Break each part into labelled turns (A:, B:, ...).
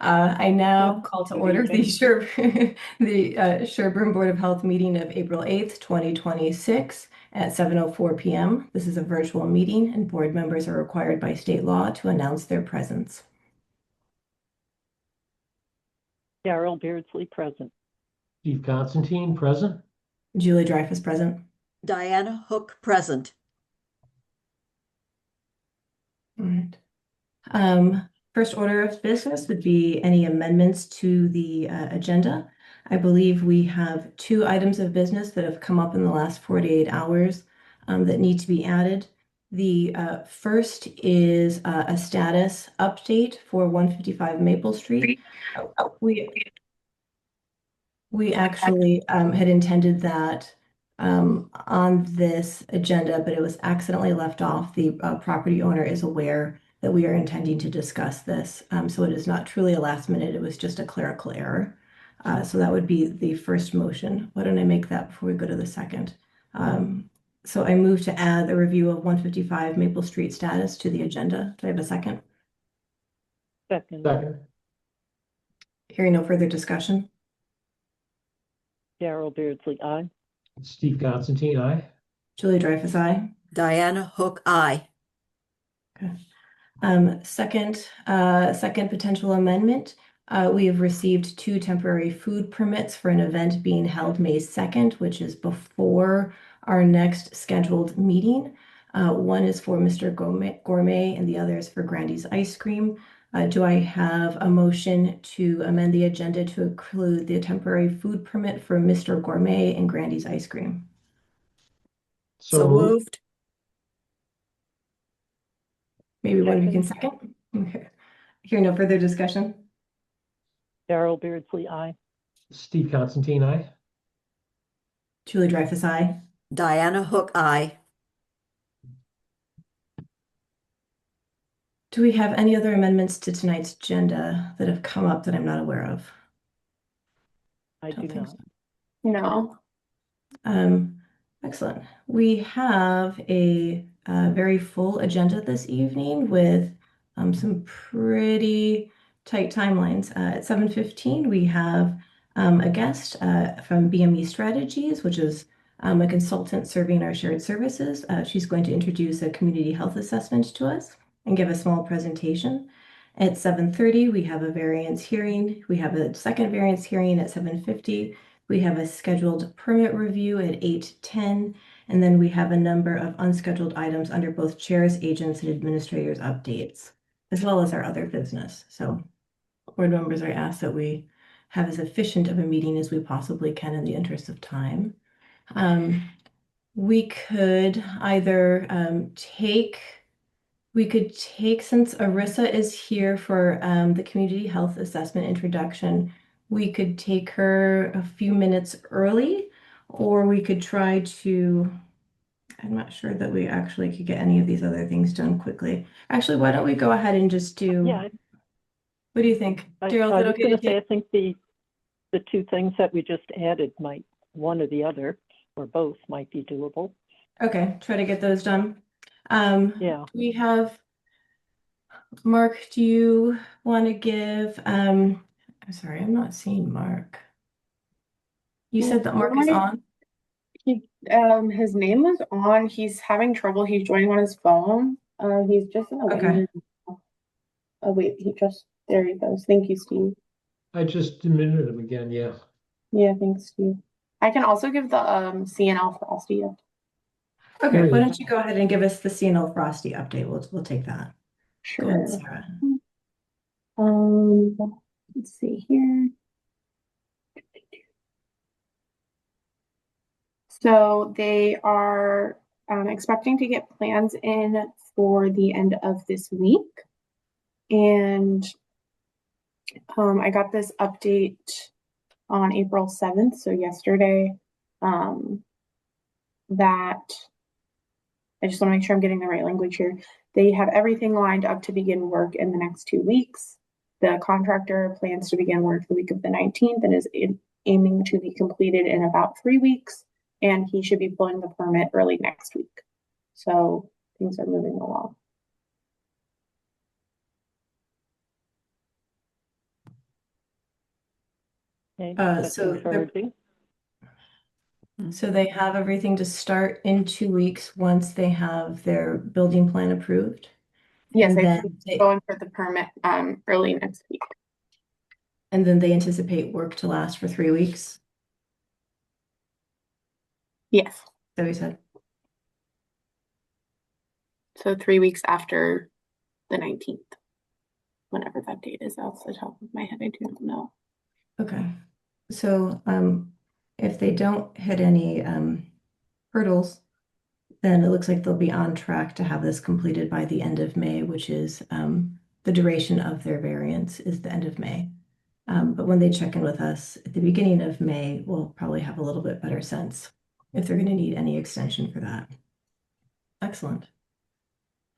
A: I now
B: Yeah,
A: call to
B: good
A: order the
B: evening.
A: Sherborn Board of Health meeting of April 8th, 2026 at 7:04 p.m. This is a virtual meeting and board members are required by state law to announce their presence.
B: Carol Beardsley present.
C: Steve Constantine, present.
A: Julie Dreyfus present.
D: Diana Hook present.
A: All right. First order of business would be any amendments to the agenda. I believe we have two items of business that have come up in the last 48 hours that need to be added. The first is a status update for 155 Maple Street. We actually had intended that on this agenda, but it was accidentally left off. The property owner is aware that we are intending to discuss this. So it is not truly a last minute, it was just a clerical error. So that would be the first motion. Why don't I make that before we go to the second? So I move to add the review of 155 Maple Street status to the agenda. Do I have a second?
B: Second.
C: Second.
A: Hearing no further discussion.
B: Carol Beardsley, aye.
C: Steve Constantine, aye.
A: Julie Dreyfus, aye.
D: Diana Hook, aye.
A: Okay. Second potential amendment. We have received two temporary food permits for an event being held May 2nd, which is before our next scheduled meeting. One is for Mr. Gourmet and the other is for Grandy's Ice Cream. Do I have a motion to amend the agenda to include the temporary food permit for Mr. Gourmet and Grandy's Ice Cream?
D: So moved.
A: Maybe one of you can second? Okay. Hear no further discussion.
B: Carol Beardsley, aye.
C: Steve Constantine, aye.
A: Julie Dreyfus, aye.
D: Diana Hook, aye.
A: Do we have any other amendments to tonight's agenda that have come up that I'm not aware of?
B: I do
A: Don't think
B: not.
A: so. No. Excellent. We have a very full agenda this evening with some pretty tight timelines. At 7:15, we have a guest from BME Strategies, which is a consultant serving our shared services. She's going to introduce a community health assessment to us and give a small presentation. At 7:30, we have a variance hearing. We have a second variance hearing at 7:50. We have a scheduled permit review at 8:10, and then we have a number of unscheduled items under both chairs, agents, and administrators updates, as well as our other business. So board members are asked that we have as efficient of a meeting as we possibly can in the interest of time. We could either since Arissa is here for the community health assessment introduction, we could take her a few minutes early, or we could try to, I'm not sure that we actually could get any of these other things done quickly. Actually, why don't we go ahead and just do,
B: Yeah,
A: what do you think? Daryl, is
B: I
A: it
B: was
A: okay
B: going
A: to
B: to say, I
A: take?
B: think the two things that we just added might, one or the other, or both might be doable.
A: Okay, try to get those done.
B: Yeah.
A: We have, Mark, do you want to give, I'm sorry, I'm not seeing Mark. You said that Mark is on?
E: His name was on. He's having trouble. He's joining on his phone. He's just in the
A: Okay.
E: waiting room. Oh wait, there he goes. Thank you, Steve.
C: I just admitted him again, yeah.
E: Yeah, thanks, Steve. I can also give the CNL Frosty.
A: Okay, why
C: Great.
A: don't you go ahead and give us the CNL Frosty update? We'll take that. Go ahead,
E: Sure.
A: Sarah.
E: Let's see here. So they are expecting to get plans in for the end of this week. And I got this update on April 7th, so yesterday, that I just want to make sure I'm getting the right language here. They have everything lined up to begin work in the next 2 weeks. The contractor plans to begin work the week of the 19th and is aiming to be completed in about 3 weeks. And he should be pulling the permit early next week. So things are moving along.
B: Okay,
A: Uh,
B: that's
A: so they're-
B: encouraging.
A: So they have everything to start in 2 weeks once they have their building plan approved.
E: Yes,
A: And
E: I
A: then
E: think
A: they,
E: going for the permit early next week.
A: and then they anticipate work to last for 3 weeks.
E: Yes,
A: So he said,
E: so 3 weeks after the 19th, whenever that date is off the top of my head, I do not know.
A: okay. So if they don't hit any hurdles, then it looks like they'll be on track to have this completed by the end of May, which is the duration of their variance is the end of May. But when they check in with us at the beginning of May, we'll probably have a little bit better sense if they're going to need any extension for that. Excellent.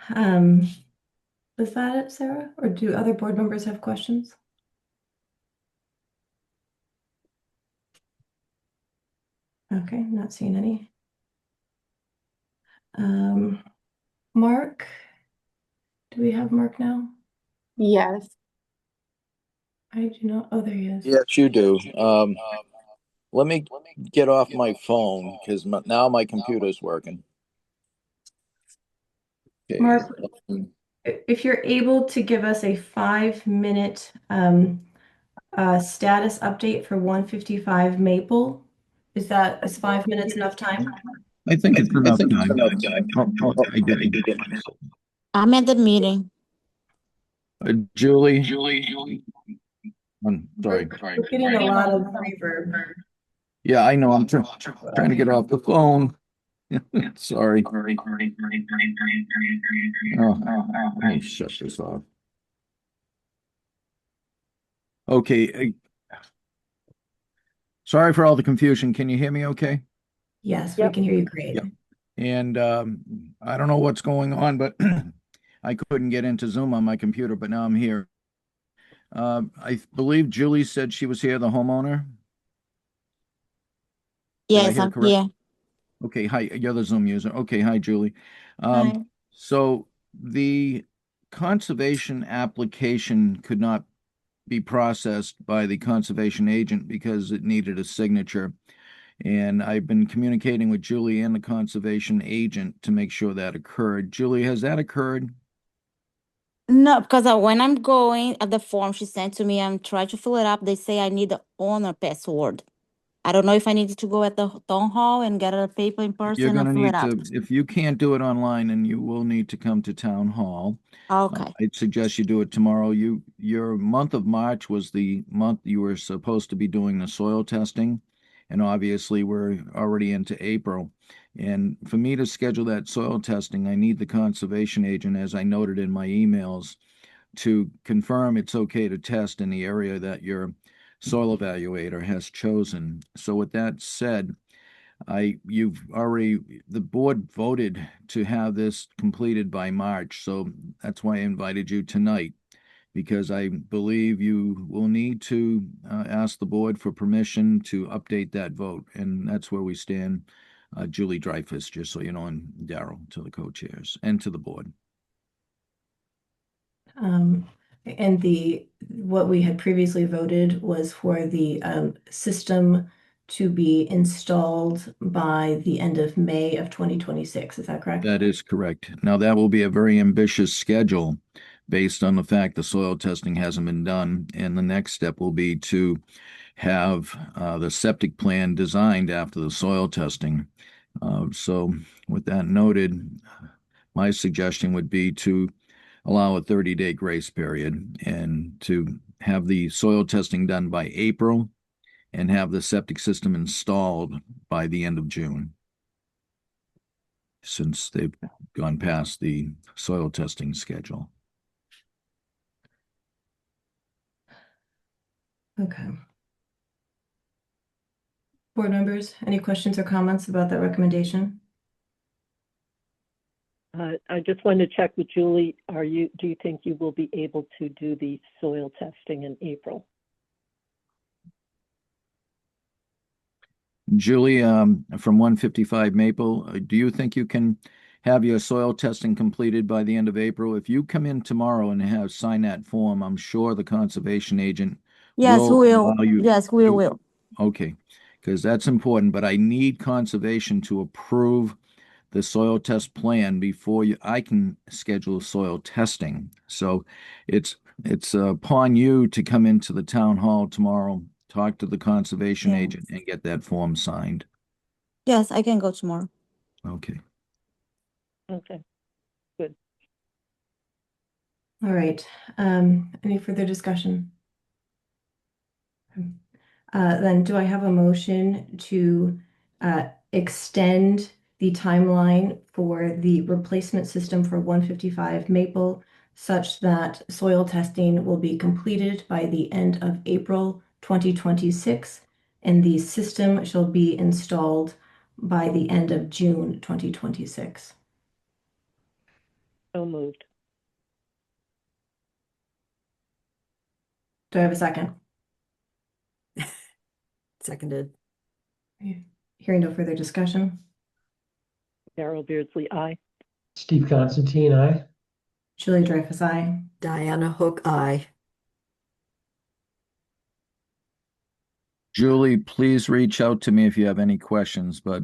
A: Was that it, Sarah? Or do other board members have questions? Okay, not seeing any. Mark, do we have Mark now?
E: Yes,
A: I do not. Oh, there he is.
F: Yes, you do. Let me get off my phone because now my computer's working. Okay.
A: Mark, if you're able to give us a 5-minute status update for 155 Maple, is 5 minutes enough time?
F: I think it's enough time. I did.
G: I'm at the meeting.
F: Julie, I'm sorry.
A: We're getting a lot of reverb.
F: Yeah, I know. I'm trying to get off the phone. Sorry. Oh, let me shut this off. Okay. Sorry for all the confusion. Can you hear me okay?
A: Yes, we
B: Yep.
A: can hear you great.
F: Yep. And I don't know what's going on, but I couldn't get into Zoom on my computer, but now I'm here. I believe Julie said she was here, the homeowner. Did I
G: Yes,
F: hear
G: I'm
F: correct?
G: here.
F: Okay, hi, you're the Zoom user. Okay, hi, Julie.
G: Hi.
F: So the conservation application could not be processed by the conservation agent because it needed a signature. And I've been communicating with Julie and the conservation agent to make sure that occurred. Julie, has that occurred?
G: No, because when I'm going at the form she sent to me, I'm trying to fill it up. They say I need the owner password. I don't know if I need to go at the town hall and get a paper in
F: You're
G: person
F: going
G: and
F: to
G: fill it
F: need
G: up.
F: to, if you can't do it online, then you will need to come to town hall.
G: Okay.
F: I'd suggest you do it tomorrow. Your month of March was the month you were supposed to be doing the soil testing. And obviously we're already into April. And for me to schedule that soil testing, I need the conservation agent, as I noted in my emails, to confirm it's okay to test in the area that your soil evaluator has chosen. So with that said, the board voted to have this completed by March, so that's why I invited you tonight, because I believe you will need to ask the board for permission to update that vote, and that's where we stand. Julie Dreyfus, just so you know, and Daryl, to the co-chairs and to the board.
A: And what we had previously voted was for the system to be installed by the end of May of 2026. Is that correct?
F: That is correct. Now, that will be a very ambitious schedule based on the fact the soil testing hasn't been done. And the next step will be to have the septic plan designed after the soil testing. So with that noted, my suggestion would be to allow a 30-day grace period and to have the soil testing done by April and have the septic system installed by the end of June, since they've gone past the soil testing schedule.
A: Okay. Board members, any questions or comments about that recommendation?
B: I just wanted to check with Julie. Do you think you will be able to do the soil testing in April?
F: Julie, from 155 Maple, do you think you can have your soil testing completed by the end of April? If you come in tomorrow and sign that form, I'm sure the conservation agent
G: Yes, we will.
F: allow you.
G: Yes, we
F: you-
G: will.
F: Okay, because that's important, but I need conservation to approve the soil test plan before I can schedule soil testing. So it's it's upon you to come into the town hall tomorrow, talk to the conservation
G: Yes.
F: agent and get that form signed.
G: Yes, I can go tomorrow.
F: Okay.
B: Okay.
A: All right. Any further discussion? Then do I have a motion to extend the timeline for the replacement system for 155 Maple such that soil testing will be completed by the end of April 2026 and the system shall be installed by the end of June 2026?
B: So moved.
A: Do I have a second?
D: Seconded.
A: Hearing no further discussion.
B: Carol Beardsley, aye.
C: Steve Constantine, aye.
A: Julie Dreyfus, aye.
D: Diana Hook, aye.
F: Julie, please reach out to me if you have any questions, but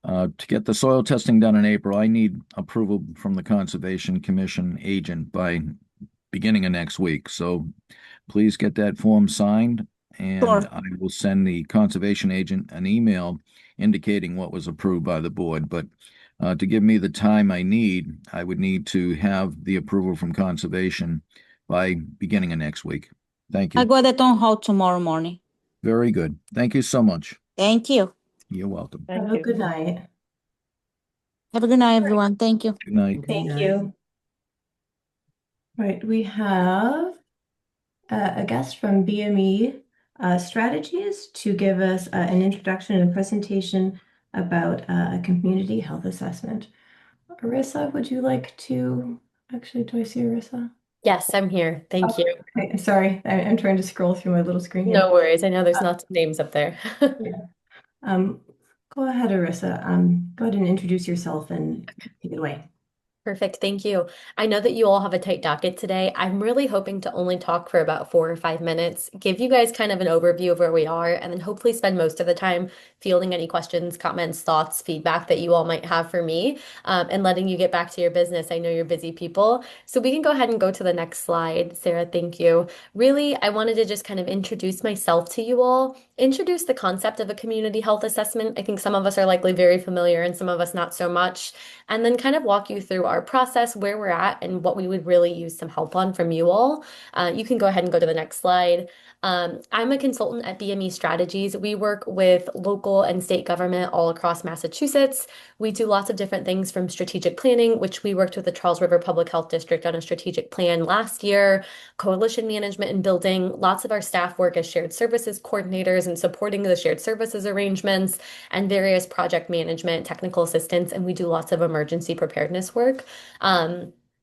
F: to get the soil testing done in April, I need approval from the Conservation Commission agent by beginning of next week. So please get that form signed, and
G: Sure.
F: I will send the conservation agent an email indicating what was approved by the board. But to give me the time I need, I would need to have the approval from conservation by beginning of next week. Thank
G: I
F: you.
G: go to the town hall tomorrow morning.
F: Very good. Thank you so much.
G: Thank you.
F: You're welcome.
B: Thank
A: Have a
B: you.
A: good night.
G: Have a good night, everyone. Thank you.
F: Good night.
D: Good
A: Thank
D: night.
A: you. Right, we have a guest from BME Strategies to give us an introduction and a presentation about a community health assessment. Arissa, would you like to, actually, do I see Arissa?
H: Yes, I'm here. Thank you.
A: Okay, sorry, I'm trying to scroll through my little screen here.
H: No worries. I know there's lots of names up there.
A: Yeah. Go ahead, Arissa. Go ahead and introduce yourself and take it away.
H: Perfect. Thank you. I know that you all have a tight docket today. I'm really hoping to only talk for about 4 or 5 minutes, give you guys kind of an overview of where we are, and then hopefully spend most of the time fielding any questions, comments, thoughts, feedback that you all might have for me, and letting you get back to your business. I know you're busy people. So we can go ahead and go to the next slide. Sarah, thank you. Really, I wanted to just kind of introduce myself to you all, introduce the concept of a community health assessment. I think some of us are likely very familiar and some of us not so much, and then kind of walk you through our process, where we're at, and what we would really use some help on from you all. You can go ahead and go to the next slide. I'm a consultant at BME Strategies. We work with local and state government all across Massachusetts. We do lots of different things from strategic planning, which we worked with the Charles River Public Health District on a strategic plan last year, coalition management and building. Lots of our staff work as shared services coordinators and supporting the shared services arrangements and various project management, technical assistance, and we do lots of emergency preparedness work.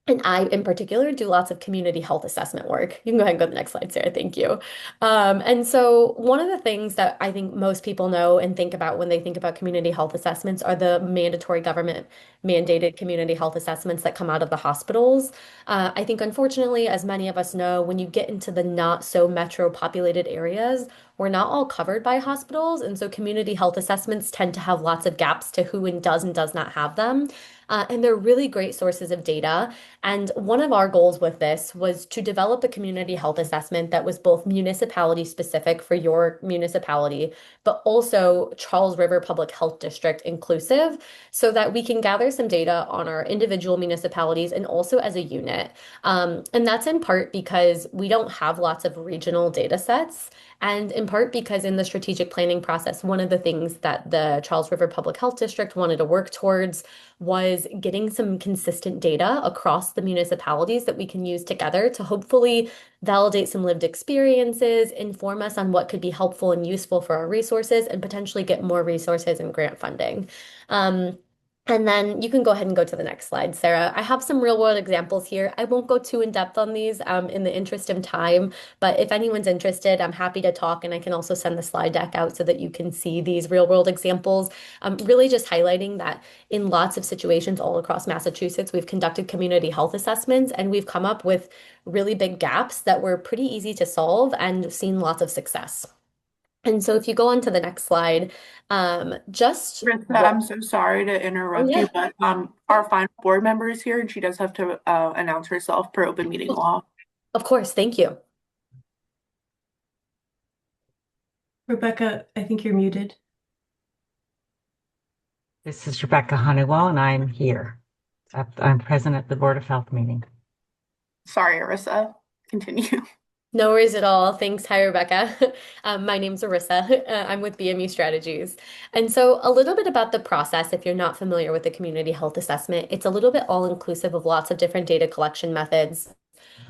H: And I, in particular, do lots of community health assessment work. You can go ahead and go to the next slide, Sarah. Thank you. And so one of the things that I think most people know and think about when they think about community health assessments are the mandatory government mandated community health assessments that come out of the hospitals. I think, unfortunately, as many of us know, when you get into the not so metro populated areas, we're not all covered by hospitals. And so community health assessments tend to have lots of gaps to who and does not have them. And they're really great sources of data. And one of our goals with this was to develop a community health assessment that was both municipality specific for your municipality, but also Charles River Public Health District inclusive, so that we can gather some data on our individual municipalities and also as a unit. And that's in part because we don't have lots of regional data sets. And in part because in the strategic planning process, one of the things that the Charles River Public Health District wanted to work towards was getting some consistent data across the municipalities that we can use together to hopefully validate some lived experiences, inform us on what could be helpful and useful for our resources, and potentially get more resources and grant funding. And then you can go ahead and go to the next slide, Sarah. I have some real world examples here. I won't go too in depth on these in the interest of time, but if anyone's interested, I'm happy to talk, and I can also send the slide deck out so that you can see these real world examples. Really just highlighting that in lots of situations all across Massachusetts, we've conducted community health assessments and we've come up with really big gaps that were pretty easy to solve and seen lots of success. And so if you go on to the next slide, just
E: Rissa,
H: what,
E: I'm so sorry to
H: oh
E: interrupt you,
H: yeah.
E: but our final board member is here and she does have to announce herself per open meeting law.
H: Of course, thank you.
A: Rebecca, I think you're muted.
I: This is Rebecca Honeywell, and I'm here. I'm present at the Board of Health meeting.
E: Sorry, Arissa. Continue.
H: No worries at all. Thanks. Hi, Rebecca. My name's Arissa. I'm with BMU Strategies. And so, a little bit about the process, if you're not familiar with the community health assessment, it's a little bit all inclusive of lots of different data collection methods,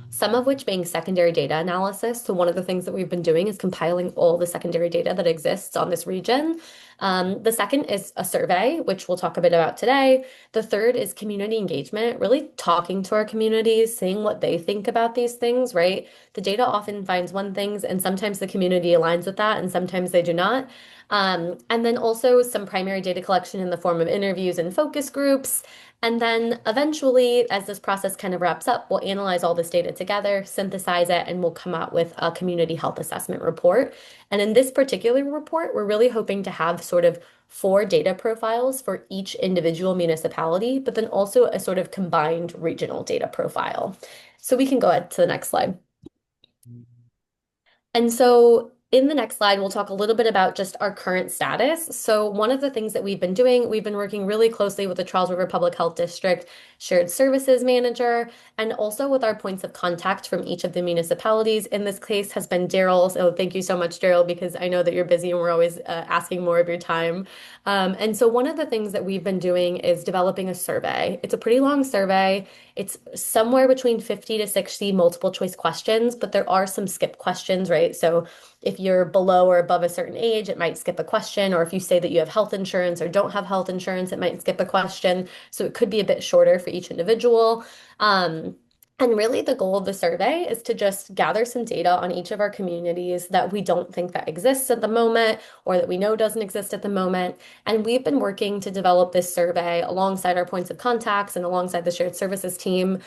H: some of which being secondary data analysis. So one of the things that we've been doing is compiling all the secondary data that exists on this region. The second is a survey, which we'll talk a bit about today. The third is community engagement, really talking to our communities, seeing what they think about these things, right? The data often finds one things, and sometimes the community aligns with that, and sometimes they do not. And then also some primary data collection in the form of interviews and focus groups. And then eventually, as this process kind of wraps up, we'll analyze all this data together, synthesize it, and we'll come out with a community health assessment report. And in this particular report, we're really hoping to have sort of 4 data profiles for each individual municipality, but then also a sort of combined regional data profile. So we can go ahead to the next slide. And so in the next slide, we'll talk a little bit about just our current status. So one of the things that we've been doing, we've been working really closely with the Charles River Public Health District Shared Services Manager, and also with our points of contact from each of the municipalities. In this case has been Daryl. So thank you so much, Daryl, because I know that you're busy and we're always asking more of your time. And so one of the things that we've been doing is developing a survey. It's a pretty long survey. It's somewhere between 50 to 60 multiple choice questions, but there are some skip questions, right? So if you're below or above a certain age, it might skip a question. Or if you say that you have health insurance or don't have health insurance, it might skip a question. So it could be a bit shorter for each individual. And really the goal of the survey is to just gather some data on each of our communities that we don't think that exists at the moment or that we know doesn't exist at the moment. And we've been working to develop this survey alongside our points of contacts and alongside the shared services team,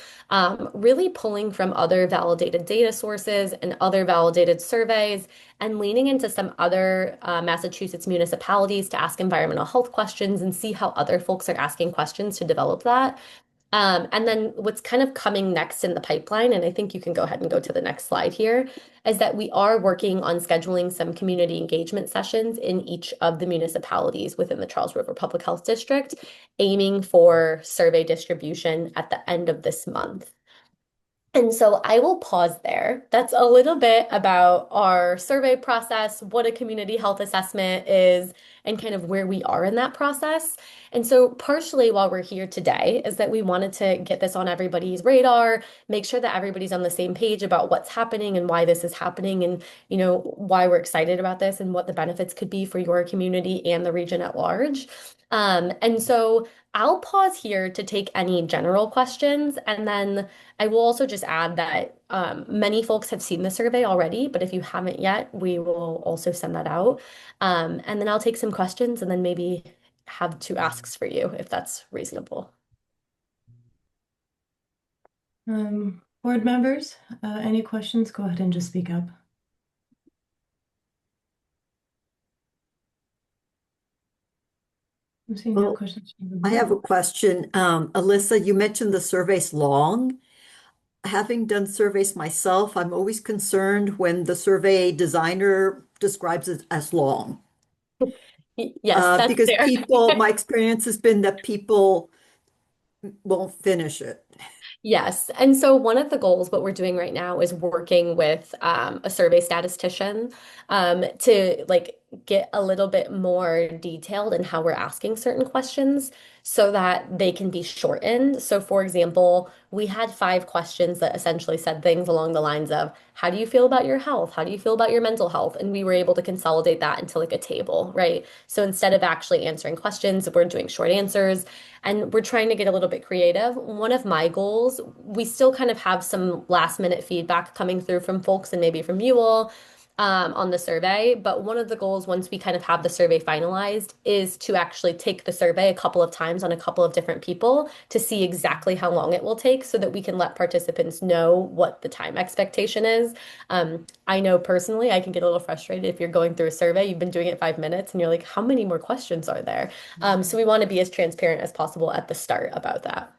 H: really pulling from other validated data sources and other validated surveys and leaning into some other Massachusetts municipalities to ask environmental health questions and see how other folks are asking questions to develop that. And then what's kind of coming next in the pipeline, and I think you can go ahead and go to the next slide here, is that we are working on scheduling some community engagement sessions in each of the municipalities within the Charles River Public Health District, aiming for survey distribution at the end of this month. And so I will pause there. That's a little bit about our survey process, what a community health assessment is, and kind of where we are in that process. And so, partially why we're here today is that we wanted to get this on everybody's radar, make sure that everybody's on the same page about what's happening and why this is happening, and why we're excited about this and what the benefits could be for your community and the region at large. And so I'll pause here to take any general questions, and then I will also just add that many folks have seen the survey already, but if you haven't yet, we will also send that out. And then I'll take some questions and then maybe have 2 asks for you if that's reasonable.
A: Board members, any questions? Go ahead and just speak up. I'm seeing no
D: Well,
A: questions from the
D: I have a
A: board.
D: question. Alyssa, you mentioned the survey's long. Having done surveys myself, I'm always concerned when the survey designer describes it as long.
H: Yes, that's
D: Because
H: fair.
D: my experience has been that people won't finish it.
H: Yes. And so one of the goals, what we're doing right now is working with a survey statistician to like get a little bit more detailed in how we're asking certain questions so that they can be shortened. So, for example, we had 5 questions that essentially said things along the lines of, how do you feel about your health? How do you feel about your mental health? And we were able to consolidate that into like a table, right? So instead of actually answering questions, we're doing short answers and we're trying to get a little bit creative. One of my goals, we still kind of have some last minute feedback coming through from folks and maybe from you all on the survey. But one of the goals, once we kind of have the survey finalized, is to actually take the survey a couple of times on a couple of different people to see exactly how long it will take so that we can let participants know what the time expectation is. I know personally I can get a little frustrated if you're going through a survey, you've been doing it 5 minutes and you're like, how many more questions are there? So we want to be as transparent as possible at the start about that.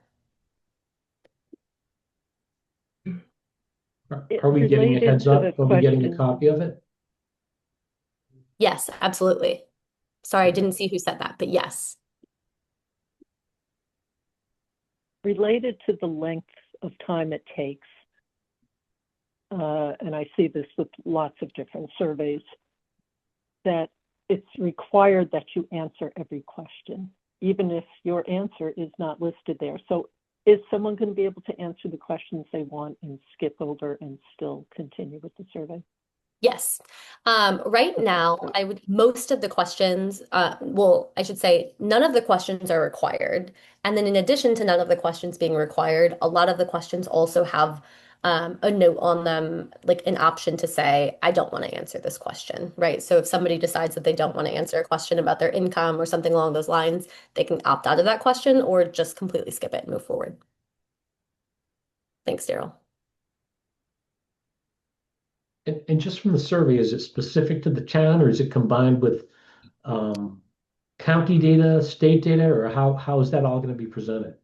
C: Are we getting a
B: Related
C: heads
B: to
C: up?
B: the
C: Are we getting a
B: question,
C: copy of it?
H: Yes, absolutely. Sorry, I didn't see who said that, but yes.
B: related to the length of time it takes, and I see this with lots of different surveys, that it's required that you answer every question, even if your answer is not listed there. So is someone going to be able to answer the questions they want and skip over and still continue with the survey?
H: Yes. Right now, most of the questions, well, I should say none of the questions are required. And then in addition to none of the questions being required, a lot of the questions also have a note on them, like an option to say, I don't want to answer this question, right? So if somebody decides that they don't want to answer a question about their income or something along those lines, they can opt out of that question or just completely skip it and move forward. Thanks, Daryl.
C: And just from the survey, is it specific to the town or is it combined with county data, state data, or how is that all going to be presented?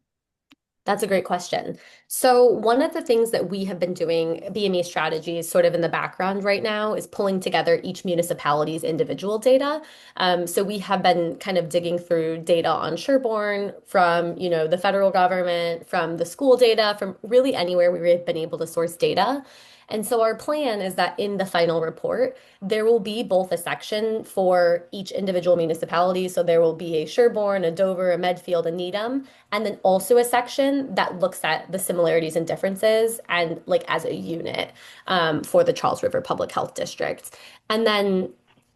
H: That's a great question. So, one of the things that we have been doing, BME strategies, sort of in the background right now, is pulling together each municipality's individual data. So, we have been kind of digging through data on Sherborn from, the federal government, from the school data, from really anywhere we've been able to source data. And so, our plan is that in the final report, there will be both a section for each individual municipality. So, there will be a Sherborn, a Dover, a Medfield, a Needham, and then also a section that looks at the similarities and differences and like as a unit for the Charles River Public Health District. And then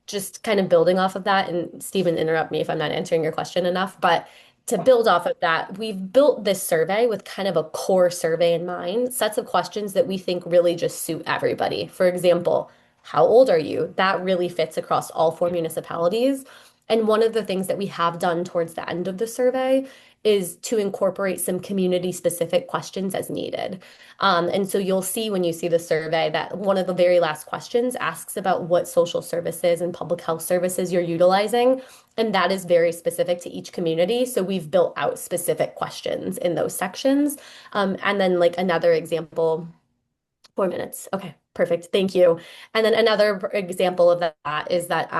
H: just kind of building off of that, and Stephen, interrupt me if I'm not answering your question enough, but to build off of that, we've built this survey with kind of a core survey in mind, sets of questions that we think really just suit everybody. For example, how old are you? That really fits across all 4 municipalities. And one of the things that we have done towards the end of the survey is to incorporate some community specific questions as needed. And so you'll see when you see the survey that one of the very last questions asks about what social services and public health services you're utilizing. And that is very specific to each community. So we've built out specific questions in those sections. And then, like, another example. 4 minutes. Okay, perfect. Thank you. And then another example of that is that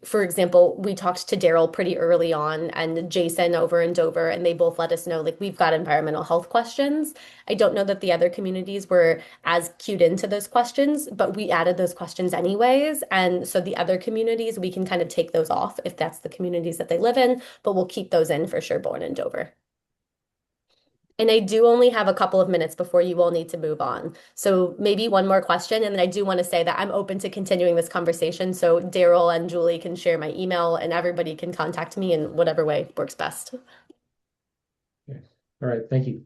H: for example, we talked to Daryl pretty early on and Jason over in Dover, and they both let us know like we've got environmental health questions. I don't know that the other communities were as cued into those questions, but we added those questions anyways. And so the other communities, we can kind of take those off if that's the communities that they live in, but we'll keep those in for Sherborn and Dover. And I do only have a couple of minutes before you all need to move on. So maybe one more question. And then I do want to say that I'm open to continuing this conversation. So Daryl and Julie can share my email and everybody can contact me in whatever way works best.
C: Okay. All right, thank you.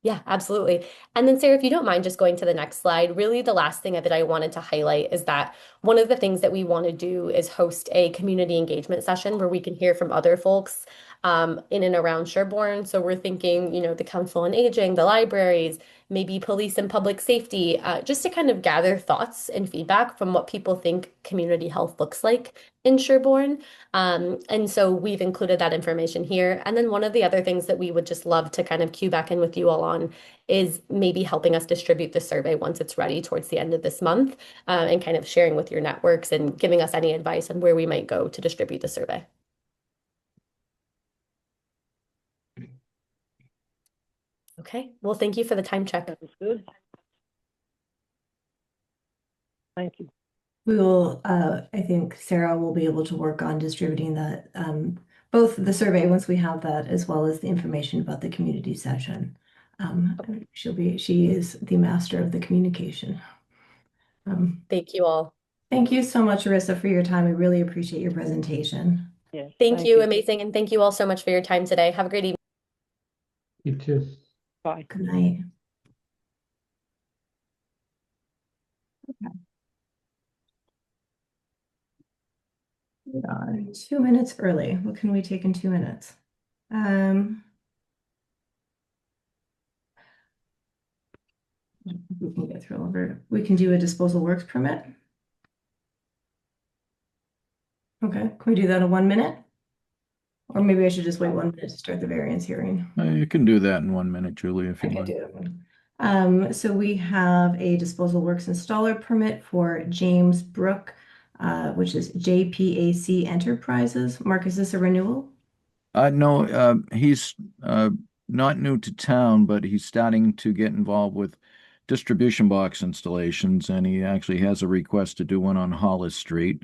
H: Yeah, absolutely. And then, Sarah, if you don't mind just going to the next slide, really the last thing that I wanted to highlight is that one of the things that we want to do is host a community engagement session where we can hear from other folks in and around Sherborn. So we're thinking, the Council on Aging, the libraries, maybe police and public safety, just to kind of gather thoughts and feedback from what people think community health looks like in Sherborn. And so we've included that information here. And then one of the other things that we would just love to kind of cue back in with you all on is maybe helping us distribute the survey once it's ready towards the end of this month, and kind of sharing with your networks and giving us any advice on where we might go to distribute the survey. Okay, well, thank you for the time check.
B: That was good. Thank you.
A: We will, I think Sarah will be able to work on distributing that, both the survey once we have that, as well as the information about the community session. She is the master of the communication.
H: Thank you all.
A: Thank you so much, Arissa, for your time. I really appreciate your presentation.
B: Yes,
H: Thank you. Amazing. And thank you all so much for your time today. Have a great evening.
C: You too.
B: Bye.
A: Good night. We are 2 minutes early. What can we take in 2 minutes? We can get through over. We can do a disposal works permit. Okay, can we do that in 1 minute? Or maybe I should just wait 1 minute to start the variance hearing.
F: You can do that in 1 minute, Julie, if
A: I
F: you
A: can
F: like.
A: do it. So we have a disposal works installer permit for James Brook, which is JPAC Enterprises. Mark, is this a renewal?
F: No, he's not new to town, but he's starting to get involved with distribution box installations, and he actually has a request to do one on Hollis Street.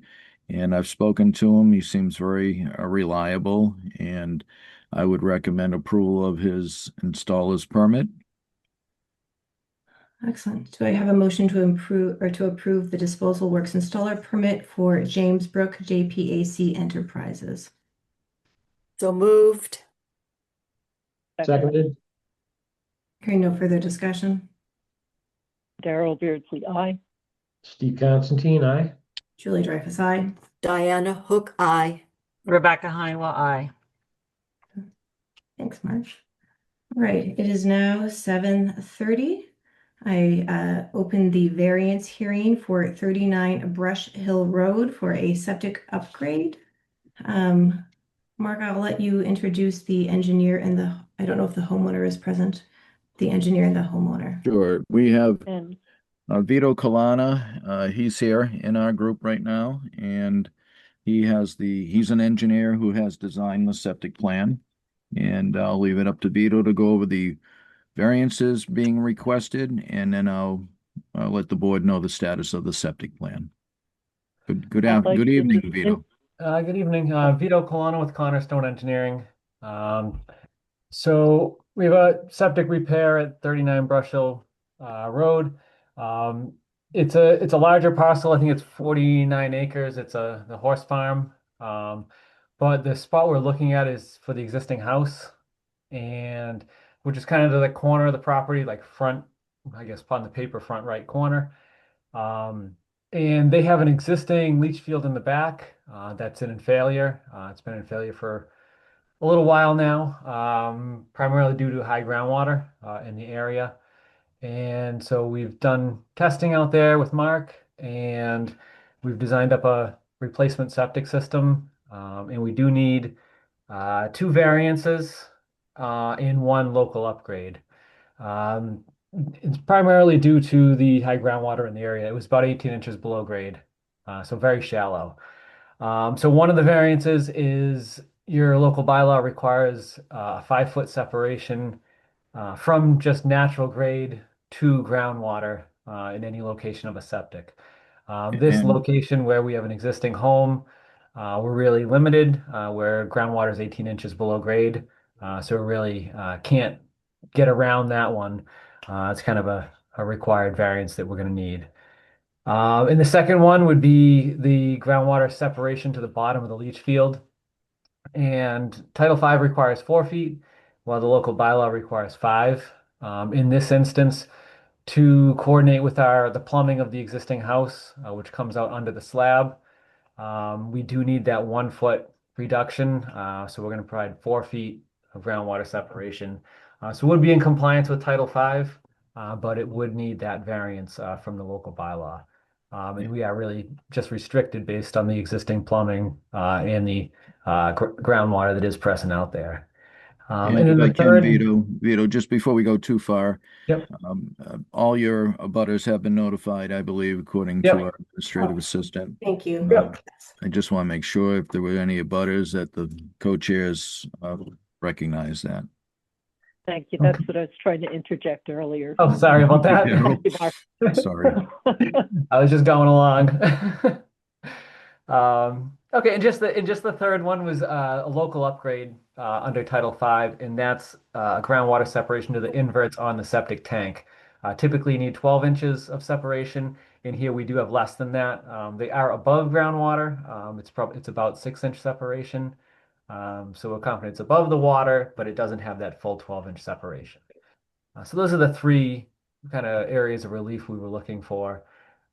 F: And I've spoken to him. He seems very reliable, and I would recommend approval of his installer's permit.
A: Excellent. Do I have a motion to approve the disposal works installer permit for James Brook JPAC Enterprises?
D: So moved.
C: Seconded.
A: Hearing no further discussion.
B: Daryl Beardsley, aye.
C: Steve Constantine, aye.
A: Julie Dreyfus, aye.
D: Diana Hook, aye.
I: Rebecca Honeywell, aye.
A: Thanks, Marge. All right, it is now 7:30. I opened the variance hearing for 39 Brush Hill Road for a septic upgrade. Mark, I'll let you introduce the engineer and I don't know if the homeowner is present, the engineer and the homeowner.
F: Sure. We have
B: And
F: Vito Colana. He's here in our group right now, and he's an engineer who has designed the septic plan. And I'll leave it up to Vito to go over the variances being requested, and then I'll let the board know the status of the septic plan. Good
B: I'd like
F: good
B: to
F: evening,
B: just
F: Vito.
J: Good evening, Vito Colano with Cornerstone Engineering. So we have a septic repair at 39 Brush Hill Road. It's a larger parcel. I think it's 49 acres. It's the horse farm. But the spot we're looking at is for the existing house, and which is kind of the corner of the property, like front, I guess, on the paper front right corner. And they have an existing leach field in the back that's in failure. It's been in failure for a little while now, primarily due to high groundwater in the area. And so we've done testing out there with Mark, and we've designed up a replacement septic system. And we do need 2 variances and 1 local upgrade. It's primarily due to the high groundwater in the area. It was about 18 inches below grade, so very shallow. So one of the variances is your local bylaw requires a 5-foot separation from just natural grade to groundwater in any location of a septic. This
F: And-
J: location where we have an existing home, we're really limited where groundwater is 18 inches below grade. So we really can't get around that one. It's kind of a required variance that we're going to need. And the second one would be the groundwater separation to the bottom of the leach field. And Title V requires 4 feet, while the local bylaw requires 5. In this instance, to coordinate with the plumbing of the existing house, which comes out under the slab, we do need that 1-foot reduction. So we're going to provide 4 feet of groundwater separation. So it would be in compliance with Title V, but it would need that variance from the local bylaw. And we are really just restricted based on the existing plumbing and the groundwater that is present out there.
F: And
J: then
F: if
J: the
F: I can,
J: third,
F: Vito, just before we go too far,
J: Yep.
F: All your abutters have been notified, I believe, according
J: Yep.
F: to our administrative assistant.
A: Thank you.
J: Yep.
F: I just want to make sure if there were any abutters that the co-chairs recognize that.
B: Thank you. That's what I was trying to interject earlier.
J: Oh, sorry about that.
B: Thank you, Mark.
F: Sorry.
J: I was just going along. Okay, and just the third one was a local upgrade under Title V, and that's groundwater separation to the inverts on the septic tank. Typically, you need 12 inches of separation. In here, we do have less than that. They are above groundwater. It's about 6-inch separation. So we're confident it's above the water, but it doesn't have that full 12-inch separation. So those are the three kind of areas of relief we were looking for.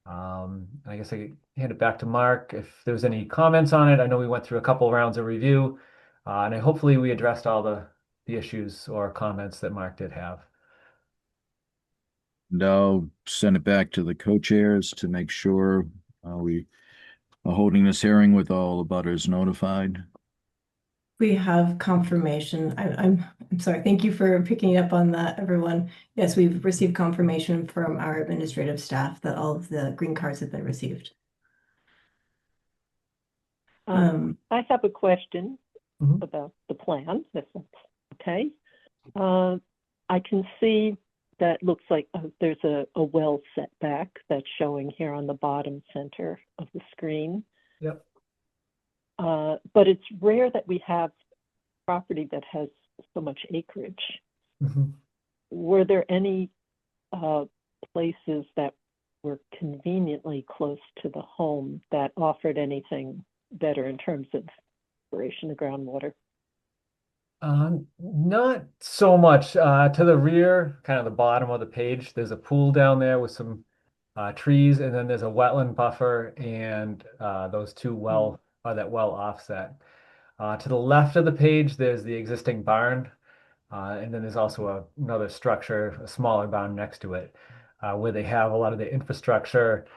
J: I guess I could hand it back to Mark if there's any comments on it. I know we went through a couple rounds of review, and hopefully we addressed all the issues or comments that Mark did have.
F: And I'll send it back to the co-chairs to make sure we are holding this hearing with all the butters notified.
A: We have confirmation. I'm sorry. Thank you for picking up on that, everyone. Yes, we've received confirmation from our administrative staff that all of the green cards have been received.
B: I have a question
J: Mhm.
B: about the plan, if that's okay. I can see that looks like there's a well setback that's showing here on the bottom center of the screen.
J: Yep.
B: But it's rare that we have property that has so much acreage.
J: Mhm.
B: Were there any places that were conveniently close to the home that offered anything better in terms of separation of groundwater?
J: Not so much. To the rear, kind of the bottom of the page, there's a pool down there with some trees, and then there's a wetland buffer and those two that well offset. To the left of the page, there's the existing barn, and then there's also another structure, a smaller barn next to it, where they have a lot of the infrastructure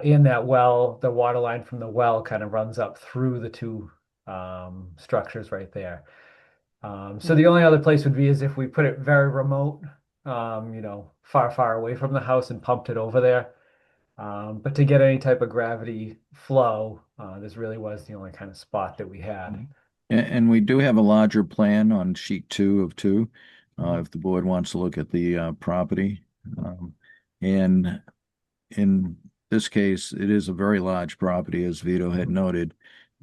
J: in that well. The water line from the well kind of runs up through the two structures right there. So the only other place would be is if we put it very remote, far, far away from the house and pumped it over there. But to get any type of gravity flow, this really was the only kind of spot that we had.
F: And we do have a larger plan on sheet 2 of 2, if the board wants to look at the property. And in this case, it is a very large property, as Vito had noted.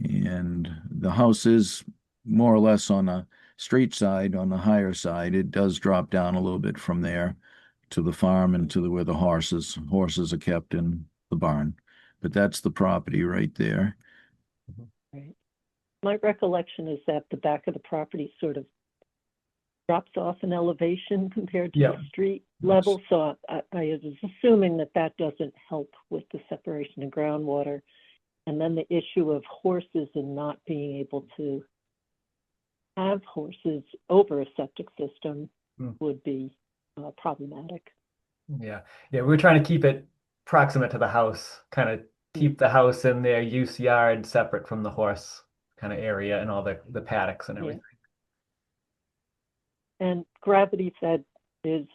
F: And the house is more or less on the street side, on the higher side. It does drop down a little bit from there to the farm and to where the horses are kept in the barn. But that's the property right there.
B: Right. My recollection is that the back of the property sort of drops off in elevation compared to the street level. So I was assuming that that doesn't help with the separation of groundwater. And then the issue of horses and not being able to have horses over a septic system would be problematic.
J: Yeah. We're trying to keep it proximate to the house, kind of keep the house in their use yard separate from the horse kind of area and all the paddocks and everything.
B: And gravity fed is,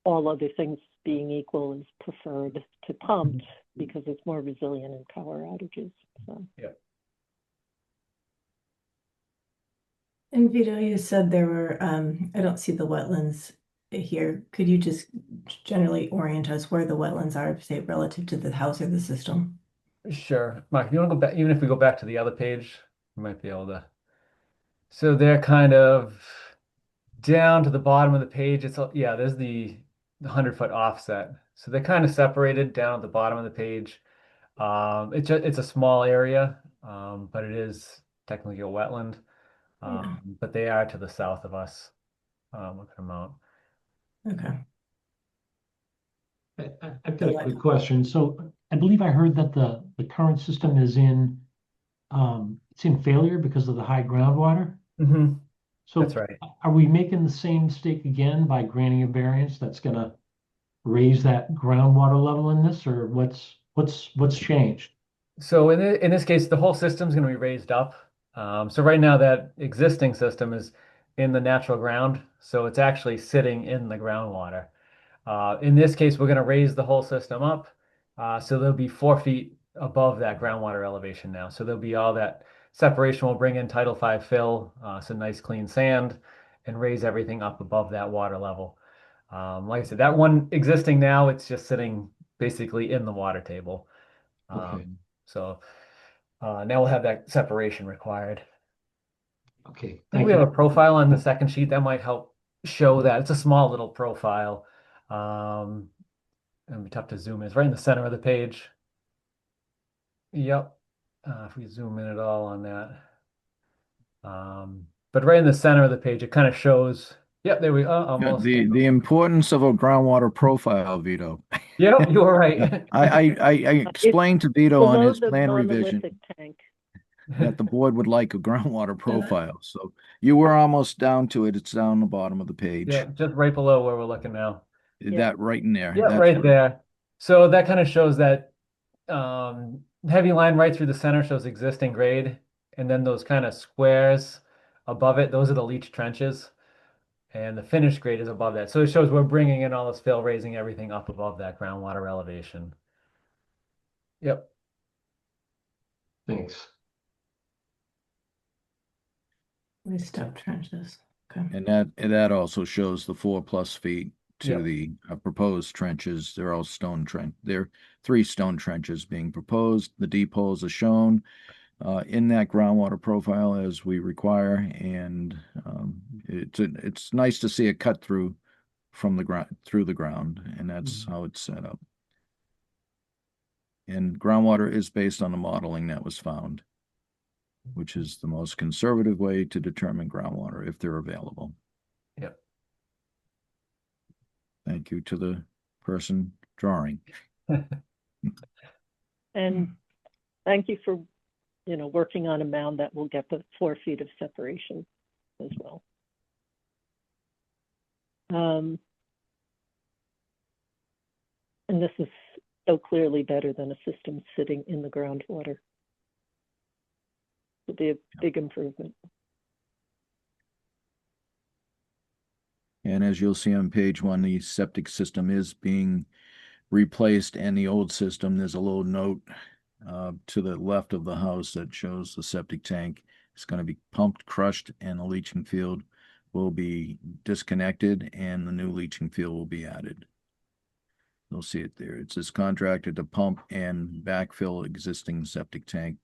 B: all other things being equal, is preferred to pumped because it's more resilient in power outages. So.
J: Yeah.
A: And Vito, you said there were, I don't see the wetlands here. Could you just generally orient us where the wetlands are, say, relative to the house or the system?
J: Sure. Mark, if you want to go back, even if we go back to the other page, we might be able to. So they're kind of down to the bottom of the page. There's the 100-foot offset. So they're kind of separated down at the bottom of the page. It's a small area, but it is technically a wetland. But they are to the south of us, a good amount.
A: Okay.
C: I've got a quick question. So I believe I heard that the current system is it's in failure because of the high groundwater.
J: Mm-hmm.
C: So
J: that's right.
C: Are we making the same mistake again by granting a variance that's gonna raise that groundwater level in this, or what's changed?
J: So in this case, the whole system's going to be raised up. So right now that existing system is in the natural ground, so it's actually sitting in the groundwater. In this case, we're going to raise the whole system up, so they'll be 4 feet above that groundwater elevation now. So there'll be all that separation will bring in Title V fill, some nice clean sand, and raise everything up above that water level. Like I said, that one existing now, it's just sitting basically in the water table.
C: Okay.
J: So now we'll have that separation required.
C: Okay,
J: I think
C: thank
J: we have
C: you.
J: a profile on the second sheet that might help show that. It's a small little profile. It'll be tough to zoom in. It's right in the center of the page. Yep. If we zoom in at all on that. But right in the center of the page, it kind of shows. Yep, there we are.
F: Yeah,
J: Almost.
F: the importance of a groundwater profile, Vito.
J: Yep, you were
F: Yeah,
J: right.
F: I explained to Vito on
B: Below
F: his
B: the
F: plan revision
B: monolithic tank.
F: that the board would like a groundwater profile. So you were almost down to it. It's down the bottom of the page.
J: Yeah, just right below where we're looking now.
F: That right in there.
J: Yeah,
F: That's
J: right there. So that kind of shows that heavy line right through the center shows existing grade, and then those kind of squares above it, those are the leach trenches, and the finished grade is above that. So it shows we're bringing in all this fill, raising everything up above that groundwater elevation. Yep.
C: Thanks.
A: We step trenches. Okay.
F: and that also shows the 4+ feet to
J: Yep.
F: the proposed trenches. They're all stone trench. There are 3 stone trenches being proposed. The deep holes are shown in that groundwater profile as we require, and it's nice to see it cut through from the ground through the ground, and that's how it's set up. And groundwater is based on the modeling that was found, which is the most conservative way to determine groundwater if they're available.
J: Yep.
F: Thank you to the person drawing.
B: And thank you for, working on a mound that will get the 4 feet of separation as well. And this is so clearly better than a system sitting in the groundwater. It'll be a big improvement.
F: And as you'll see on page 1, the septic system is being replaced, and the old system, there's a little note to the left of the house that shows the septic tank is going to be pumped, crushed, and the leaching field will be disconnected, and the new leaching field will be added. You'll see it there. It says contracted to pump and backfill existing septic tank.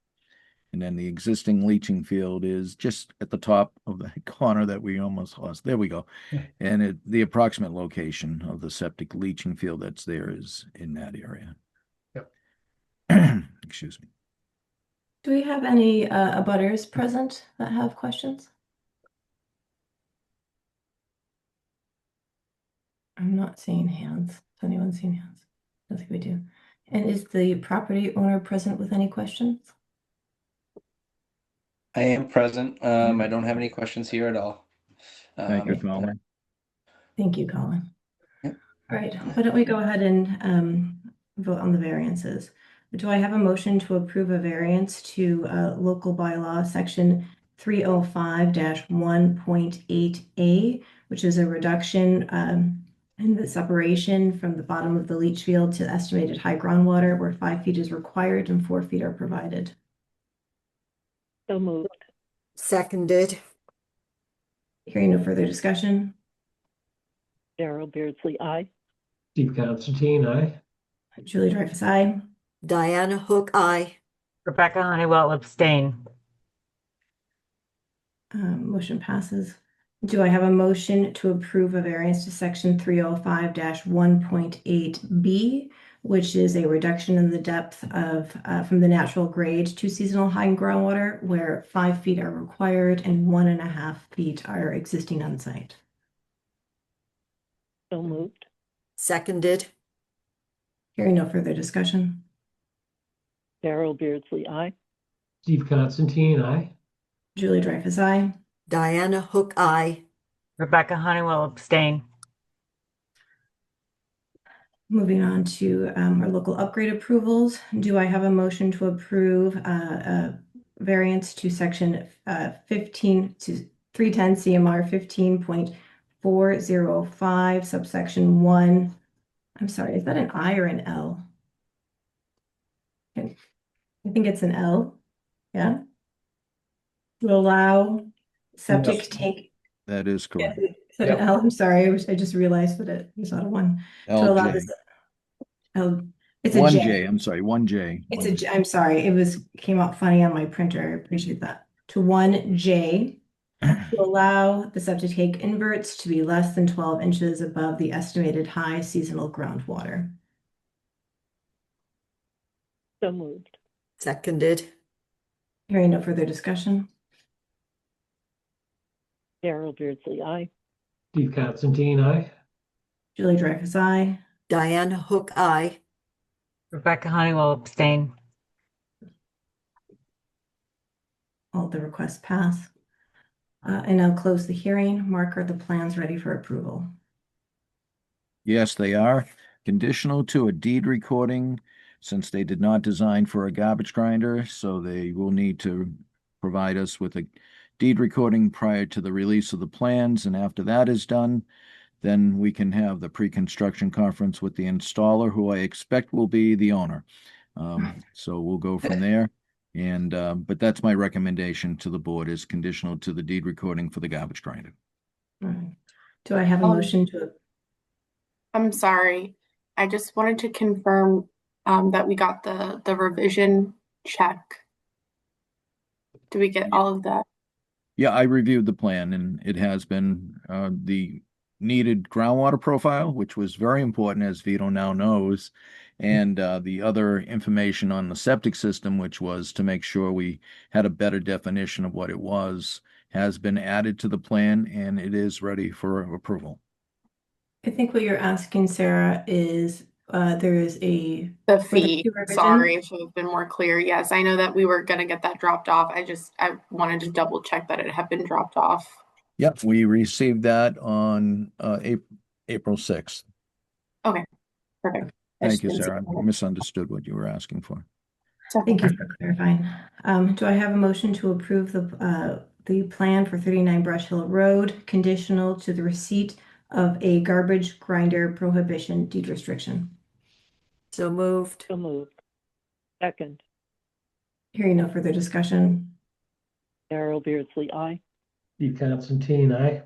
F: And then the existing leaching field is just at the top of the corner that we almost lost. There we go. And the approximate location of the septic leaching field that's there is in that area.
J: Yep.
F: Excuse me.
A: Do we have any abutters present that have questions? I'm not seeing hands. Has anyone seen hands? I don't think we do. And is the property owner present with any questions?
K: I am present. I don't have any questions here at all.
F: Thank you, Colin.
A: Thank you, Colin.
K: Yep.
A: All right, why don't we go ahead and vote on the variances? Do I have a motion to approve a variance to local bylaw section 305-1.8A, which is a reduction in the separation from the bottom of the leach field to estimated high groundwater where 5 feet is required and 4 feet are provided?
B: So moved.
D: Seconded.
A: Hearing no further discussion.
B: Daryl Beardsley, aye.
C: Steve Constantine, aye.
A: Julie Dreyfus, aye.
D: Diana Hook, aye.
I: Rebecca Honeywell abstain.
A: Motion passes. Do I have a motion to approve a variance to section 305-1.8B, which is a reduction in the depth of from the natural grade to seasonal high groundwater where 5 feet are required and 1.5 feet are existing on site?
B: So moved.
D: Seconded.
A: Hearing no further discussion.
B: Daryl Beardsley, aye.
C: Steve Constantine, aye.
A: Julie Dreyfus, aye.
D: Diana Hook, aye.
I: Rebecca Honeywell abstain.
A: Moving on to our local upgrade approvals. Do I have a motion to approve a variance to section 15 to 310 CMR 15.405 subsection 1? I'm sorry, is that an I or an L? I think it's an L. Yeah. To allow septic tank
F: That is
A: Yeah,
F: correct.
A: is that an
C: Yep.
A: L? I'm sorry, I just realized that it was not a one. To allow
F: LJ.
A: this, oh, it's a
F: One
A: J.
F: J, I'm sorry, one J.
A: It's a J, I'm sorry, came out funny on my printer, I appreciate that. To one J, to allow the septic tank inverts to be less than 12 inches above the estimated high seasonal groundwater.
B: So moved.
D: Seconded.
A: Hearing no further discussion.
B: Carol Beardsley, aye.
C: Steve Constantine, aye.
A: Julie Dreyfus, aye.
D: Diana Hook, aye.
I: Rebecca Honeywell abstain.
A: All the requests pass. And now close the hearing. Mark, are the plans ready for approval?
F: Yes, they are conditional to a deed recording since they did not design for a garbage grinder, so they will need to provide us with a deed recording prior to the release of the plans, and after that is done, then we can have the pre-construction conference with the installer, who I expect will be the owner. So we'll go from there. And but that's my recommendation to the board, is conditional to the deed recording for the garbage grinder.
A: All right. Do I have a motion to,
E: I'm sorry. I just wanted to confirm that we got the revision check. Do we get all of that?
F: Yeah, I reviewed the plan and it has been the needed groundwater profile, which was very important, as Vito now knows, and the other information on the septic system, which was to make sure we had a better definition of what it was, has been added to the plan and it is ready for approval.
A: I think what you're asking, Sarah, is there is
E: The
A: for the
E: fee.
A: fee revision.
E: Sorry, I should have been more clear. Yes, I know that we were gonna get that dropped off. I wanted to double check that it had been dropped off.
F: Yep, we received that on April 6th.
E: Okay, perfect.
F: Thank you, Sarah. I misunderstood what you were asking for.
A: Thank you for clarifying. Do I have a motion to approve the plan for 39 Brush Hill Road, conditional to the receipt of a garbage grinder prohibition deed restriction?
D: So moved.
B: So moved. Second.
A: Hearing no further discussion.
B: Carol Beardsley, aye.
C: Steve Constantine, aye.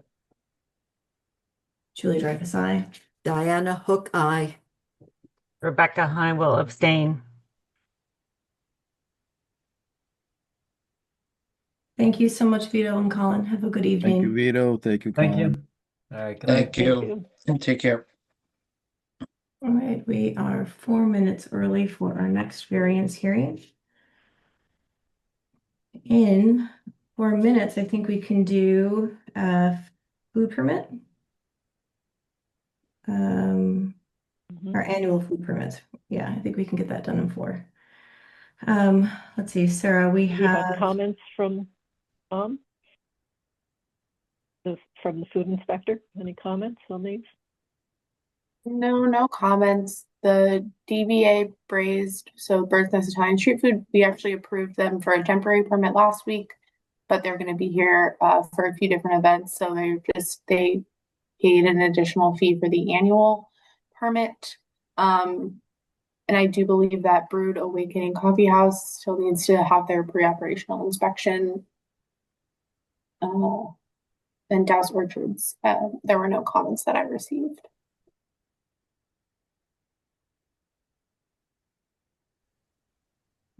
A: Julie Dreyfus, aye.
D: Diana Hook, aye.
I: Rebecca Honeywell abstain.
A: Thank you so much, Vito and Colin. Have a good evening.
F: Thank you, Vito. Thank you,
J: Thank
F: Colin.
J: you. All right, good night.
K: Thank you. Take care.
A: All right, we are 4 minutes early for our next variance hearing. In 4 minutes, I think we can do a food permit. Our annual food permits. Yeah, I think we can get that done in 4. Let's see, Sarah, we
B: Do you have
A: have
B: comments from the food inspector? Any comments on these?
E: No comments. The DBA Braised, so Bird's Nest Italian Street Food, we actually approved them for a temporary permit last week, but they're going to be here for a few different events. So they paid an additional fee for the annual permit. And I do believe that Brewed Awakening Coffee House still needs to have their pre-operational inspection. And Douse Orchards, there were no comments that I received.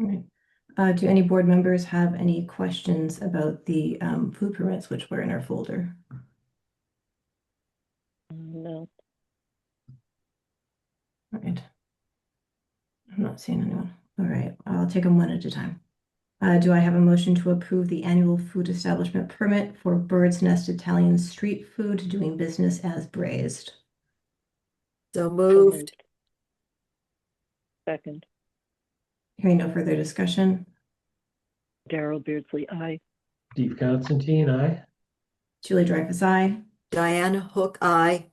A: all right. Do any board members have any questions about the food permits, which were in our folder?
B: No.
A: All right. I'm not seeing anyone. All right, I'll take them one at a time. Do I have a motion to approve the annual food establishment permit for Bird's Nest Italian Street Food doing business as Braised?
D: So
B: So
D: moved.
B: Second.
A: Hearing no further discussion.
B: Carol Beardsley, aye.
C: Steve Constantine, aye.
A: Julie Dreyfus, aye.
D: Diana Hook, aye.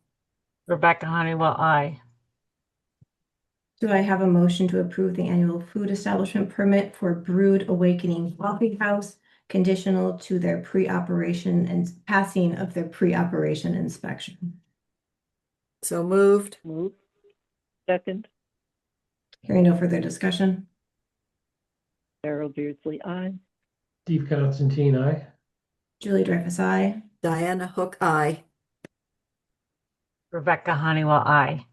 I: Rebecca Honeywell, aye.
A: Do I have a motion to approve the annual food establishment permit for Brewed Awakening Coffee House, conditional to their pre-operation and passing of their pre-operation inspection?
D: So moved.
B: Moved. Second.
A: Hearing no further discussion.
B: Carol Beardsley, aye.
C: Steve Constantine, aye.
A: Julie Dreyfus, aye.
D: Diana Hook, aye.
I: Rebecca Honeywell, aye.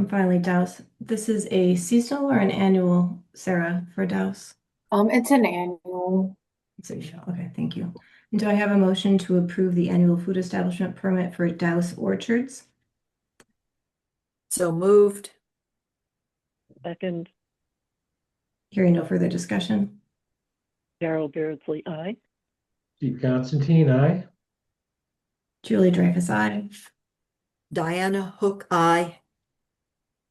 A: Finally, Douse. This is a seasonal or an annual, Sarah, for Douse?
E: It's an annual.
A: Okay, thank you. And do I have a motion to approve the annual food establishment permit for Douse Orchards?
D: So moved.
B: Second,
A: Hearing no further discussion.
B: Carol Beardsley, aye.
C: Steve Constantine, aye.
A: Julie Dreyfus, aye.
D: Diana Hook, aye.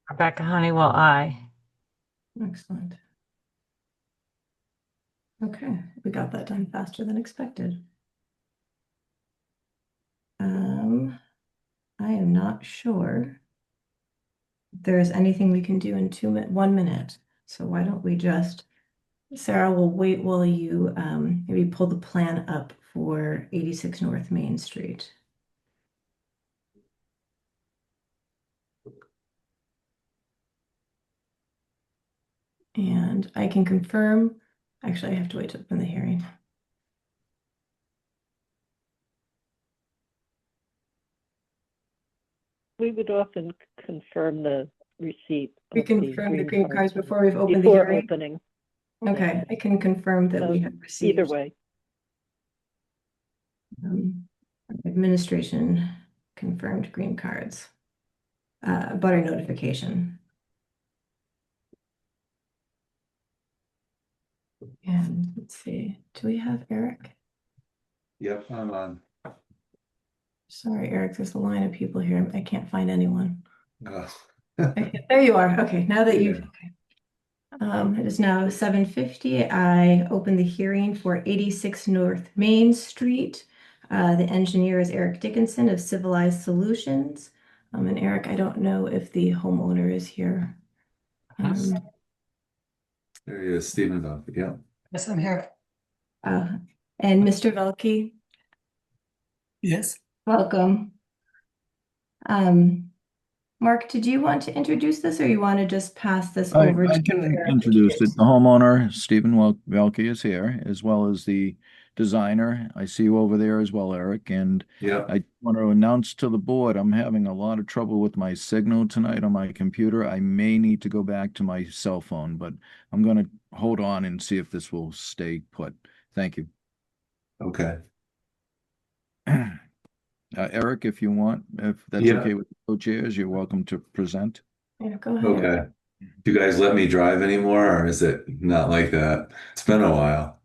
I: Rebecca Honeywell, aye.
A: Excellent. Okay, we got that done faster than expected. I am not sure if there is anything we can do in 1 minute. So why don't we just, Sarah will wait while you maybe pull the plan up for 86 North Main Street. And I can confirm, actually I have to wait to open the hearing.
B: We would often confirm the receipt
A: We
B: of the
A: confirm the
B: green
A: green cards
B: cards
A: before we've opened the
B: before
A: hearing.
B: opening.
A: Okay, I can confirm that we have received.
B: Either way.
A: Administration confirmed green cards. Butter notification. And let's see, do we have Eric?
L: Yep, I'm on.
A: Sorry, Eric, there's a line of people here. I can't find anyone.
L: Oh.
A: Okay, there you are. Okay, now that you've, it is now 7:50. I open the hearing for 86 North Main Street. The engineer is Eric Dickinson of Civilized Solutions. And Eric, I don't know if the homeowner is here.
L: There he is, Stephen Buck. Yeah.
M: Yes, I'm here.
A: And Mr. Velke,
M: Yes.
A: welcome. Mark, did you want to introduce this or you want to just pass this over
F: I
A: to
F: can
A: Eric?
F: introduce it. The homeowner, Stephen Welke, is here, as well as the designer. I see you over there as well, Eric. And
L: Yeah.
F: I want to announce to the board, I'm having a lot of trouble with my signal tonight on my computer. I may need to go back to my cell phone, but I'm going to hold on and see if this will stay put. Thank you.
L: Okay.
F: Eric, if you want, if that's
L: Yeah.
F: okay with the co-chairs, you're welcome to present.
A: Yeah, go ahead.
L: Okay. Do you guys let me drive anymore, or is it not like that? It's been a while.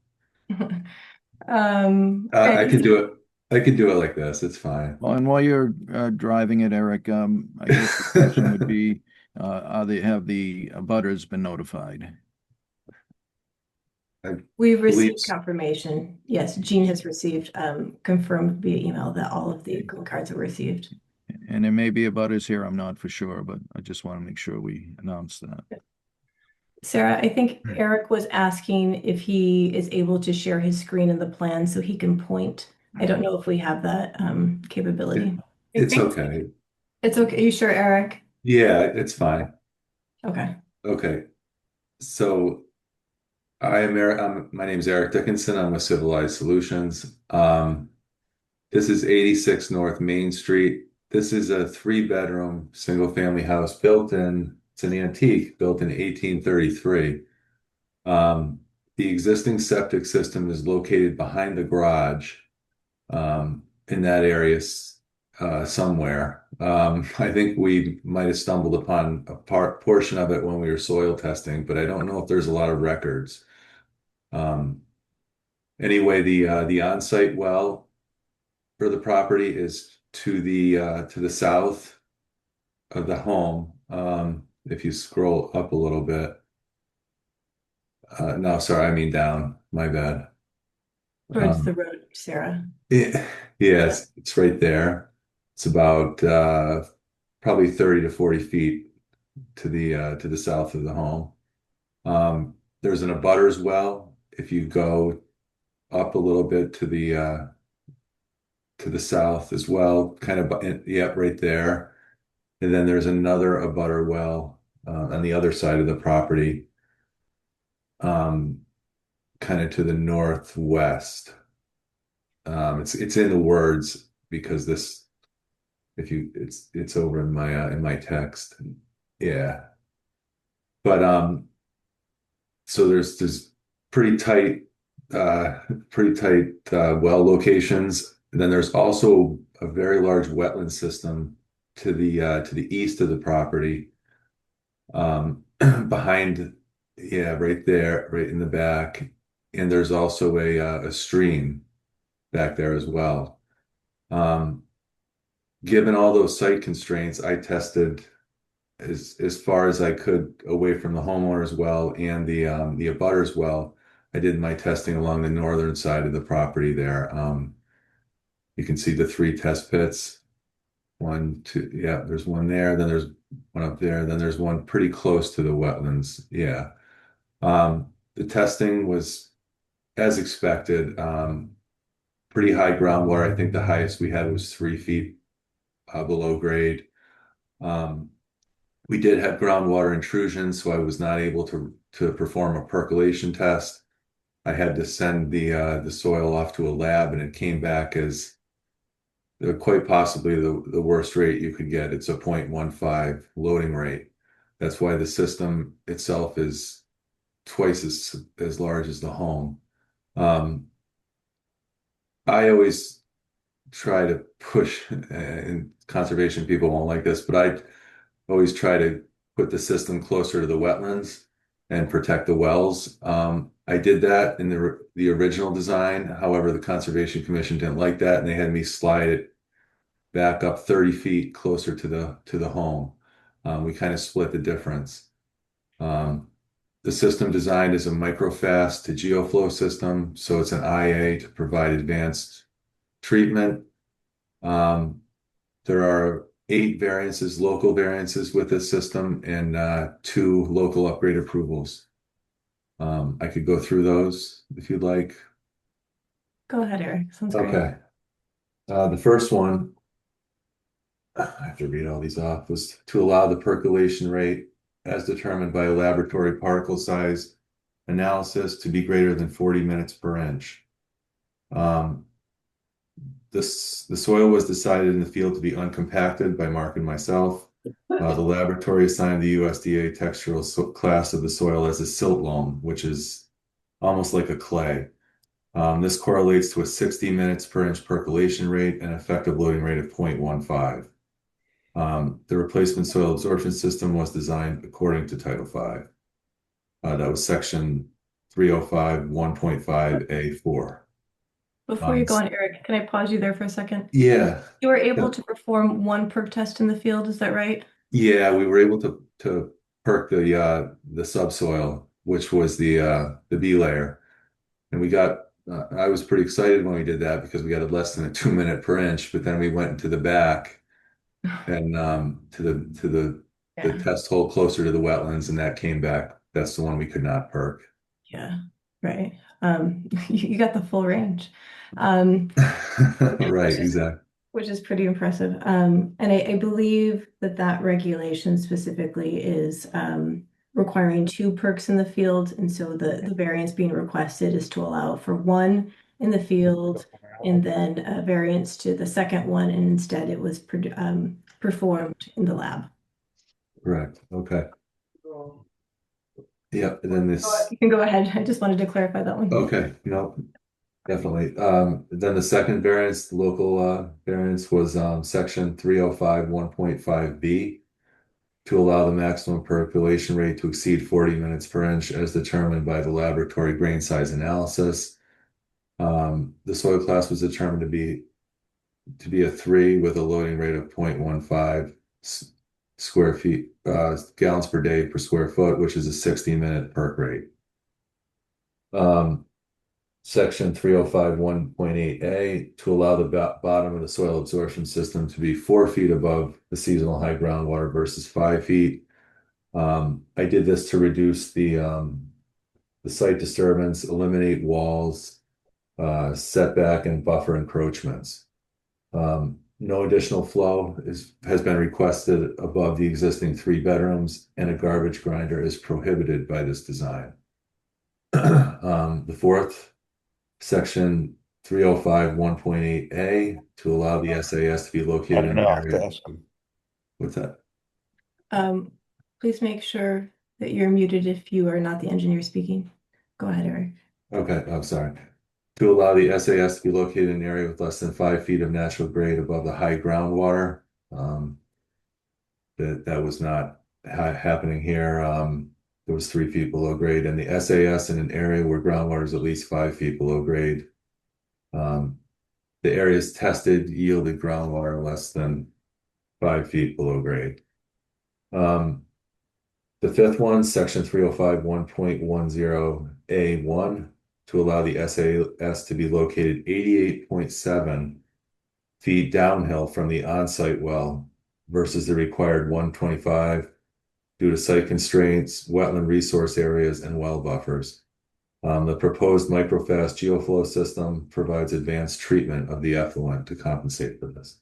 L: I could do it. I could do it like this. It's fine.
F: Well, and while you're driving it, Eric, I guess the question would be, have the butters been notified?
A: We've received
L: Believes-
A: confirmation. Yes, Jean has received confirmed via email that all of the green cards are received.
F: And there may be a butters here, I'm not for sure, but I just want to make sure we announce that.
A: Sarah, I think Eric was asking if he is able to share his screen in the plan so he can point. I don't know if we have that capability.
L: It's okay.
A: It's okay. You sure, Eric?
L: Yeah, it's fine.
A: Okay.
L: Okay. So I am Eric. My name is Eric Dickinson. I'm with Civilized Solutions. This is 86 North Main Street. This is a 3-bedroom single-family house it's an antique, built in 1833. The existing septic system is located behind the garage in that area somewhere. I think we might have stumbled upon a portion of it when we were soil testing, but I don't know if there's a lot of records. Anyway, the on-site well for the property is to the south of the home. If you scroll up a little bit. No, sorry, I mean down. My bad.
A: Towards the road, Sarah.
L: Yes, it's right there. It's about probably 30 to 40 feet to the south of the home. There's an abutters well. If you go up a little bit to the south as well, kind of, right there. And then there's another abutter well on the other side of the property, kind of to the northwest. It's in the words because it's over in my text. Yeah. But so there's pretty tight uh well locations. And then there's also a very large wetland system to the east of the property. Behind, yeah, right there, right in the back. And there's also a stream back there as well. Um, Given all those site constraints, I tested as far as I could away from the homeowner's well and the abutter's well. I did my testing along the northern side of the property there. You can see the three test pits. One, two, yeah, there's one there, then there's one up there, then there's one pretty close to the wetlands. Yeah. The testing was as expected. Pretty high groundwater. I think the highest we had was 3 feet below grade. We did have groundwater intrusion, so I was not able to perform a percolation test. I had to send the soil off to a lab, and it came back as quite possibly the worst rate you could get. It's a 0.15 loading rate. That's why the system itself is twice as large as the home. I always try to push, and conservation people won't like this, but I always try to put the system closer to the wetlands and protect the wells. I did that in the original design. However, the Conservation Commission didn't like that, and they had me slide it back up 30 feet closer to the home. We kind of split the difference. The system designed is a microfast to geoflow system, so it's an IA to provide advanced treatment. There are 8 variances, local variances with this system, and 2 local upgrade approvals. I could go through those if you'd like.
A: Go ahead, Eric. Sounds great.
L: Okay. The first one, I have to read all these off, was to allow the percolation rate as determined by a laboratory particle size analysis to be greater than 40 minutes per inch. The soil was decided in the field to be uncompacted by Mark and myself. The laboratory assigned the USDA textural class of the soil as a silt loam, which is almost like a clay. This correlates to a 60 minutes per inch percolation rate and effective loading rate of 0.15. The replacement soil absorption system was designed according to Title V. That was section 305 1.5A4.
A: Before you go on, Eric, can I pause you there for a second?
L: Yeah.
A: You were able to perform one perk test in the field, is that right?
L: Yeah, we were able to perk the subsoil, which was the B layer, and we got. I was pretty excited when we did that because we got a less than a 2 minute per inch. But then we went into the back and to the
A: Yeah.
L: test hole closer to the wetlands, and that came back. That's the one we could not perk.
A: Yeah, right. You got the full range.
L: Right, exactly.
A: Which is pretty impressive. And I believe that regulation specifically is requiring 2 perks in the field. And so the variance being requested is to allow for 1 in the field and then a variance to the second one. And instead it was performed in the lab.
L: Correct. Okay. Yep. And then this.
A: You can go ahead. I just wanted to clarify that one.
L: Okay. No, definitely. Then the second variance, the local variance was section 305 1.5B to allow the maximum percolation rate to exceed 40 minutes per inch as determined by the laboratory grain size analysis. The soil class was determined to be a 3 with a loading rate of 0.15 square feet gallons per day per square foot, which is a 60-minute perk rate. Section 305 1.8A to allow the bottom of the soil absorption system to be 4 feet above the seasonal high groundwater versus 5 feet. I did this to reduce the site disturbance, eliminate walls, setback and buffer encroachments. No additional flow has been requested above the existing 3 bedrooms, and a garbage grinder is prohibited by this design. The fourth, section 305 1.8A to allow the SAS to be located in the area. What's that?
A: Please make sure that you're muted if you are not the engineer speaking. Go ahead, Eric.
L: Okay, I'm sorry. To allow the SAS to be located in an area with less than 5 feet of natural grade above the high groundwater. That was not happening here. There was 3 feet below grade, and the SAS in an area where groundwater is at least 5 feet below grade. The areas tested yielded groundwater less than 5 feet below grade. The fifth one, section 305 1.10A1, to allow the SAS to be located 88.7 feet downhill from the on-site well versus the required 125 due to site constraints, wetland resource areas, and well buffers. The proposed microfast geoflow system provides advanced treatment of the effluent to compensate for this.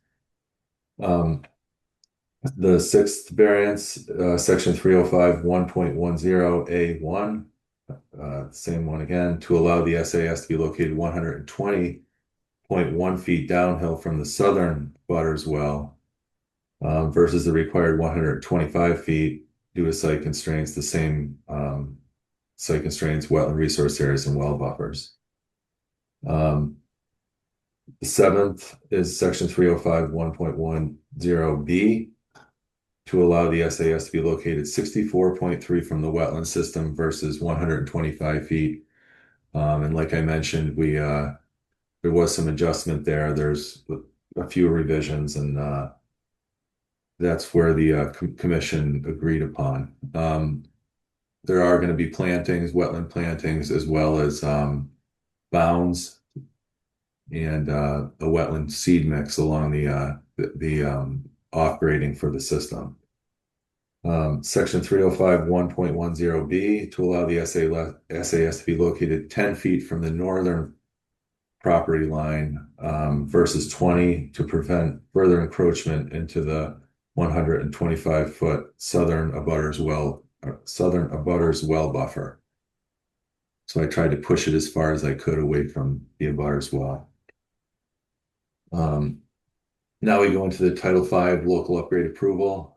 L: The sixth variance, section 305 1.10A1, same one again, to allow the SAS to be located 120.1 feet downhill from the southern butters well versus the required 125 feet due to site constraints, the same site constraints, wetland resource areas, and well buffers. The seventh is section 305 1.10B to allow the SAS to be located 64.3 from the wetland system versus 125 feet. And like I mentioned, there was some adjustment there. There's a few revisions, and that's where the commission agreed upon. There are going to be plantings, wetland plantings, as well as bounds and a wetland seed mix along the off grading for the system. Section 305 1.10B to allow the SAS to be located 10 feet from the northern property line versus 20 to prevent further encroachment into the 125-foot southern abutters well buffer. So I tried to push it as far as I could away from the abutters well. Now we go into the Title V local upgrade approval.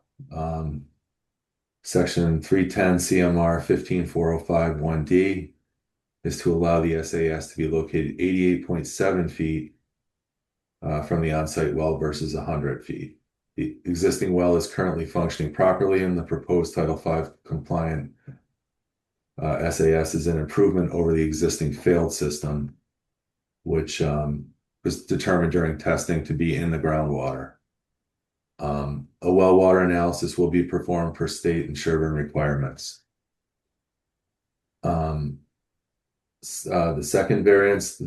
L: Section 310 CMR 15405 1D is to allow the SAS to be located 88.7 feet from the on-site well versus 100 feet. The existing well is currently functioning properly, and the proposed Title V compliant SAS is an improvement over the existing failed system, which was determined during testing to be in the groundwater. A well water analysis will be performed per state and Sherborn requirements. The second variance,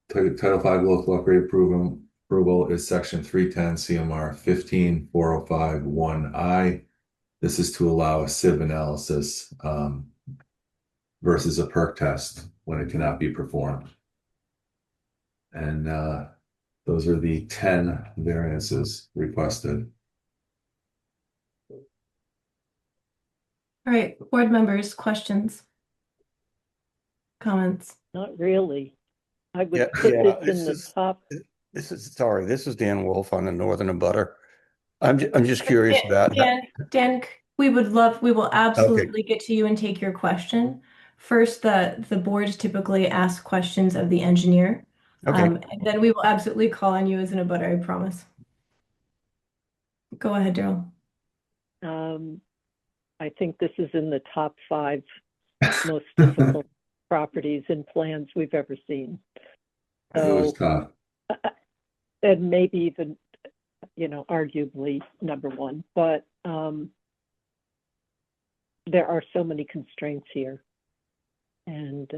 L: Title V local upgrade approval is section 310 CMR 15405 1I. This is to allow a sieve analysis versus a perk test when it cannot be performed. And those are the 10 variances requested.
A: All right, board members, questions, comments?
B: Not really. I would
N: Yeah,
B: put
N: yeah,
B: this in the top.
N: This is Dan Wolf on the Northern Abutter. I'm just curious about
A: Dan, we will absolutely get to you and take your question. First, the board typically asks questions of the engineer.
N: Okay.
A: And then we will absolutely call on you as an abutter, I promise. Go ahead, Daryl.
B: I think this is in the top 5 most difficult properties and plans we've ever seen.
L: So, it was tough.
B: And maybe even, arguably number 1, but there are so many constraints here. And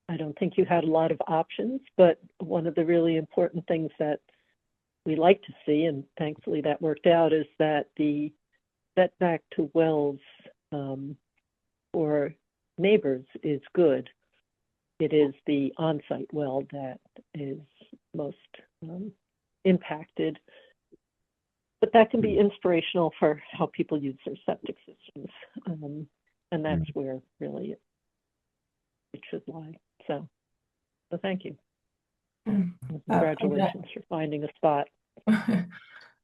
B: I don't think you had a lot of options, but one of the really important things that we like to see, and thankfully that worked out, is that the setback to wells for neighbors is good. It is the on-site well that is most impacted. But that can be inspirational for how people use their septic systems. And that's where really it should lie. So thank you.
A: I'm
B: Congratulations for finding a spot.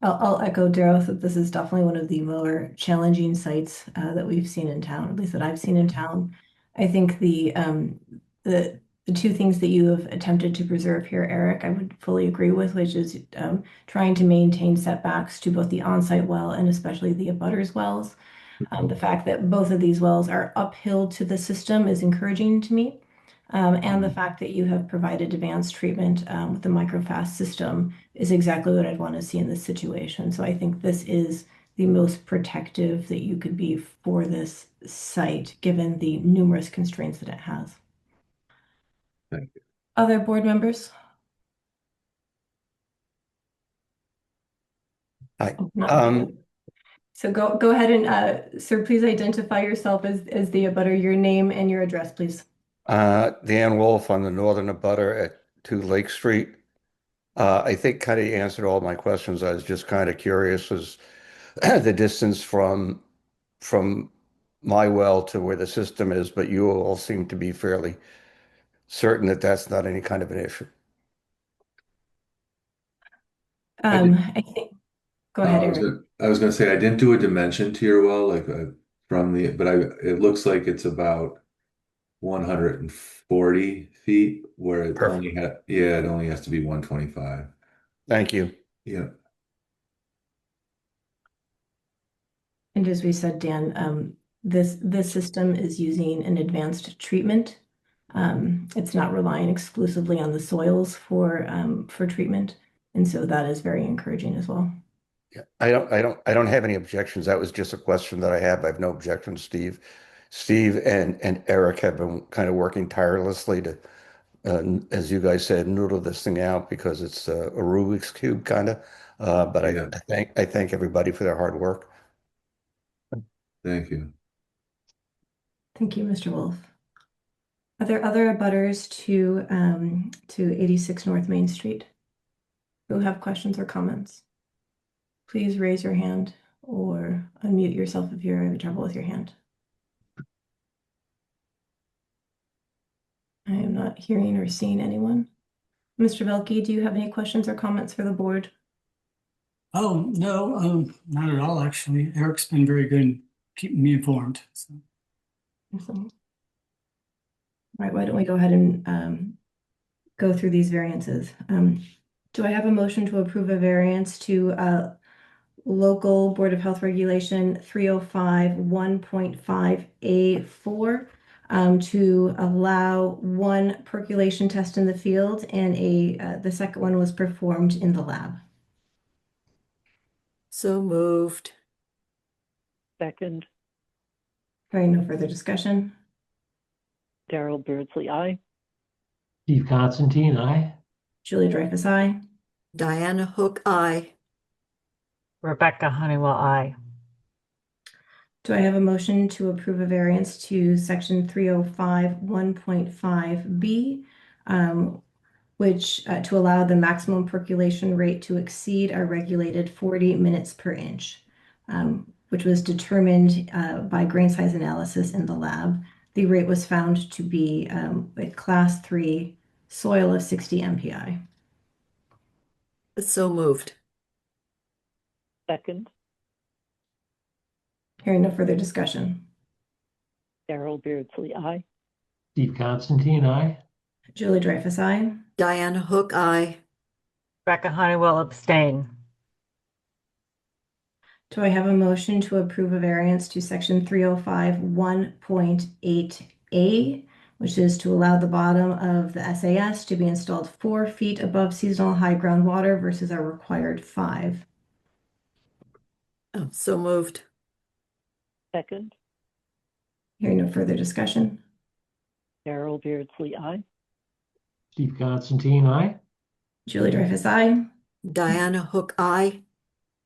A: I'll echo Daryl that this is definitely one of the more challenging sites that we've seen in town, at least that I've seen in town. I think the two things that you have attempted to preserve here, Eric, I would fully agree with, which is trying to maintain setbacks to both the on-site well and especially the abutters wells. The fact that both of these wells are uphill to the system is encouraging to me. And the fact that you have provided advanced treatment with the microfast system is exactly what I'd want to see in this situation. So I think this is the most protective that you could be for this site, given the numerous constraints that it has.
L: Thank you.
A: Other board members?
N: Hi.
A: Oh, not- So go ahead and sir, please identify yourself as the abutter, your name and your address, please.
N: Dan Wolf on the northern abutter at 2 Lake Street. I think kind of answered all my questions. I was just kind of curious as the distance from my well to where the system is, but you all seem to be fairly certain that that's not any kind of an issue.
A: I think, go ahead, Eric.
L: I was gonna say I didn't do a dimension to your well, like it looks like it's about 140 feet, where it
N: Perfect.
L: it only has to be 125.
N: Thank you.
L: Yeah.
A: And as we said, Dan, this system is using an advanced treatment. It's not relying exclusively on the soils for treatment, and so that is very encouraging as well.
N: Yeah, I don't have any objections. That was just a question that I have. I have no objections, Steve. Steve and Eric have been kind of working tirelessly to, as you guys said, noodle this thing out because it's a Rubik's Cube kind of. But
L: Yeah.
N: I thank everybody for their hard work.
L: Thank you.
A: Thank you, Mr. Wolf. Are there other abutters to 86 North Main Street who have questions or comments? Please raise your hand or unmute yourself if you're having trouble with your hand. I am not hearing or seeing anyone. Mr. Velke, do you have any questions or comments for the board?
M: Oh, no, not at all, actually. Eric's been very good in keeping me informed. So.
A: Awesome. All right, why don't we go ahead and go through these variances. Do I have a motion to approve a variance to local Board of Health Regulation 305 1.5A4 to allow one percolation test in the field and the second one was performed in the lab?
D: So moved.
B: Second,
A: Hearing no further discussion.
B: Daryl Beardsley, aye.
C: Steve Constantine, aye.
A: Julie Dreyfus, aye.
D: Diana Hook, aye.
I: Rebecca Honeywell, aye.
A: Do I have a motion to approve a variance to section 305 1.5B, which to allow the maximum percolation rate to exceed our regulated 40 minutes per inch, which was determined by grain size analysis in the lab. The rate was found to be a class 3 soil of 60 MPI.
D: So moved.
B: Second,
A: Hearing no further discussion.
B: Daryl Beardsley, aye.
C: Steve Constantine, aye.
A: Julie Dreyfus, aye.
D: Diana Hook, aye.
I: Rebecca Honeywell, abstain.
A: Do I have a motion to approve a variance to section 305 1.8A, which is to allow the bottom of the SAS to be installed 4 feet above seasonal high groundwater versus our required 5?
D: Oh, so moved.
B: Second,
A: Hearing no further discussion.
B: Daryl Beardsley, aye.
C: Steve Constantine, aye.
A: Julie Dreyfus, aye.
D: Diana Hook, aye.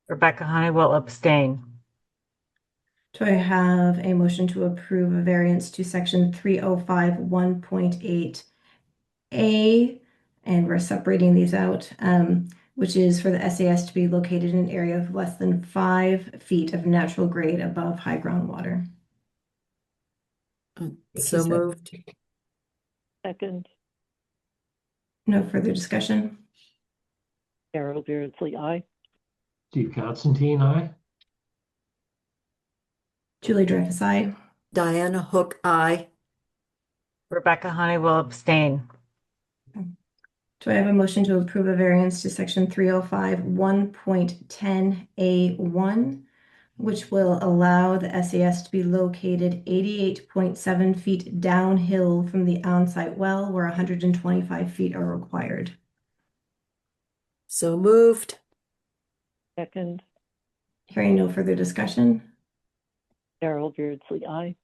I: Rebecca Honeywell, abstain.
A: Do I have a motion to approve a variance to section 305 1.8A? And we're separating these out, which is for the SAS to be located in an area of less than 5 feet of natural grade above high groundwater.
D: So moved.
B: Second,
A: No further discussion.
B: Carol Beardsley, aye.
C: Steve Constantine, aye.
A: Julie Dreyfus, aye.
D: Diana Hook, aye.
I: Rebecca Honeywell abstain.
A: Do I have a motion to approve a variance to section 305 1.10A1, which will allow the SAS to be located 88.7 feet downhill from the on-site well where 125 feet are required?
D: So moved.
B: Second,
A: Hearing no further discussion.
B: Carol Beardsley, aye.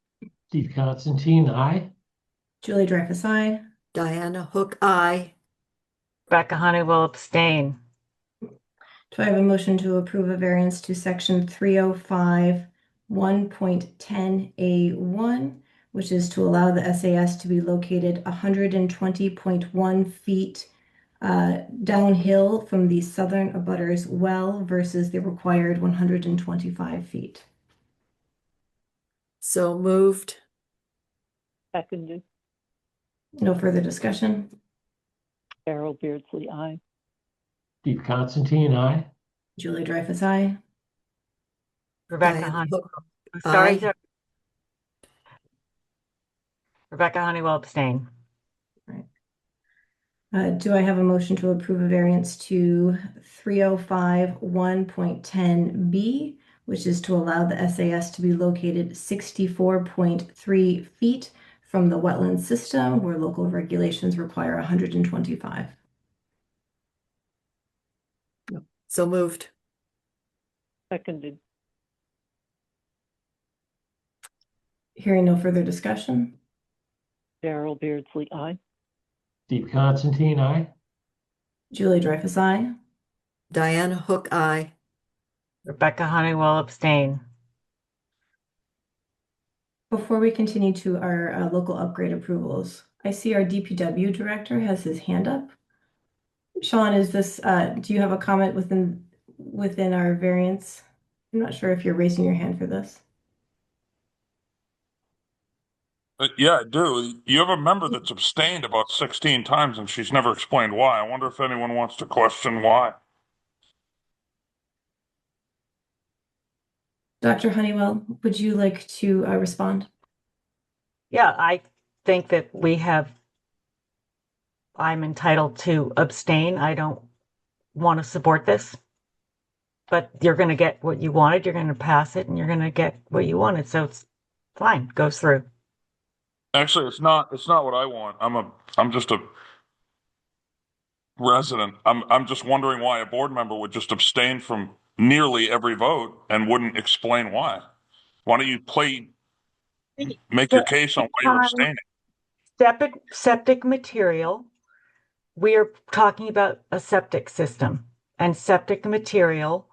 C: Steve Constantine, aye.
A: Julie Dreyfus, aye.
D: Diana Hook, aye.
I: Rebecca Honeywell abstain.
A: Do I have a motion to approve a variance to section 305 1.10A1, which is to allow the SAS to be located 120.1 feet downhill from the southern abutters well versus the required 125 feet?
D: So moved.
B: Seconded,
A: No further discussion.
B: Carol Beardsley, aye.
C: Steve Constantine, aye.
A: Julie Dreyfus, aye.
I: Rebecca
D: Diana
I: Honeywell.
D: Hook,
I: I'm sorry,
D: aye.
I: Rebecca Honeywell abstain.
A: Do I have a motion to approve a variance to 305 1.10B, which is to allow the SAS to be located 64.3 feet from the wetland system where local regulations require 125?
D: So moved.
B: Seconded,
A: Hearing no further discussion.
B: Carol Beardsley, aye.
C: Steve Constantine, aye.
A: Julie Dreyfus, aye.
D: Diana Hook, aye.
I: Rebecca Honeywell abstain.
A: Before we continue to our local upgrade approvals, I see our DPW director has his hand up. Sean, is this, do you have a comment within our variance? I'm not sure if you're raising your hand for this.
O: Yeah, I do. You have a member that's abstained about 16 times and she's never explained why. I wonder if anyone wants to question why.
A: Dr. Honeywell, would you like to respond?
I: Yeah, I think that I'm entitled to abstain. I don't want to support this. But you're going to get what you wanted. You're going to pass it and you're going to get what you wanted. So it's fine, goes through.
O: Actually, it's not what I want. I'm just a resident. I'm just wondering why a board member would just abstain from nearly every vote and wouldn't explain why. Why don't you make your case on why you're abstaining?
I: Septic material. We are talking about a septic system, and septic material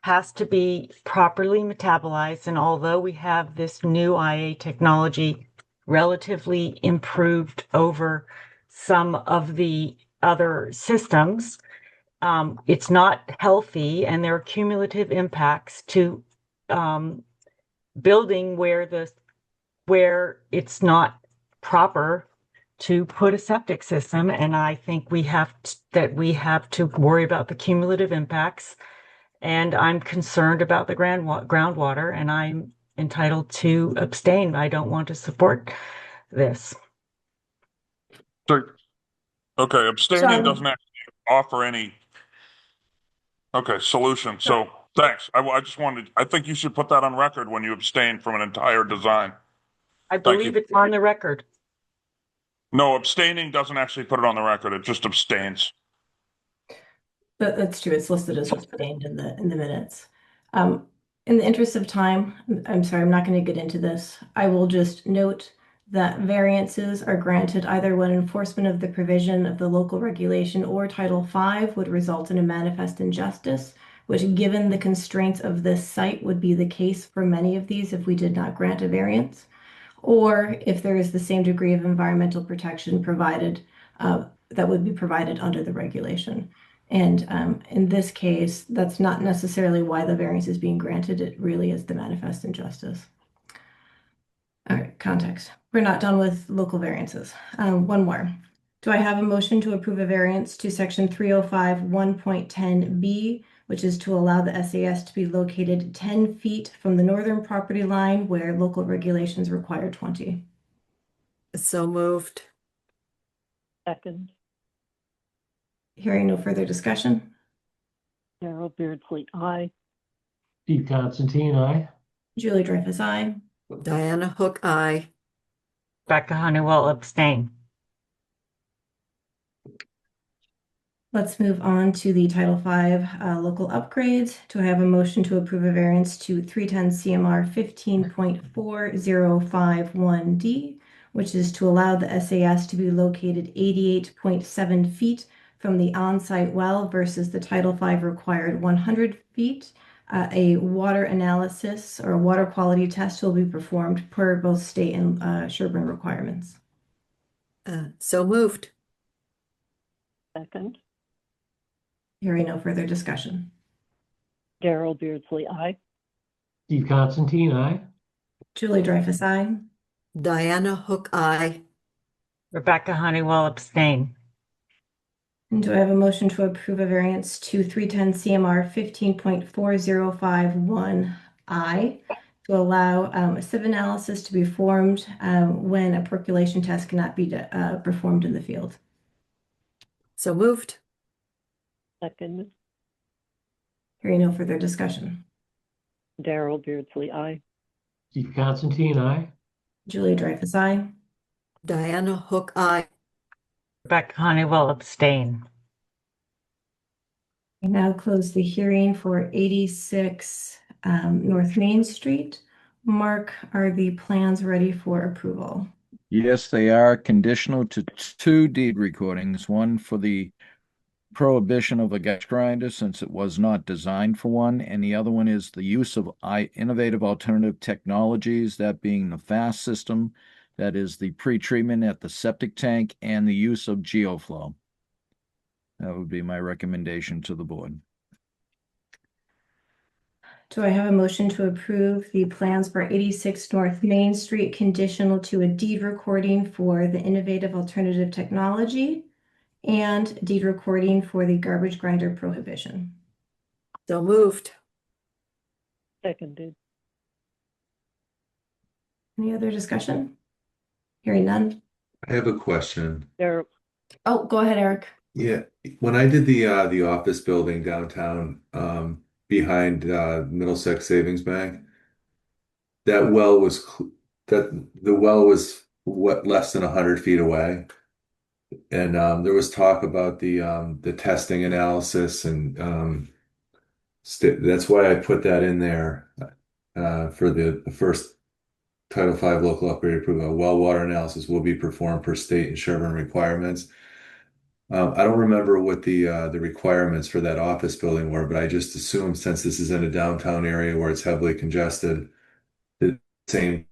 I: has to be properly metabolized. And although we have this new IA technology relatively improved over some of the other systems, it's not healthy, and there are cumulative impacts to building where it's not proper to put a septic system. And I think we have to worry about the cumulative impacts. And I'm concerned about the groundwater, and I'm entitled to abstain. I don't want to support this.
O: So, okay, abstaining
A: Sean.
O: doesn't actually offer any solution. So thanks. I just wanted, I think you should put that on record when you abstain from an entire design.
I: I
O: Thank
I: believe
O: you.
I: it's on the record.
O: No, abstaining doesn't actually put it on the record. It just abstains.
A: That's true. It's listed as abstained in the minutes. In the interest of time, I'm sorry, I'm not going to get into this. I will just note that variances are granted either when enforcement of the provision of the local regulation or Title V would result in a manifest injustice, which, given the constraints of this site, would be the case for many of these if we did not grant a variance, or if there is the same degree of environmental protection provided that would be provided under the regulation. And in this case, that's not necessarily why the variance is being granted. It really is the manifest injustice. All right, context. We're not done with local variances. One more. Do I have a motion to approve a variance to section 305 1.10B, which is to allow the SAS to be located 10 feet from the northern property line where local regulations require 20?
D: So moved.
B: Second,
A: Hearing no further discussion.
B: Carol Beardsley, aye.
C: Steve Constantine, aye.
A: Julie Dreyfus, aye.
D: Diana Hook, aye.
I: Rebecca Honeywell abstain.
A: Let's move on to the Title V local upgrades. Do I have a motion to approve a variance to 310 CMR 15.4051D, which is to allow the SAS to be located 88.7 feet from the on-site well versus the Title V required 100 feet? A water analysis or a water quality test will be performed per both state and Sherborn requirements.
D: So moved.
B: Second,
A: Hearing no further discussion.
B: Carol Beardsley, aye.
C: Steve Constantine, aye.
A: Julie Dreyfus, aye.
D: Diana Hook, aye.
I: Rebecca Honeywell abstain.
A: And do I have a motion to approve a variance to 310 CMR 15.4051I to allow a sieve analysis to be formed when a percolation test cannot be performed in the field?
D: So moved.
B: Second,
A: Hearing no further discussion.
B: Daryl Beardsley, aye.
C: Steve Constantine, aye.
A: Julie Dreyfus, aye.
D: Diana Hook, aye.
I: Rebecca Honeywell abstain.
A: I now close the hearing for 86 North Main Street. Mark, are the plans ready for approval?
F: Yes, they are conditional to two deed recordings, one for the prohibition of a gas grinder since it was not designed for one, and the other one is the use of innovative alternative technologies, that being the FAST system, that is the pre-treatment at the septic tank, and the use of geoflow. That would be my recommendation to the board.
A: Do I have a motion to approve the plans for 86 North Main Street conditional to a deed recording for the innovative alternative technology and deed recording for the garbage grinder prohibition?
D: So moved.
B: Seconded,
A: Any other discussion? Hearing none.
L: I have a question.
B: Daryl,
A: Oh, go ahead, Eric.
L: Yeah, when I did the office building downtown, behind Middlesex Savings Bank, that well was that the well was what less than 100 feet away, and there was talk about the testing analysis, and that's why I put that in there for the first Title V local upgrade approval. Well water analysis will be performed per state and Sherborn requirements. I don't remember what the requirements for that office building were, but I just assumed since this is in a downtown area where it's heavily congested, the same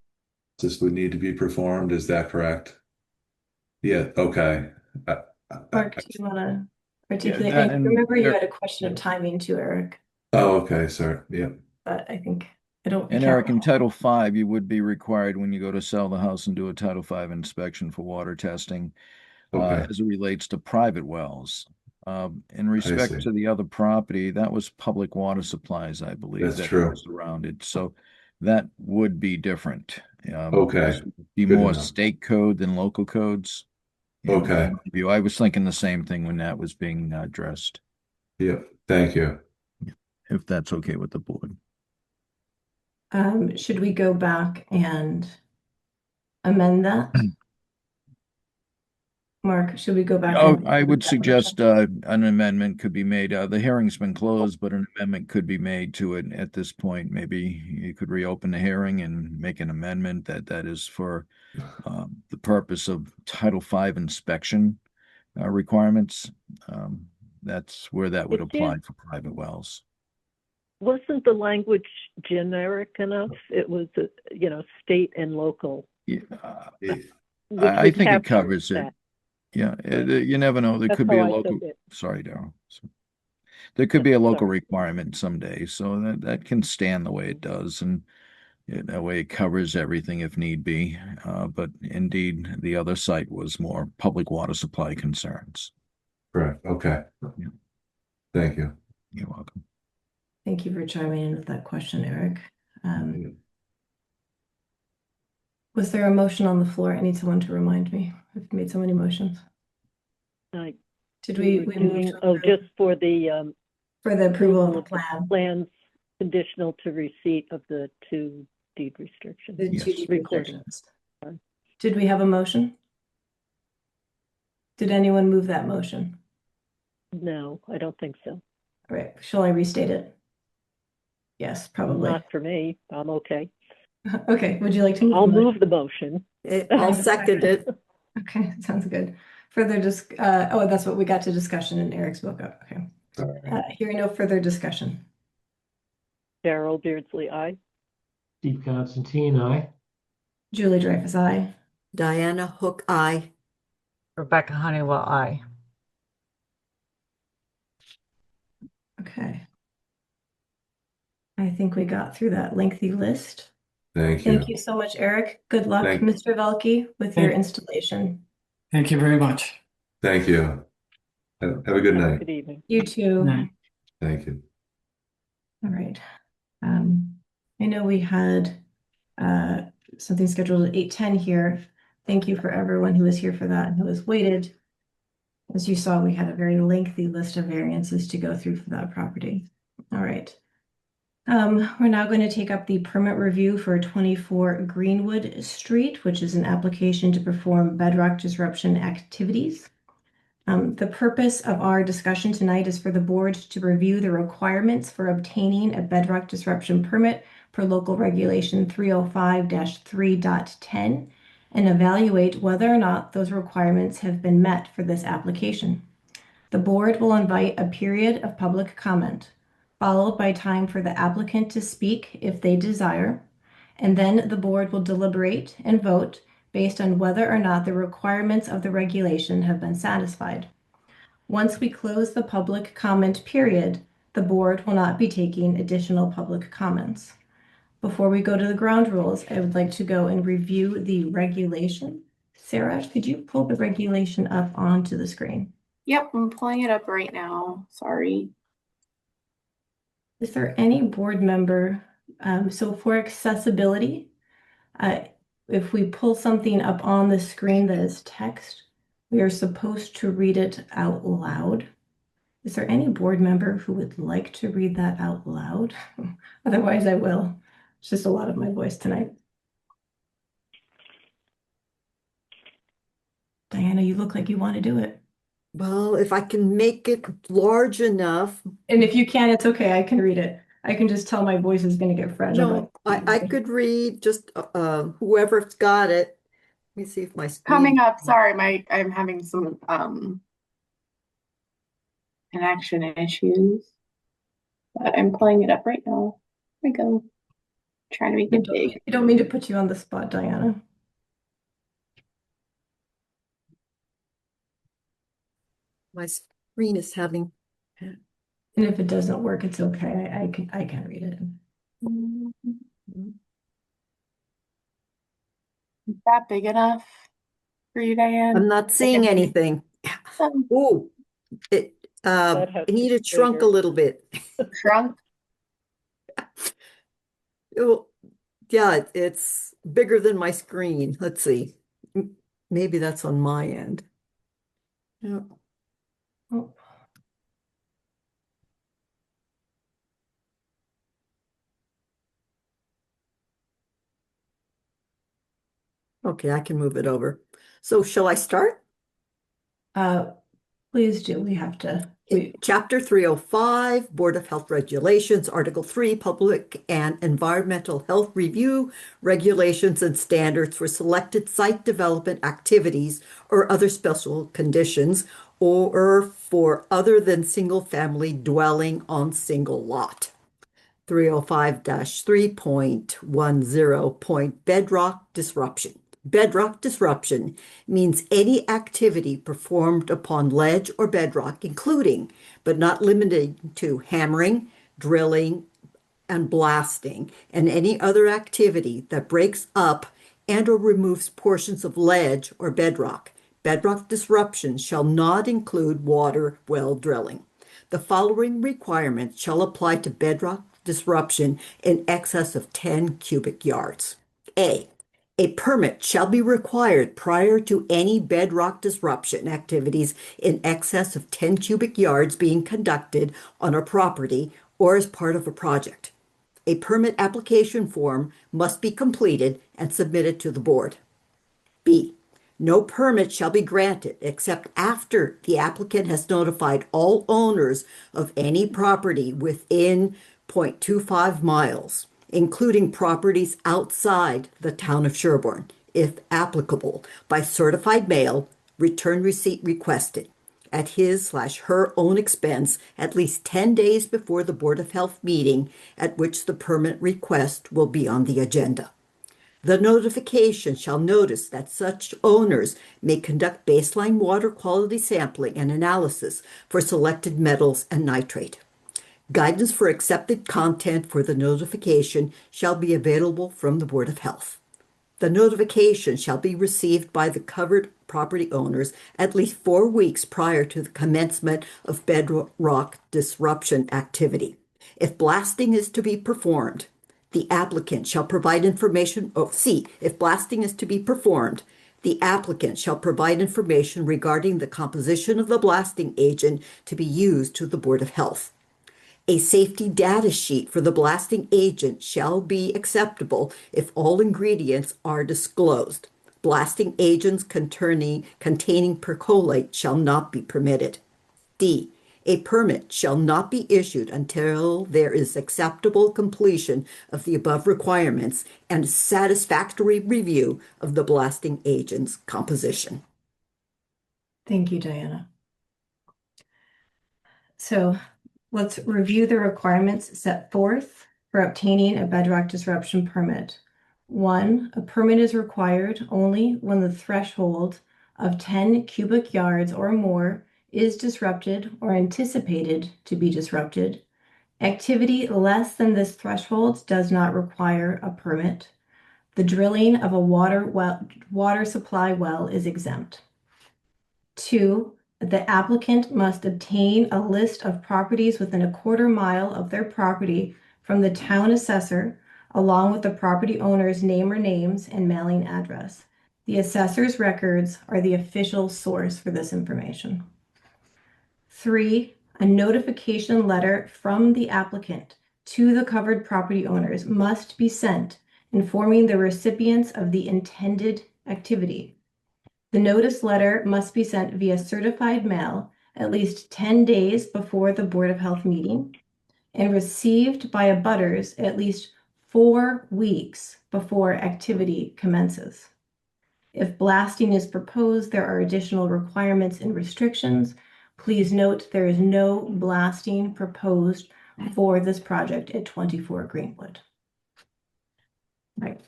L: this would need to be performed. Is that correct? Yeah. Okay.
A: Mark, do you want to articulate?
F: that
A: I
F: and
A: remember you
F: there-
A: had a question of timing too, Eric,
L: Oh, okay. Sorry. Yeah.
A: but I think I don't.
F: And
A: can't
F: Eric, in
A: recall.
F: Title V, you would be required when you go to sell the house and do a Title V inspection for water testing,
L: Okay.
F: as it relates to private wells. In
L: I
F: respect
L: see.
F: to the other property, that was public water supplies, I believe,
L: That's
F: that
L: true.
F: was around it. So that would be different.
L: Okay.
F: This would be
L: Good to
F: more
L: know.
F: state code than local codes.
L: Okay.
F: In my view, I was thinking the same thing when that was being addressed,
L: Yeah. Thank you.
F: if that's okay with the board.
A: Should we go back and amend that? Mark, should we go back
F: Oh,
A: and?
F: I would
A: that motion?
F: suggest an amendment could be made. The hearing's been closed, but an amendment could be made to it at this point. Maybe you could reopen the hearing and make an amendment that is for the purpose of Title V inspection requirements. That's where that would
B: It
F: apply
B: did.
F: for private wells.
B: wasn't the language generic enough? It was, state and local,
F: Yeah,
B: which
F: I
B: would
F: think it
B: capture
F: covers it.
B: that.
F: Yeah, you never know. There
B: That's
F: could be
B: how
F: a
B: I
F: local.
B: took it.
F: Sorry, Darrell. There could be a local
B: Sorry.
F: requirement someday, so that can stand the way it does. And That way it covers everything if need be. But indeed, the other site was more public water supply concerns.
L: Correct. Okay.
F: Yeah.
L: Thank you.
F: You're welcome.
A: Thank you for chiming in with that question, Eric. Was there a motion on the floor? I need someone to remind me. I've made so many motions. Did we
B: were
A: move
B: doing,
A: to
B: oh,
A: approve
B: just for the
A: approval of the
B: the
A: plan?
B: plans conditional to receipt of the two deed restrictions.
A: The two deed
B: recording.
A: restrictions. Did we have a motion? Did anyone move that motion?
B: No, I don't think so.
A: All right, shall I restate it? Yes, probably.
B: Not for me. I'm okay.
A: Okay, would you like to move
B: I'll
A: the motion?
B: move the motion.
D: I'll second it.
A: Okay, sounds good. Further oh, that's what we got to discussion and Eric spoke up. Okay. Hearing no further discussion.
B: Darrell Beardsley, aye.
C: Steve Constantine, aye.
A: Julie Dreyfus, aye.
D: Diana Hook, aye.
I: Rebecca Honeywell, aye.
A: Okay. I think we got through that lengthy list.
L: Thank you.
A: Thank you so much, Eric. Good luck, Mr. Velke, with your installation.
M: Thank you very much.
L: Thank you. Have a good night.
B: Good evening.
A: You too.
M: Night.
L: Thank you.
A: All right. I know we had something scheduled at 8:10 here. Thank you for everyone who was here for that and who has waited. As you saw, we had a very lengthy list of variances to go through for that property. All right. We're now going to take up the permit review for 24 Greenwood Street, which is an application to perform bedrock disruption activities. The purpose of our discussion tonight is for the board to review the requirements for obtaining a bedrock disruption permit per local regulation 305-3.10 and evaluate whether or not those requirements have been met for this application. The board will invite a period of public comment, followed by time for the applicant to speak if they desire, and then the board will deliberate and vote based on whether or not the requirements of the regulation have been satisfied. Once we close the public comment period, the board will not be taking additional public comments. Before we go to the ground rules, I would like to go and review the regulation. Sarah, could you pull the regulation up onto the screen?
E: Yep, I'm pulling it up right now. Sorry.
A: Is there any board member, so for accessibility, if we pull something up on the screen that is text, we are supposed to read it out loud. Is there any board member who would like to read that out loud? Otherwise, I will. It's just a lot of my voice tonight. Diana, you look like you want to do it.
D: Well, if I can make it large enough.
A: And if you can, it's okay. I can read it. I can just tell my voice is going to get fragile.
D: No, I could read just whoever's got it. Let me see if my screen.
E: Coming up, sorry, I'm having some connection issues. But I'm pulling it up right now. Here we go. Trying to make it big.
A: I don't mean to put you on the spot, Diana.
D: My screen is having.
A: And if it doesn't work, it's okay. I can read it.
E: Is that big enough for you, Diane?
D: I'm not seeing anything. Oh, it I need it shrunk a little bit.
E: Shrunk?
D: Oh, yeah, it's bigger than my screen. Let's see. Maybe that's on my end. Yeah.
A: Oh.
D: Okay, I can move it over. So shall I start?
A: Please do. We have to.
D: Chapter 305, Board of Health Regulations, Article 3, Public and Environmental Health Review, Regulations and Standards for Selected Site Development Activities or other special conditions, or for other than single-family dwelling on single lot. 305-3.10. Bedrock disruption. Bedrock disruption means any activity performed upon ledge or bedrock, including but not limited to hammering, drilling, and blasting and any other activity that breaks up and or removes portions of ledge or bedrock. Bedrock disruption shall not include water well drilling. The following requirements shall apply to bedrock disruption in excess of 10 cubic yards. A permit shall be required prior to any bedrock disruption activities in excess of 10 cubic yards being conducted on a property or as part of a project. A permit application form must be completed and submitted to the board. B. No permit shall be granted except after the applicant has notified all owners of any property within 0.25 miles, including properties outside the town of Sherborn, if applicable, by certified mail, return receipt requested, at his/her own expense at least 10 days before the Board of Health meeting at which the permit request will be on the agenda. The notification shall notice that such owners may conduct baseline water quality sampling and analysis for selected metals and nitrate. Guidance for accepted content for the notification shall be available from the Board of Health. The notification shall be received by the covered property owners at least 4 weeks prior to the commencement of bedrock disruption activity. If blasting is to be performed, the applicant shall provide information. If blasting is to be performed, the applicant shall provide information regarding the composition of the blasting agent to be used to the Board of Health. A safety data sheet for the blasting agent shall be acceptable if all ingredients are disclosed. Blasting agents containing percolate shall not be permitted. D. A permit shall not be issued until there is acceptable completion of the above requirements and satisfactory review of the blasting agent's composition.
A: Thank you, Diana. So let's review the requirements set forth for obtaining a bedrock disruption permit. 1, a permit is required only when the threshold of 10 cubic yards or more is disrupted or anticipated to be disrupted. Activity less than this threshold does not require a permit. The drilling of a water supply well is exempt. 2, the applicant must obtain a list of properties within a quarter mile of their property from the town assessor, along with the property owner's name or names and mailing address. The assessor's records are the official source for this information. 3, a notification letter from the applicant to the covered property owners must be sent, informing the recipients of the intended activity. The notice letter must be sent via certified mail at least 10 days before the Board of Health meeting and received by abutters at least 4 weeks before activity commences. If blasting is proposed, there are additional requirements and restrictions. Please note there is no blasting proposed for this project at 24 Greenwood. Right,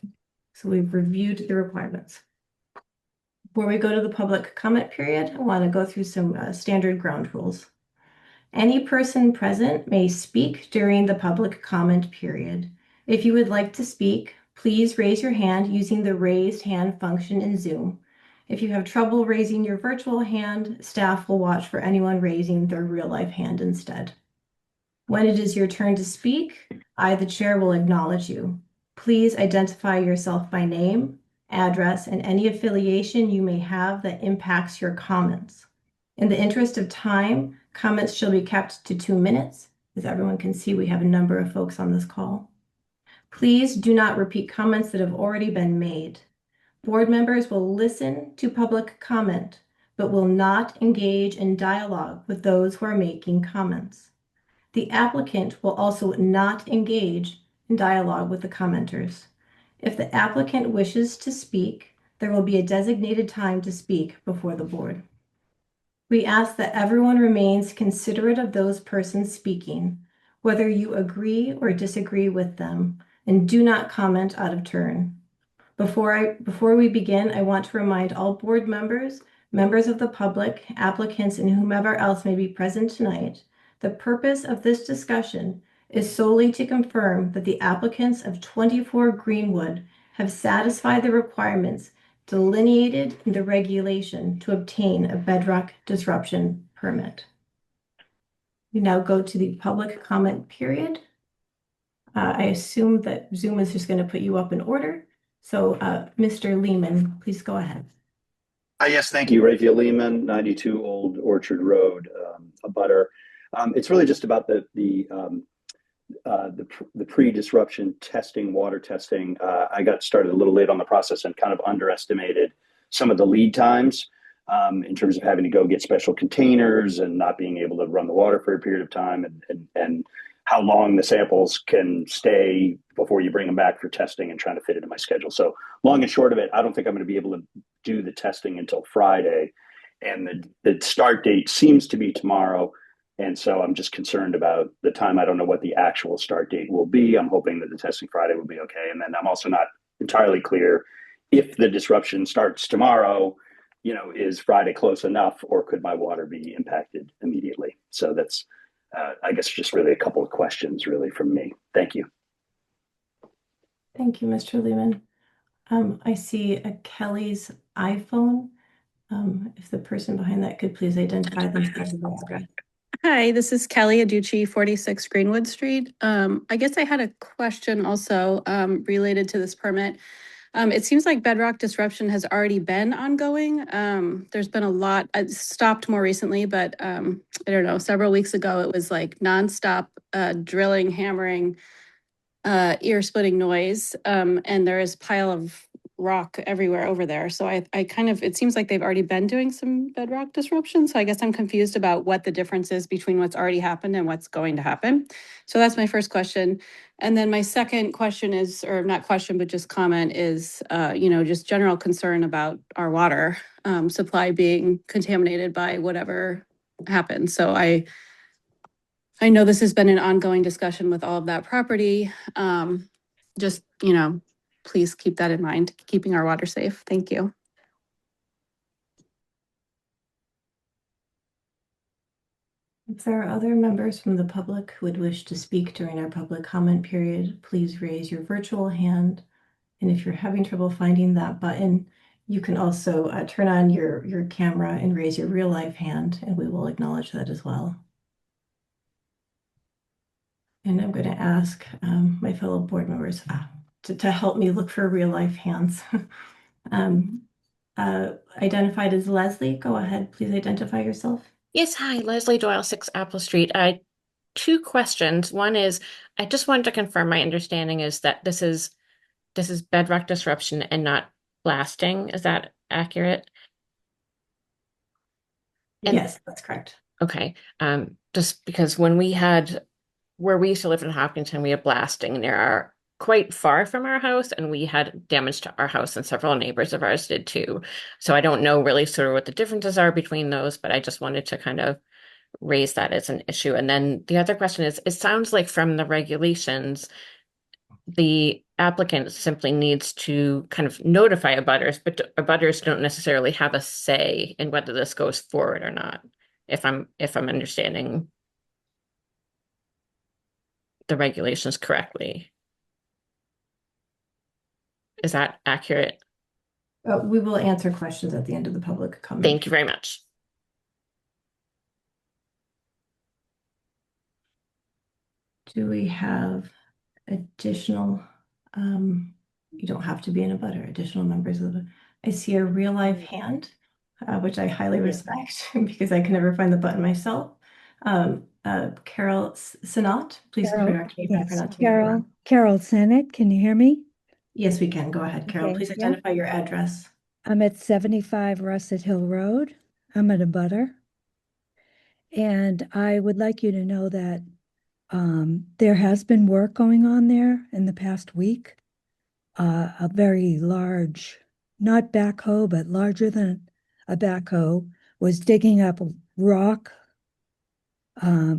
A: so we've reviewed the requirements. Before we go to the public comment period, I want to go through some standard ground rules. Any person present may speak during the public comment period. If you would like to speak, please raise your hand using the raised hand function in Zoom. If you have trouble raising your virtual hand, staff will watch for anyone raising their real-life hand instead. When it is your turn to speak, I, the chair, will acknowledge you. Please identify yourself by name, address, and any affiliation you may have that impacts your comments. In the interest of time, comments shall be kept to 2 minutes. As everyone can see, we have a number of folks on this call. Please do not repeat comments that have already been made. Board members will listen to public comment, but will not engage in dialogue with those who are making comments. The applicant will also not engage in dialogue with the commenters. If the applicant wishes to speak, there will be a designated time to speak before the board. We ask that everyone remains considerate of those persons speaking, whether you agree or disagree with them, and do not comment out of turn. Before we begin, I want to remind all board members, members of the public, applicants, and whomever else may be present tonight, the purpose of this discussion is solely to confirm that the applicants of 24 Greenwood have satisfied the requirements delineated in the regulation to obtain a bedrock disruption permit. We now go to the public comment period. I assume that Zoom is just going to put you up in order. So, Mr. Lehman, please go ahead.
P: Yes, thank you. Raphael Lehman, 92 Old Orchard Road, a butter. It's really just about the pre-disruption testing, water testing. I got started a little late on the process and kind of underestimated some of the lead times in terms of having to go get special containers and not being able to run the water for a period of time, and how long the samples can stay before you bring them back for testing, and trying to fit it in my schedule. So long and short of it, I don't think I'm going to be able to do the testing until Friday, and the start date seems to be tomorrow. And so I'm just concerned about the time. I don't know what the actual start date will be. I'm hoping that the testing Friday will be okay. And then I'm also not entirely clear if the disruption starts tomorrow, is Friday close enough, or could my water be impacted immediately? So that's, I guess, just really a couple of questions really from me. Thank you.
A: Thank you, Mr. Lehman. I see a Kelly's iPhone. If the person behind that could please identify themselves.
Q: Hi, this is Kelly Aducci, 46 Greenwood Street. I guess I had a question also related to this permit. It seems like bedrock disruption has already been ongoing. There's been a lot, it stopped more recently, but I don't know, several weeks ago, it was like nonstop drilling, hammering, ear-splitting noise, and there is a pile of rock everywhere over there. So I kind of, it seems like they've already been doing some bedrock disruption. So I guess I'm confused about what the difference is between what's already happened and what's going to happen. So that's my first question. And then my second question is, or not question, but just comment is, just general concern about our water supply being contaminated by whatever happened. So I know this has been an ongoing discussion with all of that property. Just, please keep that in mind, keeping our water safe. Thank you.
A: If there are other members from the public who would wish to speak during our public comment period, please raise your virtual hand. And if you're having trouble finding that button, you can also turn on your camera and raise your real life hand, and we will acknowledge that as well. And I'm going to ask my fellow board members to help me look for real life hands. Identified as Leslie, go ahead, please identify yourself.
R: Yes, hi, Leslie Doyle, 6 Apple Street. Two questions. One is, I just wanted to confirm my understanding is that this is bedrock disruption and not blasting. Is that accurate? And,
A: yes, that's correct.
R: Okay. Just because where we used to live in Hopkinton, we had blasting near quite far from our house, and we had damage to our house, and several neighbors of ours did too. So I don't know really sort of what the differences are between those, but I just wanted to kind of raise that as an issue. And then the other question is, it sounds like from the regulations, the applicant simply needs to kind of notify abutters, but abutters don't necessarily have a say in whether this goes forward or not, if I'm understanding the regulations correctly. Is that accurate?
A: We will answer questions at the end of the public comment.
R: Thank you very much.
A: Do we have additional, you don't have to be in a butter, additional members of I see a real life hand, which I highly respect because I can never find the button myself. Carol Sinat, please correct me if I pronounce it wrong.
S: Carol Sennett, can you hear me?
A: Yes, we can. Go ahead, Carol.
S: Okay,
A: Please identify your address.
S: I'm at 75 Russet Hill Road. I'm at a butter. And I would like you to know that there has been work going on there in the past week. A very large, not backhoe, but larger than a backhoe, was digging up rock,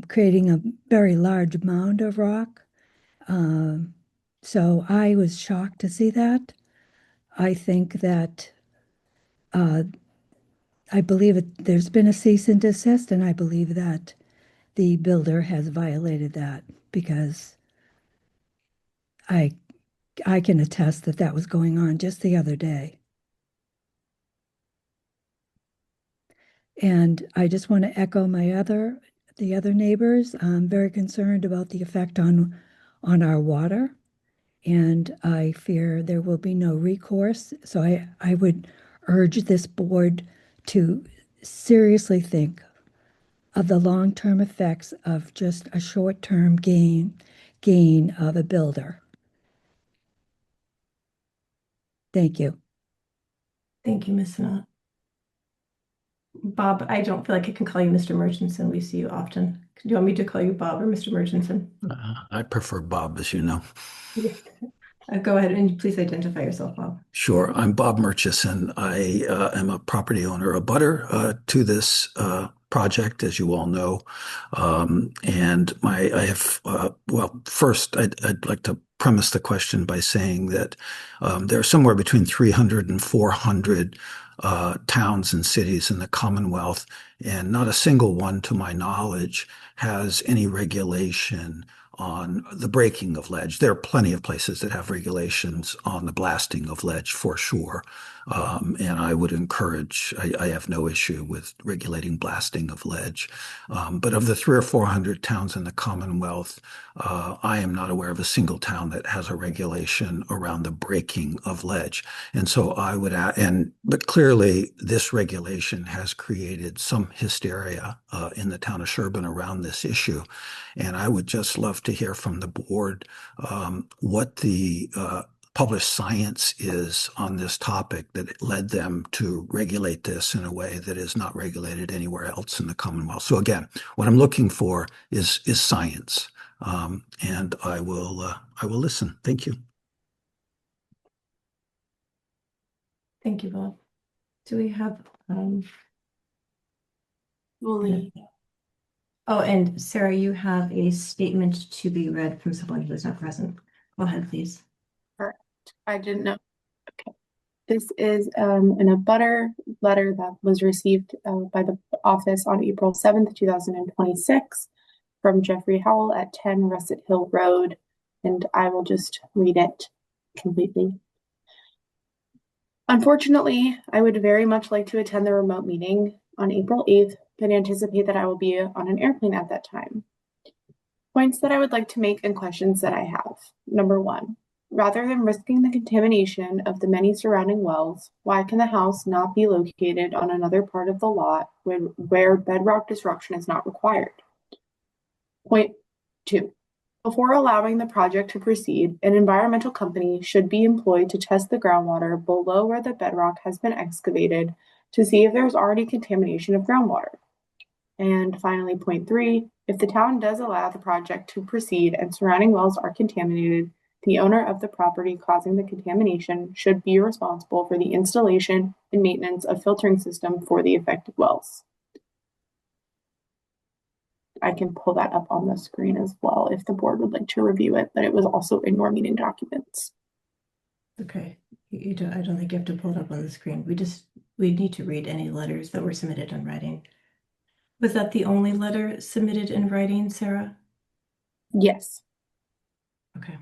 S: creating a very large mound of rock. So I was shocked to see that. I think that I believe there's been a cease and desist, and I believe that the builder has violated that. because I can attest that that was going on just the other day. And I just want to echo the other neighbors. I'm very concerned about the effect on our water, and I fear there will be no recourse. So I would urge this board to seriously think of the long-term effects of just a short-term gain of a builder. Thank you.
A: Thank you, Ms. Sinat. Bob, I don't feel like I can call you Mr. Murchison. We see you often. Do you want me to call you Bob or Mr. Murchison?
T: I prefer Bob, as you know.
A: Go ahead and please identify yourself, Bob.
T: Sure. I'm Bob Murchison. I am a property owner, a butter to this project, as you all know. And I have, well, first, I'd like to premise the question by saying that there are somewhere between 300 and 400 towns and cities in the Commonwealth, and not a single one, to my knowledge, has any regulation on the breaking of ledge. There are plenty of places that have regulations on the blasting of ledge for sure. And I would encourage, I have no issue with regulating blasting of ledge. But of the 300 or 400 towns in the Commonwealth, I am not aware of a single town that has a regulation around the breaking of ledge. And so I would, but clearly this regulation has created some hysteria in the town of Sherborn around this issue. And I would just love to hear from the board what the published science is on this topic that led them to regulate this in a way that is not regulated anywhere else in the Commonwealth. So again, what I'm looking for is science, and I will listen. Thank you.
A: Thank you, Bob. Do we have Oh, and Sarah, you have a statement to be read from someone who is not present. Go ahead, please.
E: Correct. I didn't know. Okay. This is an abutter letter that was received by the office on April 7th, 2026 from Jeffrey Howell at 10 Russet Hill Road, and I will just read it completely. Unfortunately, I would very much like to attend the remote meeting on April 8th, but anticipate that I will be on an airplane at that time. Points that I would like to make and questions that I have. Number 1, rather than risking the contamination of the many surrounding wells, why can the house not be located on another part of the lot where bedrock disruption is not required? Point 2, before allowing the project to proceed, an environmental company should be employed to test the groundwater below where the bedrock has been excavated to see if there's already contamination of groundwater. And finally, point 3, if the town does allow the project to proceed and surrounding wells are contaminated, the owner of the property causing the contamination should be responsible for the installation and maintenance of filtering system for the affected wells. I can pull that up on the screen as well if the board would like to review it, but it was also in your meeting documents.
A: Okay, I don't think you have to pull it up on the screen. We need to read any letters that were submitted in writing. Was that the only letter submitted in writing, Sarah?
E: Yes.
A: Okay.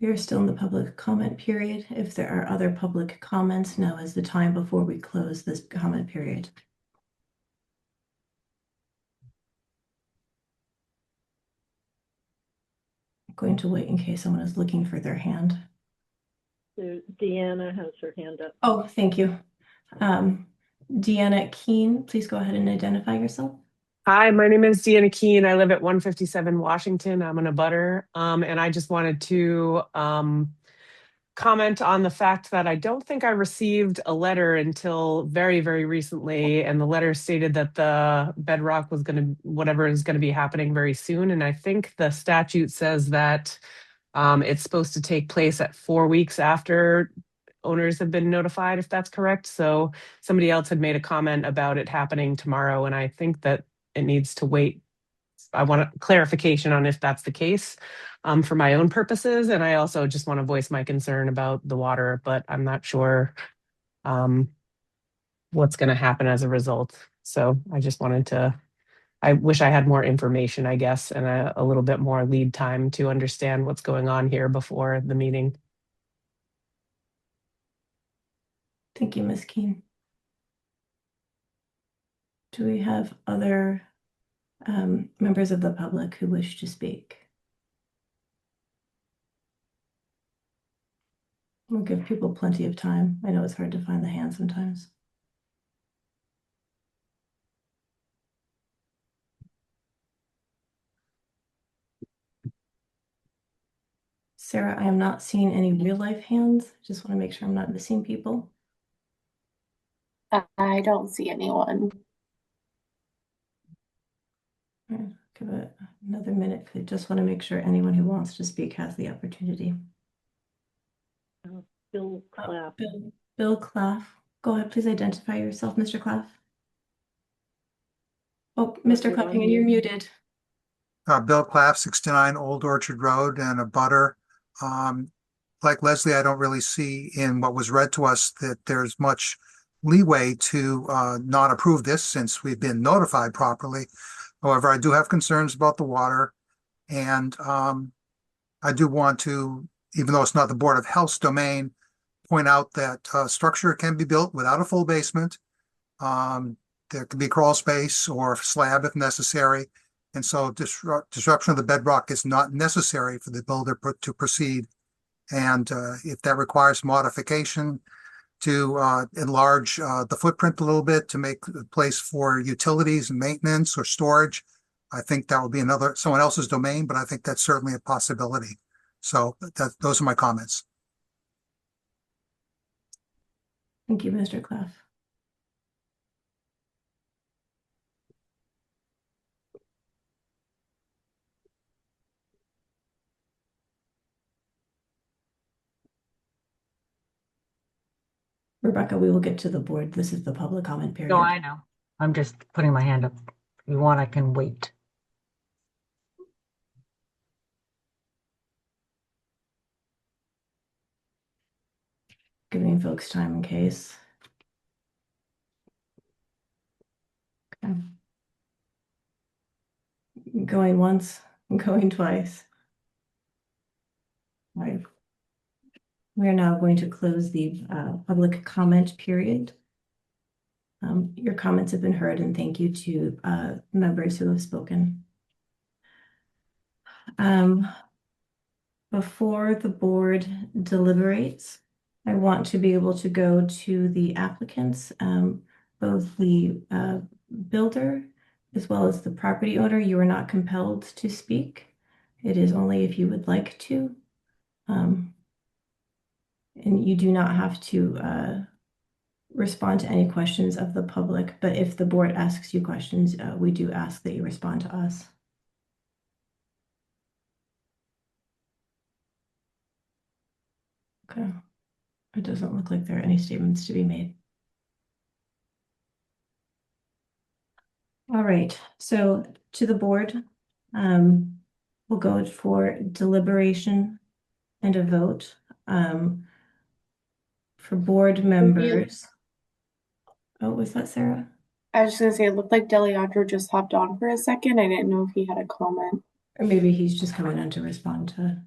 A: We are still in the public comment period. If there are other public comments, now is the time before we close this comment period. I'm going to wait in case someone is looking for their hand.
B: Deanna has her hand up.
A: Oh, thank you. Deanna Keene, please go ahead and identify yourself.
U: Hi, my name is Deanna Keene. I live at 157 Washington. I'm an abutter. And I just wanted to comment on the fact that I don't think I received a letter until very, very recently. And the letter stated that the bedrock was whatever is going to be happening very soon. And I think the statute says that it's supposed to take place at 4 weeks after owners have been notified, if that's correct. So somebody else had made a comment about it happening tomorrow, and I think that it needs to wait. I want a clarification on if that's the case for my own purposes. And I also just want to voice my concern about the water, but I'm not sure what's going to happen as a result. So I just wanted to, I wish I had more information, I guess, and a little bit more lead time to understand what's going on here before the meeting.
A: Thank you, Ms. Keene. Do we have other members of the public who wish to speak? We'll give people plenty of time. I know it's hard to find the hand sometimes. Sarah, I am not seeing any real life hands. Just want to make sure I'm not missing people.
E: I don't see anyone.
A: Give it another minute. I just want to make sure anyone who wants to speak has the opportunity.
B: Bill Claff.
A: Bill Claff. Go ahead, please identify yourself, Mr. Claff. Oh, Mr. Claffing, you're muted.
G: Bill Claff, 69 Old Orchard Road, and a butter. Like Leslie, I don't really see in what was read to us that there's much leeway to not approve this since we've been notified properly. However, I do have concerns about the water, and I do want to, even though it's not the Board of Health's domain, point out that structure can be built without a full basement. There can be crawl space or slab if necessary. And so disruption of the bedrock is not necessary for the builder to proceed. And if that requires modification to enlarge the footprint a little bit to make a place for utilities and maintenance or storage, I think that will be someone else's domain, but I think that's certainly a possibility. So those are my comments.
A: Thank you, Mr. Claff. Rebecca, we will get to the board. This is the public comment period.
I: No, I know. I'm just putting my hand up. If you want, I can wait.
A: Giving folks time in case. Okay. Going once, going twice. All right. We are now going to close the public comment period. Your comments have been heard, and thank you to members who have spoken. Before the board deliberates, I want to be able to go to the applicants, both the builder as well as the property owner. You are not compelled to speak. It is only if you would like to. And you do not have to respond to any questions of the public, but if the board asks you questions, we do ask that you respond to us. Okay. It doesn't look like there are any statements to be made. All right, so to the board, we'll go for deliberation and a vote. For board members. Oh, was that Sarah?
E: I was just gonna say, it looked like Deliandro just hopped on for a second. I didn't know if he had a comment.
A: Or maybe he's just coming on to respond to.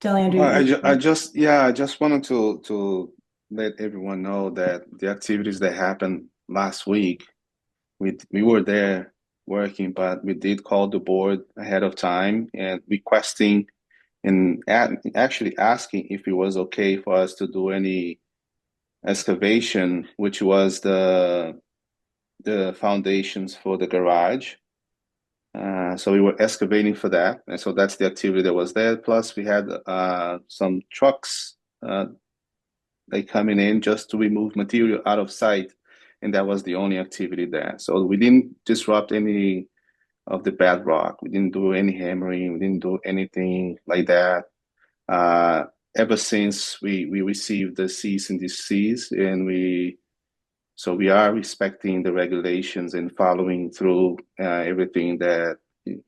A: Deliandro,
V: I just wanted to let everyone know that the activities that happened last week, we were there working, but we did call the board ahead of time and requesting and actually asking if it was okay for us to do any excavation, which was the foundations for the garage. So we were excavating for that, and so that's the activity that was there. Plus, we had some trucks like coming in just to remove material out of sight, and that was the only activity there. So we didn't disrupt any of the bedrock. We didn't do any hammering. We didn't do anything like that. Ever since we received the cease and desist, and so we are respecting the regulations and following through everything that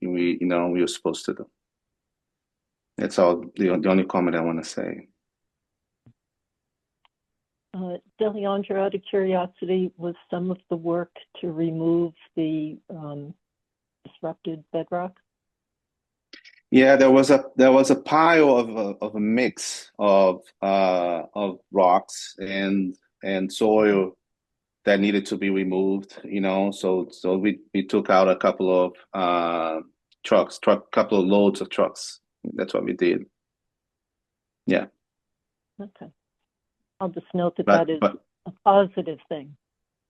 V: we were supposed to do. That's all. The only comment I want to say.
B: Deleandra, out of curiosity, was some of the work to remove the disrupted bedrock?
V: Yeah, there was a pile of a mix of rocks and soil that needed to be removed, so we took out a couple of couple of loads of trucks. That's what we did. Yeah.
B: Okay. I'll just note that
V: But
B: that is
V: but
B: a positive thing,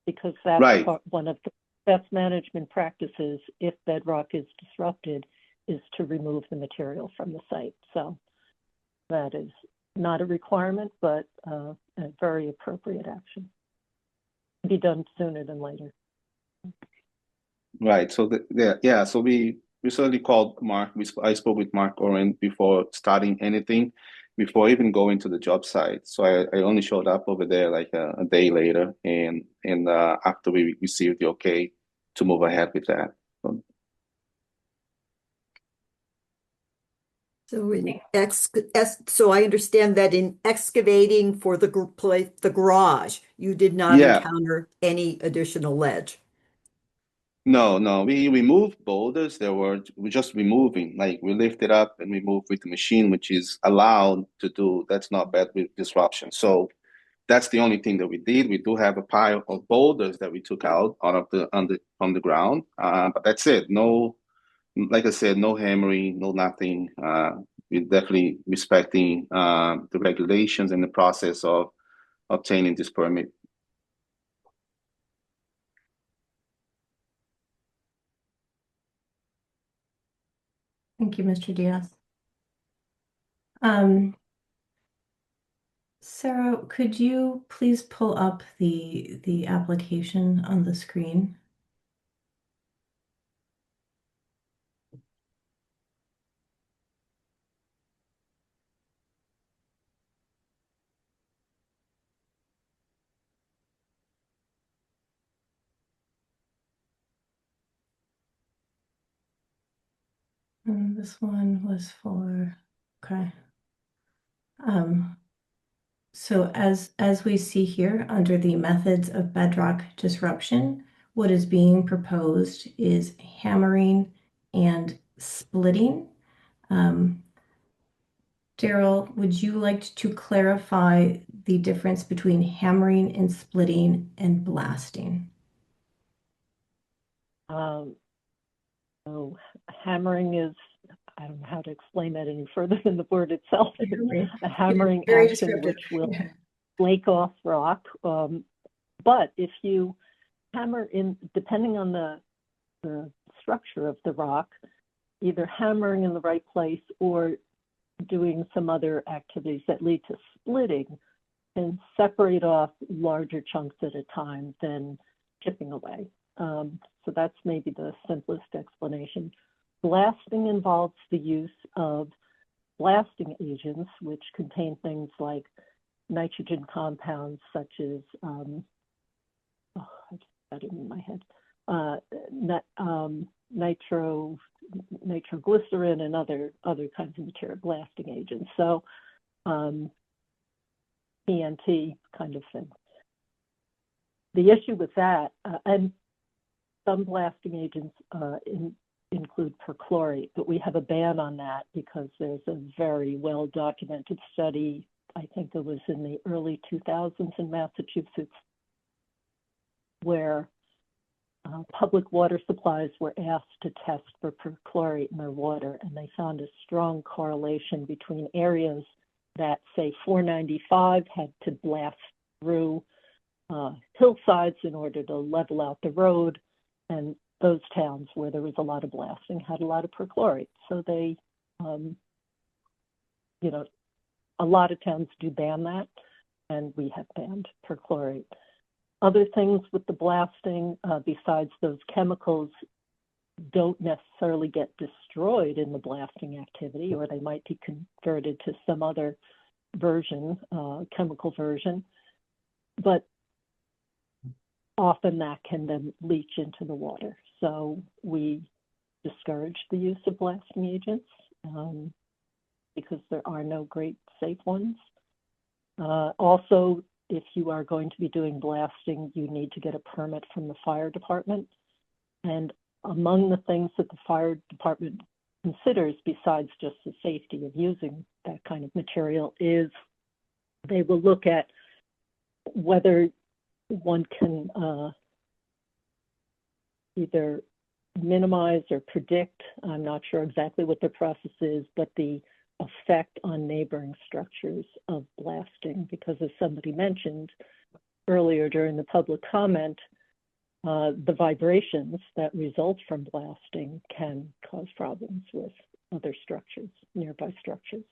B: because that's
V: right.
B: one of the best management practices if bedrock is disrupted, is to remove the material from the site. So that is not a requirement, but a very appropriate action. Be done sooner than later.
V: Right. So yeah. So we certainly called Mark. I spoke with Mark Oren before starting anything, before even going to the job site. So I only showed up over there like a day later, and after we received the okay to move ahead with that.
D: So I understand that in excavating for the garage, you did not
V: Yeah.
D: encounter any additional ledge.
V: No. We removed boulders. We're just removing, like we lift it up and we move with the machine, which is allowed to do. That's not bad with disruption. So that's the only thing that we did. We do have a pile of boulders that we took out from the ground, but that's it. No, like I said, no hammering, no nothing. We're definitely respecting the regulations and the process of obtaining this permit.
A: Thank you, Mr. Diaz. Sarah, could you please pull up the application on the screen? And this one was for, okay. So as we see here under the methods of bedrock disruption, what is being proposed is hammering and splitting. Daryl, would you like to clarify the difference between hammering and splitting and blasting?
B: So hammering is, I don't know how to explain that any further than the word itself. A hammering
A: Very
B: action
A: descriptive.
B: which will flake off rock. But if you hammer in, depending on the structure of the rock, either hammering in the right place or doing some other activities that lead to splitting, can separate off larger chunks at a time than chipping away. So that's maybe the simplest explanation. Blasting involves the use of blasting agents, which contain things like nitrogen compounds such as, I just got it in my head, nitroglycerin and other kinds of material, blasting agents. So PNT kind of thing. The issue with that, and some blasting agents include perchlorate, but we have a ban on that because there's a very well-documented study, I think it was in the early 2000s in Massachusetts, where public water supplies were asked to test for perchlorate in their water, and they found a strong correlation between areas that, say, 495 had to blast through hillsides in order to level out the road, and those towns where there was a lot of blasting had a lot of perchlorate. So they, a lot of towns do ban that, and we have banned perchlorate. Other things with the blasting, besides those chemicals, don't necessarily get destroyed in the blasting activity, or they might be converted to some other version, chemical version, but often that can then leach into the water. So we discourage the use of blasting agents because there are no great safe ones. Also, if you are going to be doing blasting, you need to get a permit from the fire department. And among the things that the fire department considers, besides just the safety of using that kind of material, is they will look at whether one can either minimize or predict, I'm not sure exactly what the process is, but the effect on neighboring structures of blasting, because as somebody mentioned earlier during the public comment, the vibrations that result from blasting can cause problems with other structures, nearby structures.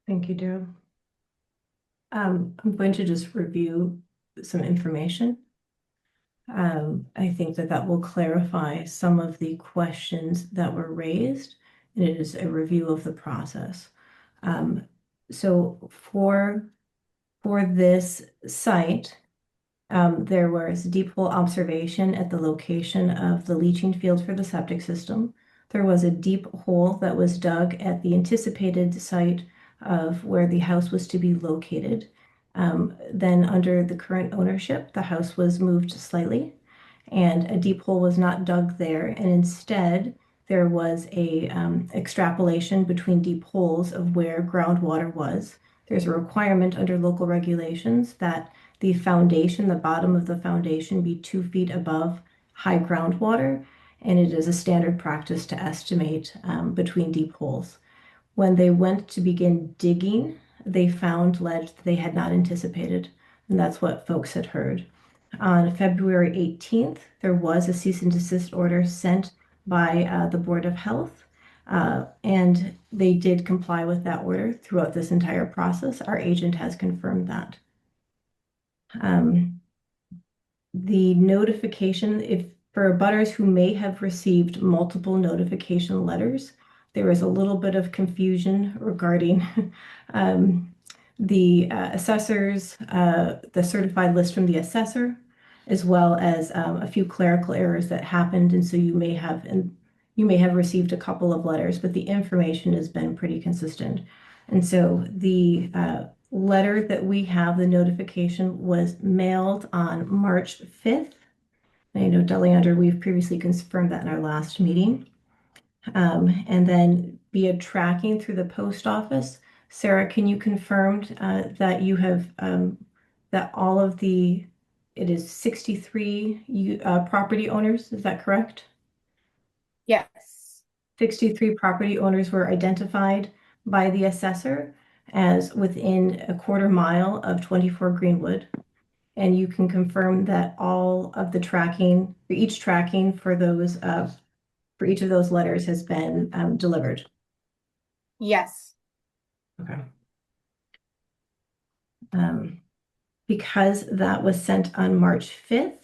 A: Thank you, Daryl. I'm going to just review some information. I think that will clarify some of the questions that were raised, and it is a review of the process. So for this site, there was deep hole observation at the location of the leaching field for the septic system. There was a deep hole that was dug at the anticipated site of where the house was to be located. Then under the current ownership, the house was moved slightly and a deep hole was not dug there. And instead, there was a extrapolation between deep holes of where groundwater was. There's a requirement under local regulations that the foundation, the bottom of the foundation, be 2 feet above high groundwater, and it is a standard practice to estimate between deep holes. When they went to begin digging, they found ledge that they had not anticipated, and that's what folks had heard. On February 18th, there was a cease and desist order sent by the Board of Health, and they did comply with that order throughout this entire process. Our agent has confirmed that. The notification, if for abutters who may have received multiple notification letters, there was a little bit of confusion regarding the assessors, the certified list from the assessor, as well as a few clerical errors that happened. And so you may have received a couple of letters, but the information has been pretty consistent. And so the letter that we have, the notification, was mailed on March 5th. I know, Deleandra, we've previously confirmed that in our last meeting. And then via tracking through the post office, Sarah, can you confirm that you have that all of it is 63 property owners, is that correct?
E: Yes.
A: 63 property owners were identified by the assessor as within a quarter mile of 24 Greenwood. And you can confirm that all of the tracking, for each tracking for those, for each of those letters has been delivered.
E: Yes.
A: Okay. Because that was sent on March 5th,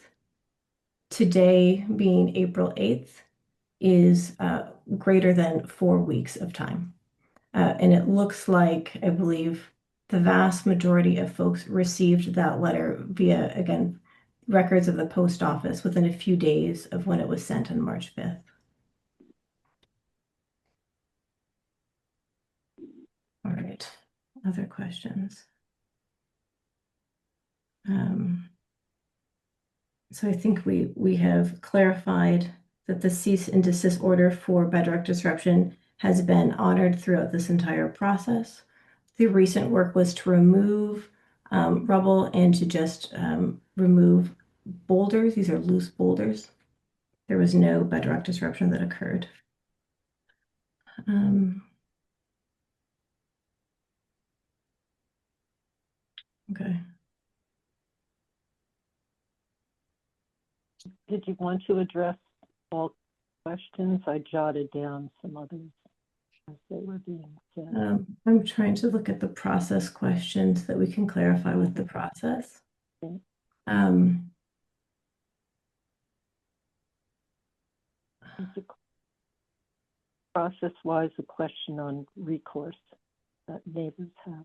A: today being April 8th is greater than 4 weeks of time. And it looks like, I believe, the vast majority of folks received that letter via, again, records of the post office within a few days of when it was sent on March 5th. All right, other questions? So I think we have clarified that the cease and desist order for bedrock disruption has been honored throughout this entire process. The recent work was to remove rubble and to just remove boulders. These are loose boulders. There was no bedrock disruption that occurred. Okay.
B: Did you want to address all questions? I jotted down some others as they were being said.
A: I'm trying to look at the process questions that we can clarify with the process.
B: Okay. Process-wise, a question on recourse that neighbors have.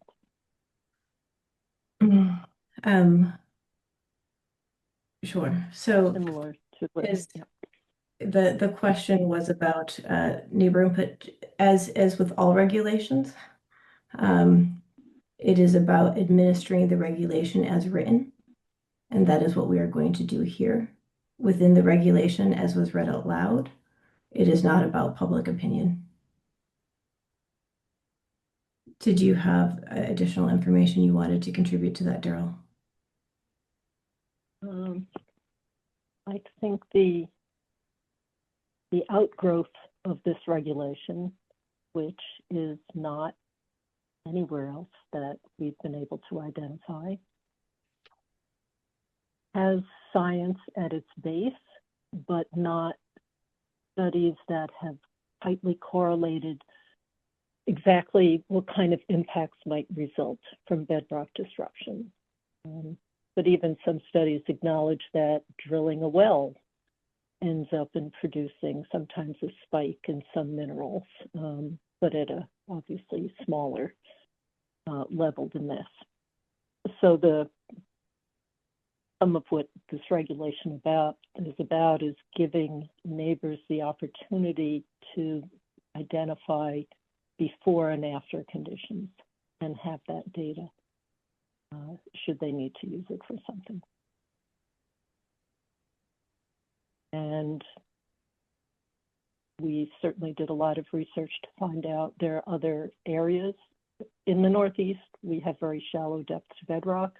A: Sure. So
B: similar to what,
A: the question was about neighbor input. As with all regulations, it is about administering the regulation as written, and that is what we are going to do here. Within the regulation, as was read out loud, it is not about public opinion. Did you have additional information you wanted to contribute to that, Daryl?
B: I think the outgrowth of this regulation, which is not anywhere else that we've been able to identify, has science at its base, but not studies that have tightly correlated exactly what kind of impacts might result from bedrock disruption. But even some studies acknowledge that drilling a well ends up in producing sometimes a spike in some minerals, but at a obviously smaller level than this. So some of what this regulation is giving neighbors the opportunity to identify before and after conditions and have that data should they need to use it for something. And we certainly did a lot of research to find out there are other areas in the Northeast. We have very shallow depths bedrock,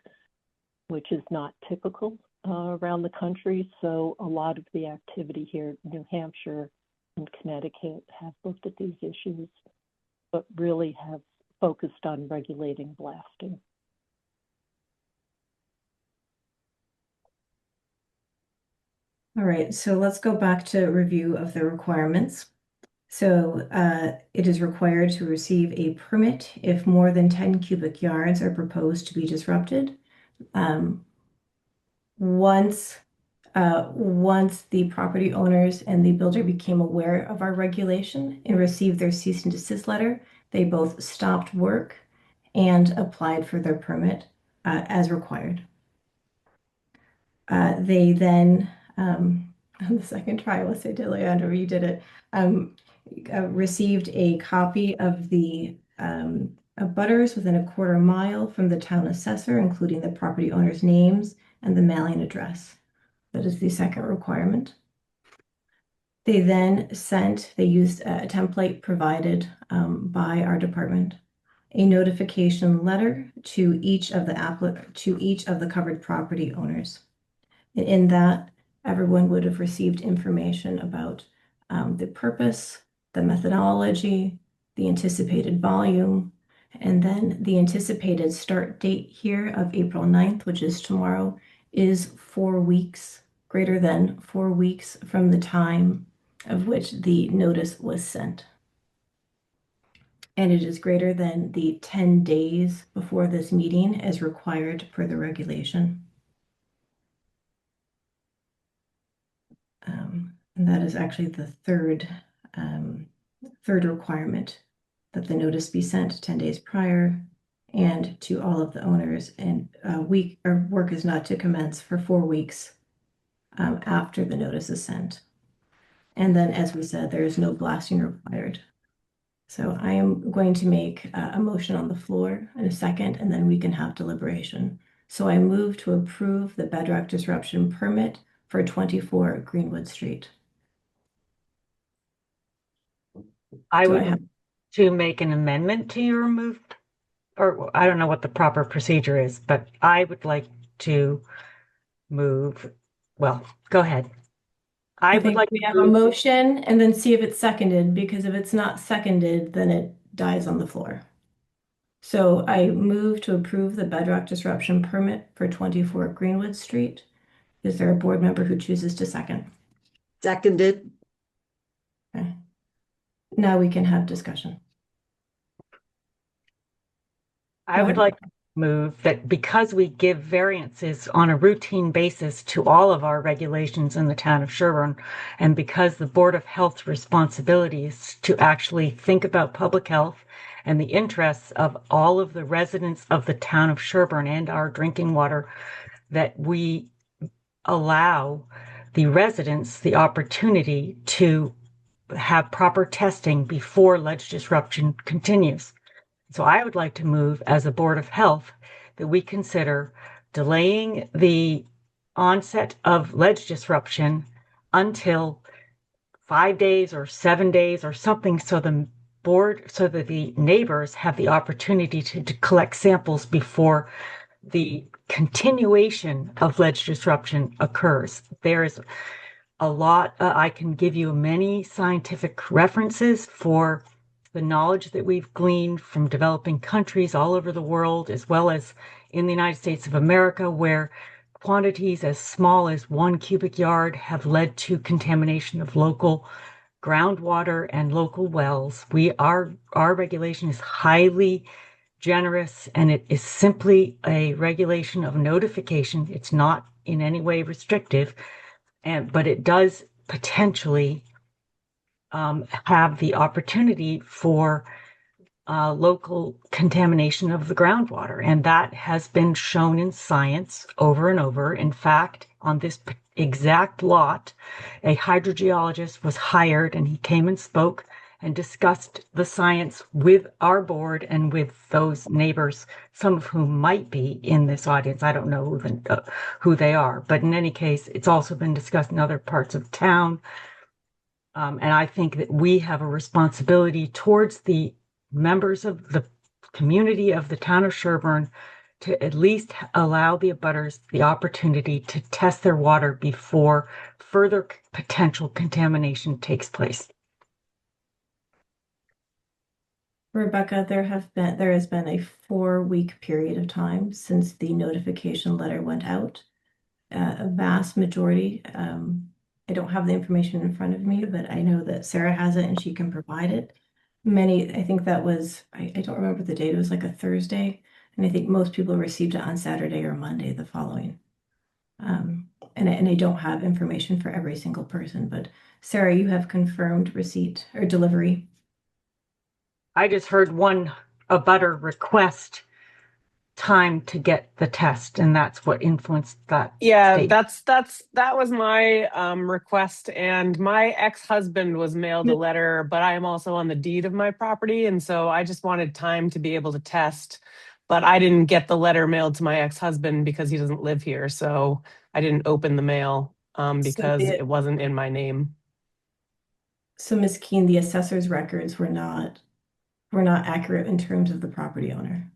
B: which is not typical around the country. So a lot of the activity here, New Hampshire and Connecticut, have looked at these issues, but really have focused on regulating blasting.
A: All right, so let's go back to review of the requirements. So it is required to receive a permit if more than 10 cubic yards are proposed to be disrupted. Once the property owners and the builder became aware of our regulation and received their cease and desist letter, they both stopped work and applied for their permit as required. They then, on the second try, let's say, Leandro, you did it, received a copy of the abutters within a quarter mile from the town assessor, including the property owners' names and the mailing address. That is the second requirement. They used a template provided by our department, a notification letter to each of the covered property owners. In that, everyone would have received information about the purpose, the methodology, the anticipated volume, and then the anticipated start date here of April 9th, which is tomorrow, is 4 weeks, greater than 4 weeks from the time of which the notice was sent. And it is greater than the 10 days before this meeting as required per the regulation. And that is actually the third requirement, that the notice be sent 10 days prior and to all of the owners, and work is not to commence for 4 weeks after the notice is sent. And then, as we said, there is no blasting required. So I am going to make a motion on the floor in a second, and then we can have deliberation. So I move to approve the bedrock disruption permit for 24 Greenwood Street.
I: I would have to make an amendment to your move, or I don't know what the proper procedure is, but I would like to move. Well, go ahead. I would like
A: we have a motion and then see if it's seconded, because if it's not seconded, then it dies on the floor. So I move to approve the bedrock disruption permit for 24 Greenwood Street. Is there a board member who chooses to second?
D: Seconded.
A: Okay. Now we can have discussion.
I: I would like to move that because we give variances on a routine basis to all of our regulations in the town of Sherborn, and because the Board of Health's responsibility is to actually think about public health and the interests of all of the residents of the town of Sherborn and our drinking water, that we allow the residents the opportunity to have proper testing before ledge disruption continues. So I would like to move as a Board of Health that we consider delaying the onset of ledge disruption until 5 days or 7 days or something, so that the neighbors have the opportunity to collect samples before the continuation of ledge disruption occurs. There's a lot, I can give you many scientific references for the knowledge that we've gleaned from developing countries all over the world, as well as in the United States of America, where quantities as small as 1 cubic yard have led to contamination of local groundwater and local wells. Our regulation is highly generous, and it is simply a regulation of notification. It's not in any way restrictive, but it does potentially have the opportunity for local contamination of the groundwater. And that has been shown in science over and over. In fact, on this exact lot, a hydrogeologist was hired, and he came and spoke and discussed the science with our board and with those neighbors, some of whom might be in this audience. I don't know who they are, but in any case, it's also been discussed in other parts of town. And I think that we have a responsibility towards the members of the community of the town of Sherborn to at least allow the abutters the opportunity to test their water before further potential contamination takes place.
A: Rebecca, there has been a 4-week period of time since the notification letter went out. A vast majority, I don't have the information in front of me, but I know that Sarah has it and she can provide it. I think that was, I don't remember the date, it was like a Thursday, and I think most people received it on Saturday or Monday the following. And I don't have information for every single person, but Sarah, you have confirmed receipt or delivery.
I: I just heard a butter request time to get the test, and that's what influenced that.
U: Yeah,
I: state.
U: that was my request, and my ex-husband was mailed a letter, but I am also on the deed of my property, and so I just wanted time to be able to test. But I didn't get the letter mailed to my ex-husband because he doesn't live here, so I didn't open the mail because it wasn't in my name.
A: So Ms. Keene, the assessor's records were not accurate in terms of the property owner.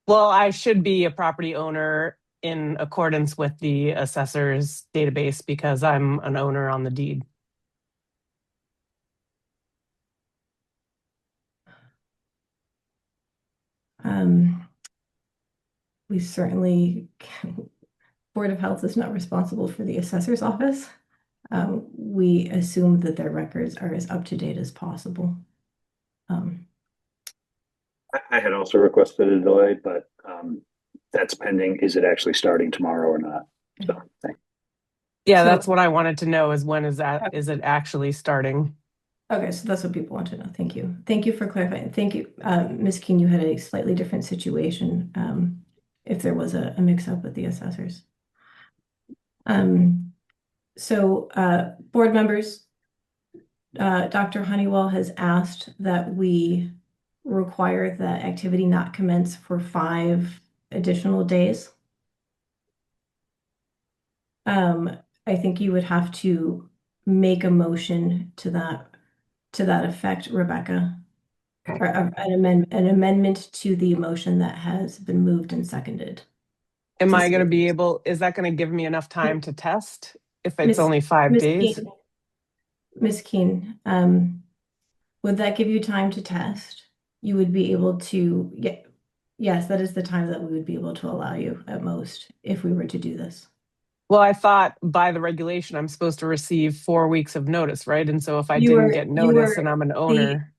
U: Well, I should be a property owner in accordance with the assessor's database because I'm an owner on the deed.
A: We certainly, Board of Health is not responsible for the assessor's office. We assume that their records are as up to date as possible.
P: I had also requested a delay, but that's pending. Is it actually starting tomorrow or not? So thanks.
U: Yeah, that's what I wanted to know is when is it actually starting?
A: Okay, so that's what people want to know. Thank you. Thank you for clarifying. Thank you. Ms. Keene, you had a slightly different situation if there was a mix-up with the assessors. Board members, Dr. Honeywell has asked that we require the activity not commence for 5 additional days. I think you would have to make a motion to that effect, Rebecca.
I: Okay.
A: Or an amendment to the motion that has been moved and seconded.
U: Am I going to be able, is that going to give me enough time to test if it's only 5 days?
A: Ms. Keene, would that give you time to test? You would be able to yes, that is the time that we would be able to allow you at most if we were to do this.
U: Well, I thought by the regulation, I'm supposed to receive 4 weeks of notice, right? And so if I didn't get notice and I'm an owner.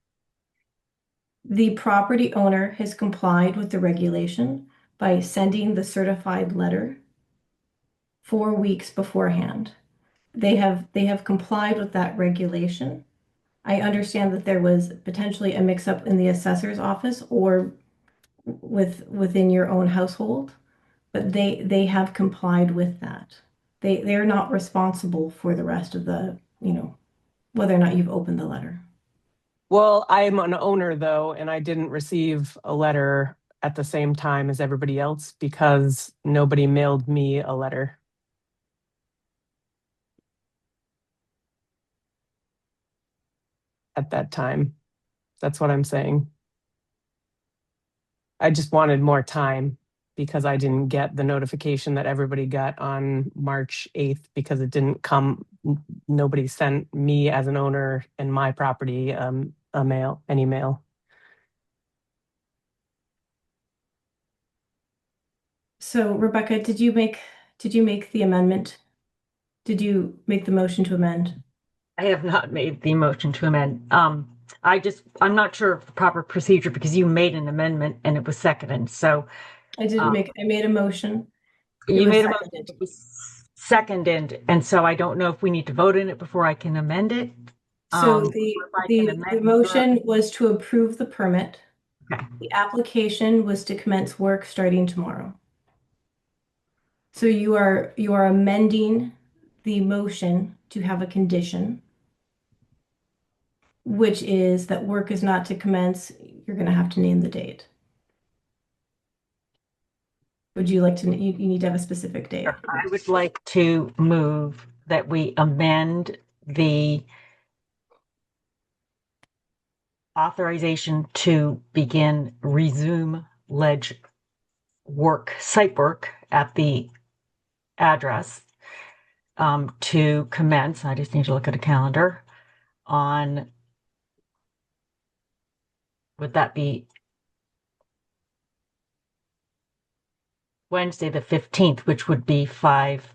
A: The property owner has complied with the regulation by sending the certified letter 4 weeks beforehand. They have complied with that regulation. I understand that there was potentially a mix-up in the assessor's office or within your own household, but they have complied with that. they're not responsible for the rest of the, whether or not you've opened the letter.
U: Well, I'm an owner though, and I didn't receive a letter at the same time as everybody else because nobody mailed me a letter. At that time. That's what I'm saying. I just wanted more time because I didn't get the notification that everybody got on March 8th because it didn't come, nobody sent me as an owner in my property any mail.
A: So Rebecca, did you make the amendment? Did you make the motion to amend?
I: I have not made the motion to amend. I'm not sure of the proper procedure because you made an amendment and it was seconded. So
A: I made a motion.
I: You made a motion, it was seconded, and so I don't know if we need to vote in it before I can amend it.
A: So
I: or if I can
A: the
I: amend
A: motion was to approve the permit.
I: Okay.
A: The application was to commence work starting tomorrow. So you are amending the motion to have a condition, which is that work is not to commence. You're going to have to name the date. Would you like to, you need to have a specific date?
I: I would like to move that we amend the authorization to resume ledge site work at the address to commence. I just need to look at a calendar on, would that be Wednesday the 15th, which would be 5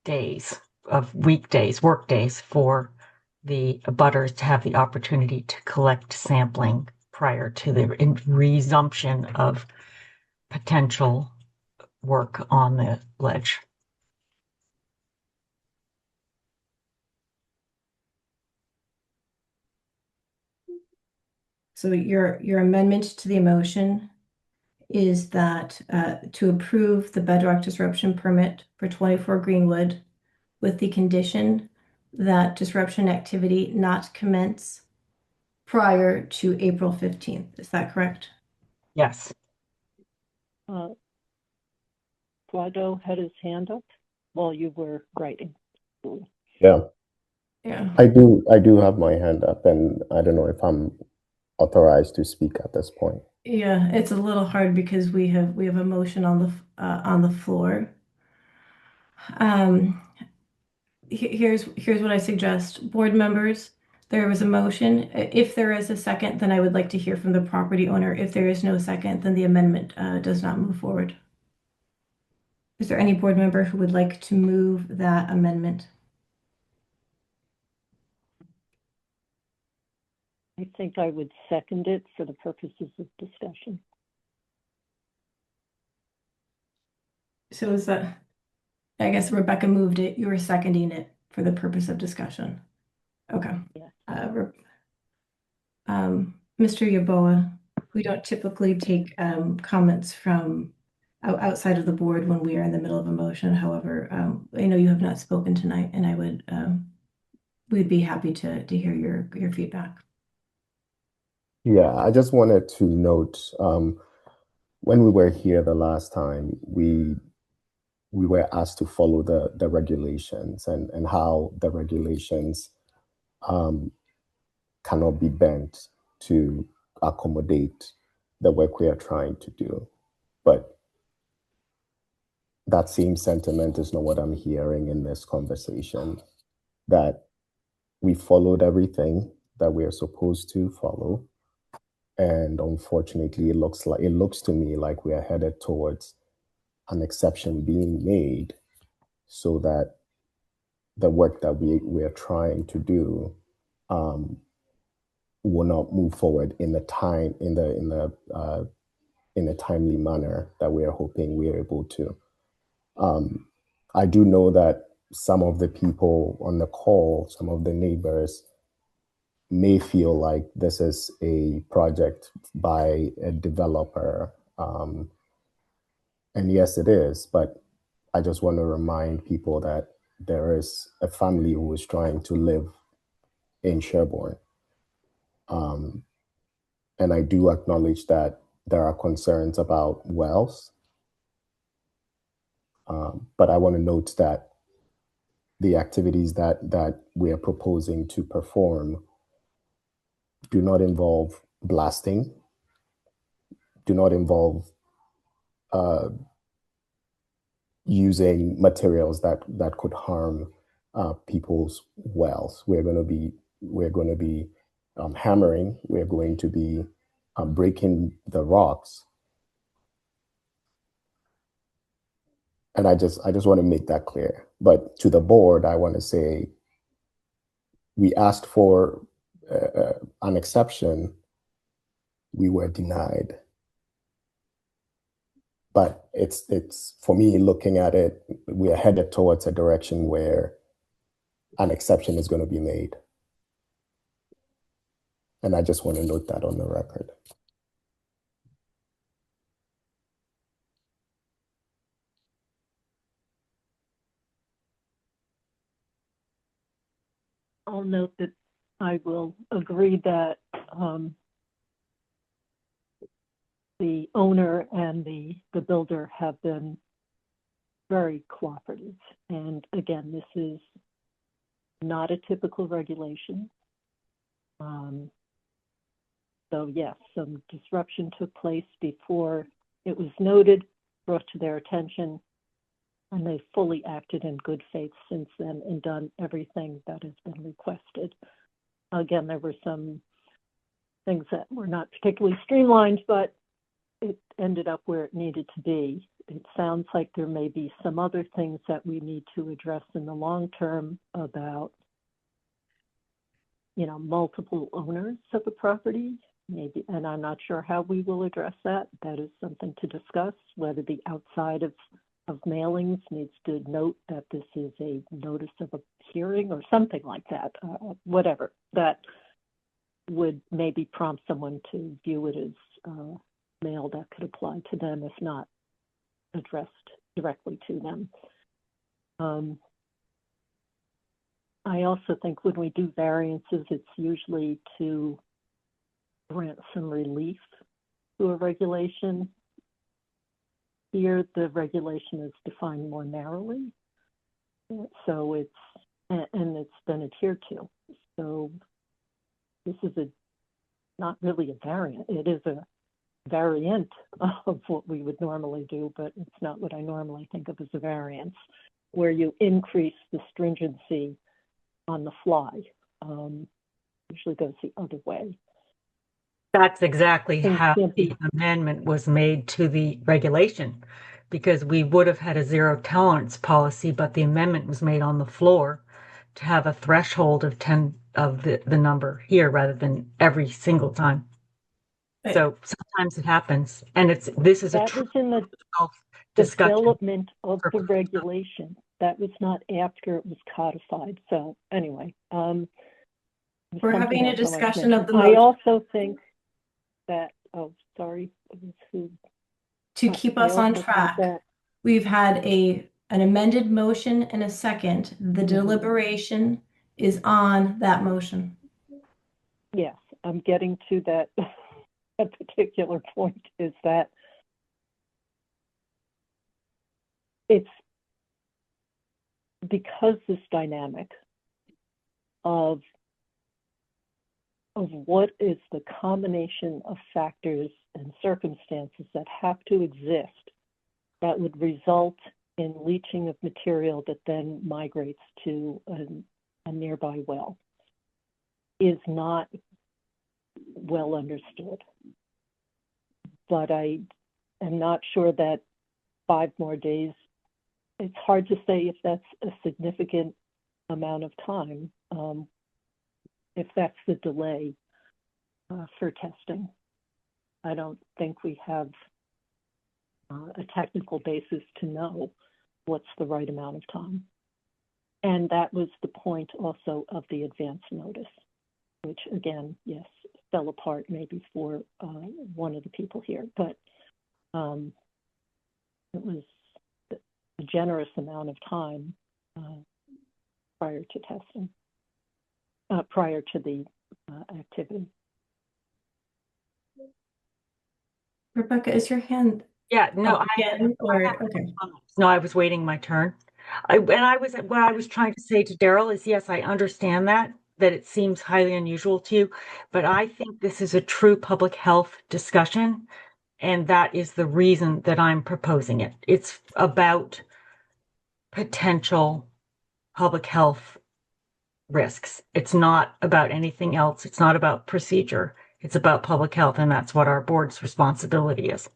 I: days of weekdays, work days for the abutters to have the opportunity to collect sampling prior to the resumption of potential work on the ledge.
A: So your amendment to the motion is that to approve the bedrock disruption permit for 24 Greenwood with the condition that disruption activity not commence prior to April 15th. Is that correct?
I: Yes.
B: Guado had his hand up while you were writing.
H: Yeah.
A: Yeah.
H: I do have my hand up, and I don't know if I'm authorized to speak at this point.
A: Yeah, it's a little hard because we have a motion on the floor. Here's what I suggest. Board members, there was a motion. If there is a second, then I would like to hear from the property owner. If there is no second, then the amendment does not move forward. Is there any board member who would like to move that amendment?
B: I think I would second it for the purposes of discussion.
A: So is that, I guess Rebecca moved it, you were seconding it for the purpose of discussion. Okay.
B: Yeah.
A: Mr. Yaboa, we don't typically take comments from outside of the board when we are in the middle of a motion. However, I know you have not spoken tonight, and I would we'd be happy to hear your feedback.
H: Yeah, I just wanted to note, when we were here the last time, we were asked to follow the regulations and how the regulations cannot be bent to accommodate the work we are trying to do. But that same sentiment is not what I'm hearing in this conversation, that we followed everything that we are supposed to follow. And unfortunately, it looks to me like we are headed towards an exception being made so that the work that we are trying to do will not move forward in a timely manner that we are hoping we are able to. I do know that some of the people on the call, some of the neighbors, may feel like this is a project by a developer. And yes, it is, but I just want to remind people that there is a family who is trying to live in Sherborn. And I do acknowledge that there are concerns about wells. But I want to note that the activities that we are proposing to perform do not involve blasting, do not involve using materials that could harm people's wells. We're going to be hammering. We're going to be breaking the rocks. And I just want to make that clear. But to the board, I want to say we asked for an exception. We were denied. But it's for me, looking at it, we are headed towards a direction where an exception is going to be made. And I just want to note that on the record.
B: I'll note that I will agree that the owner and the builder have been very cooperative. And again, this is not a typical regulation. So yes, some disruption took place before it was noted, brought to their attention, and they fully acted in good faith since then and done everything that has been requested. Again, there were some things that were not particularly streamlined, but it ended up where it needed to be. It sounds like there may be some other things that we need to address in the long term about, you know, multiple owners of the property, maybe, and I'm not sure how we will address that. That is something to discuss, whether the outside of mailings needs to note that this is a notice of a hearing or something like that, whatever. That would maybe prompt someone to view it as mail that could apply to them, if not addressed directly to them. I also think when we do variances, it's usually to grant some relief to a regulation. Here, the regulation is defined more narrowly, so and it's been adhered to. So this is not really a variant. It is a variant of what we would normally do, but it's not what I normally think of as a variance, where you increase the stringency on the fly. Usually goes the other way.
I: That's exactly how the amendment was made to the regulation, because we would have had a zero tolerance policy, but the amendment was made on the floor to have a threshold of 10 of the number here rather than every single time. So sometimes it happens, and this is
B: that was in the development of the regulation. That was not after it was codified. So anyway,
A: we're having a discussion of the
B: motion. I also think that, oh, sorry.
A: To keep us on track, we've had an amended motion and a second. The deliberation is on that motion.
B: Yes, I'm getting to that. A particular point is that it's because this dynamic of what is the combination of factors and circumstances that have to exist that would result in leaching of material that then migrates to a nearby well is not well understood. But I am not sure that 5 more days, it's hard to say if that's a significant amount of time, if that's the delay for testing. I don't think we have a technical basis to know what's the right amount of time. And that was the point also of the advance notice, which again, yes, fell apart maybe for one of the people here, but it was the a generous amount of time prior to testing, prior to the activity.
A: Rebecca, is your hand
I: Yeah, no,
A: up again, or okay?
I: No, I was waiting my turn. What I was trying to say to Daryl is, yes, I understand that it seems highly unusual to you, but I think this is a true public health discussion, and that is the reason that I'm proposing it. It's about potential public health risks. It's not about anything else. It's not about procedure. It's about public health, and that's what our board's responsibility is.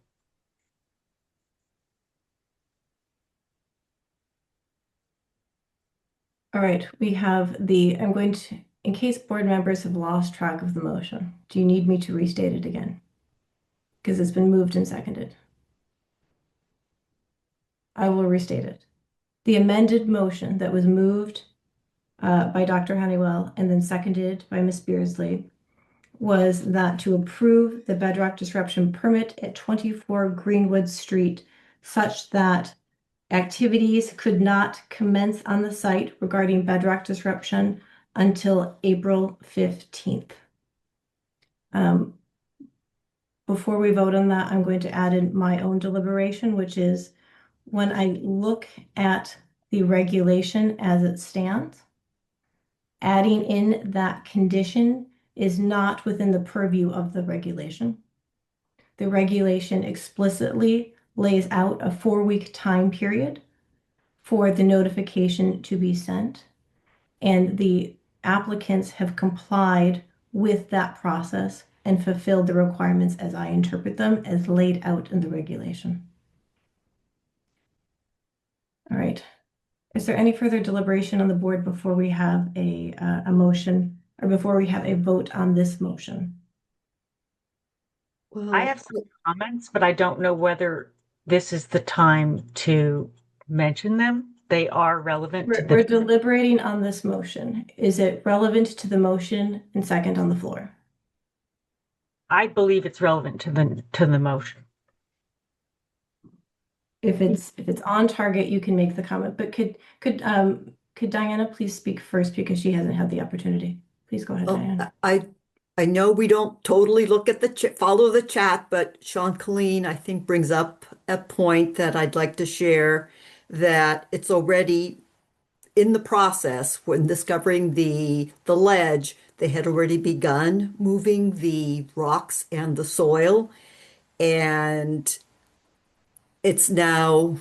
A: All right, we have I'm going to, in case board members have lost track of the motion, do you need me to restate it again? Because it's been moved and seconded. I will restate it. The amended motion that was moved by Dr. Honeywell and then seconded by Ms. Beardsley was that to approve the bedrock disruption permit at 24 Greenwood Street such that activities could not commence on the site regarding bedrock disruption until April 15th. Before we vote on that, I'm going to add in my own deliberation, which is when I look at the regulation as it stands, adding in that condition is not within the purview of the regulation. The regulation explicitly lays out a 4-week time period for the notification to be sent, and the applicants have complied with that process and fulfilled the requirements as I interpret them as laid out in the regulation. All right. Is there any further deliberation on the board before we have a motion or before we have a vote on this motion?
I: I have some comments, but I don't know whether this is the time to mention them. They are relevant to
A: We're deliberating on this motion. Is it relevant to the motion and second on the floor?
I: I believe it's relevant to the motion.
A: If it's on target, you can make the comment, but could Diana please speak first because she hasn't had the opportunity. Please go ahead, Diana.
D: I know we don't totally look at follow the chat, but Sean Colleen, I think, brings up a point that I'd like to share, that it's already in the process when discovering the ledge, they had already begun moving the rocks and the soil, and it's now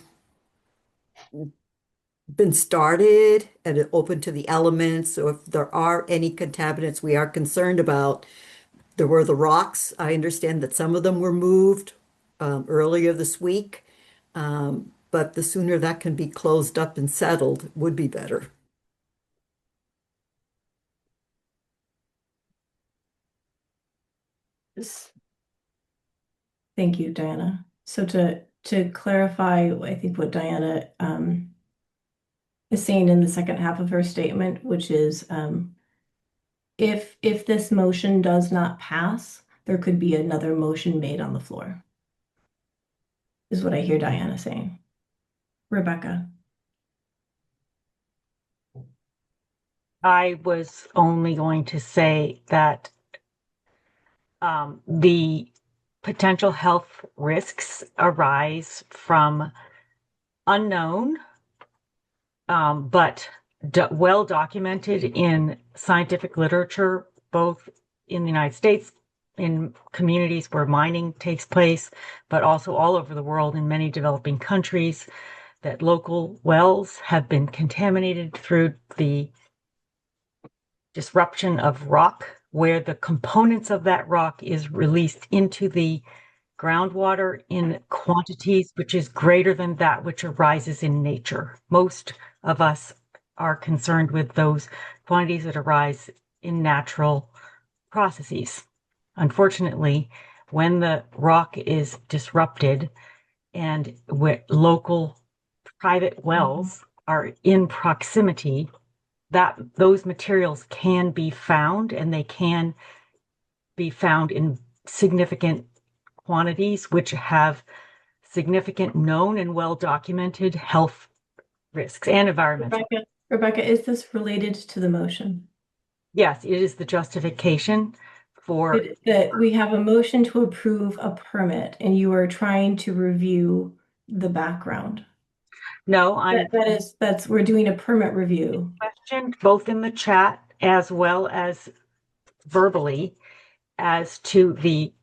D: been started and open to the elements. So if there are any contaminants we are concerned about, there were the rocks. I understand that some of them were moved earlier this week, but the sooner that can be closed up and settled would be better.
A: Thank you, Diana. So to clarify, I think what Diana is saying in the second half of her statement, which is if this motion does not pass, there could be another motion made on the floor, is what I hear Diana saying. Rebecca.
I: I was only going to say that the potential health risks arise from unknown, but well documented in scientific literature, both in the United States, in communities where mining takes place, but also all over the world in many developing countries, that local wells have been contaminated through the disruption of rock, where the components of that rock is released into the groundwater in quantities which is greater than that which arises in nature. Most of us are concerned with those quantities that arise in natural processes. Unfortunately, when the rock is disrupted and local private wells are in proximity, that those materials can be found, and they can be found in significant quantities which have significant known and well documented health risks and environmental.
A: Rebecca, is this related to the motion?
I: Yes, it is the justification for
A: that we have a motion to approve a permit and you are trying to review the background.
I: No,
A: we're doing a permit review.
I: Questioned both in the chat as well as verbally as to the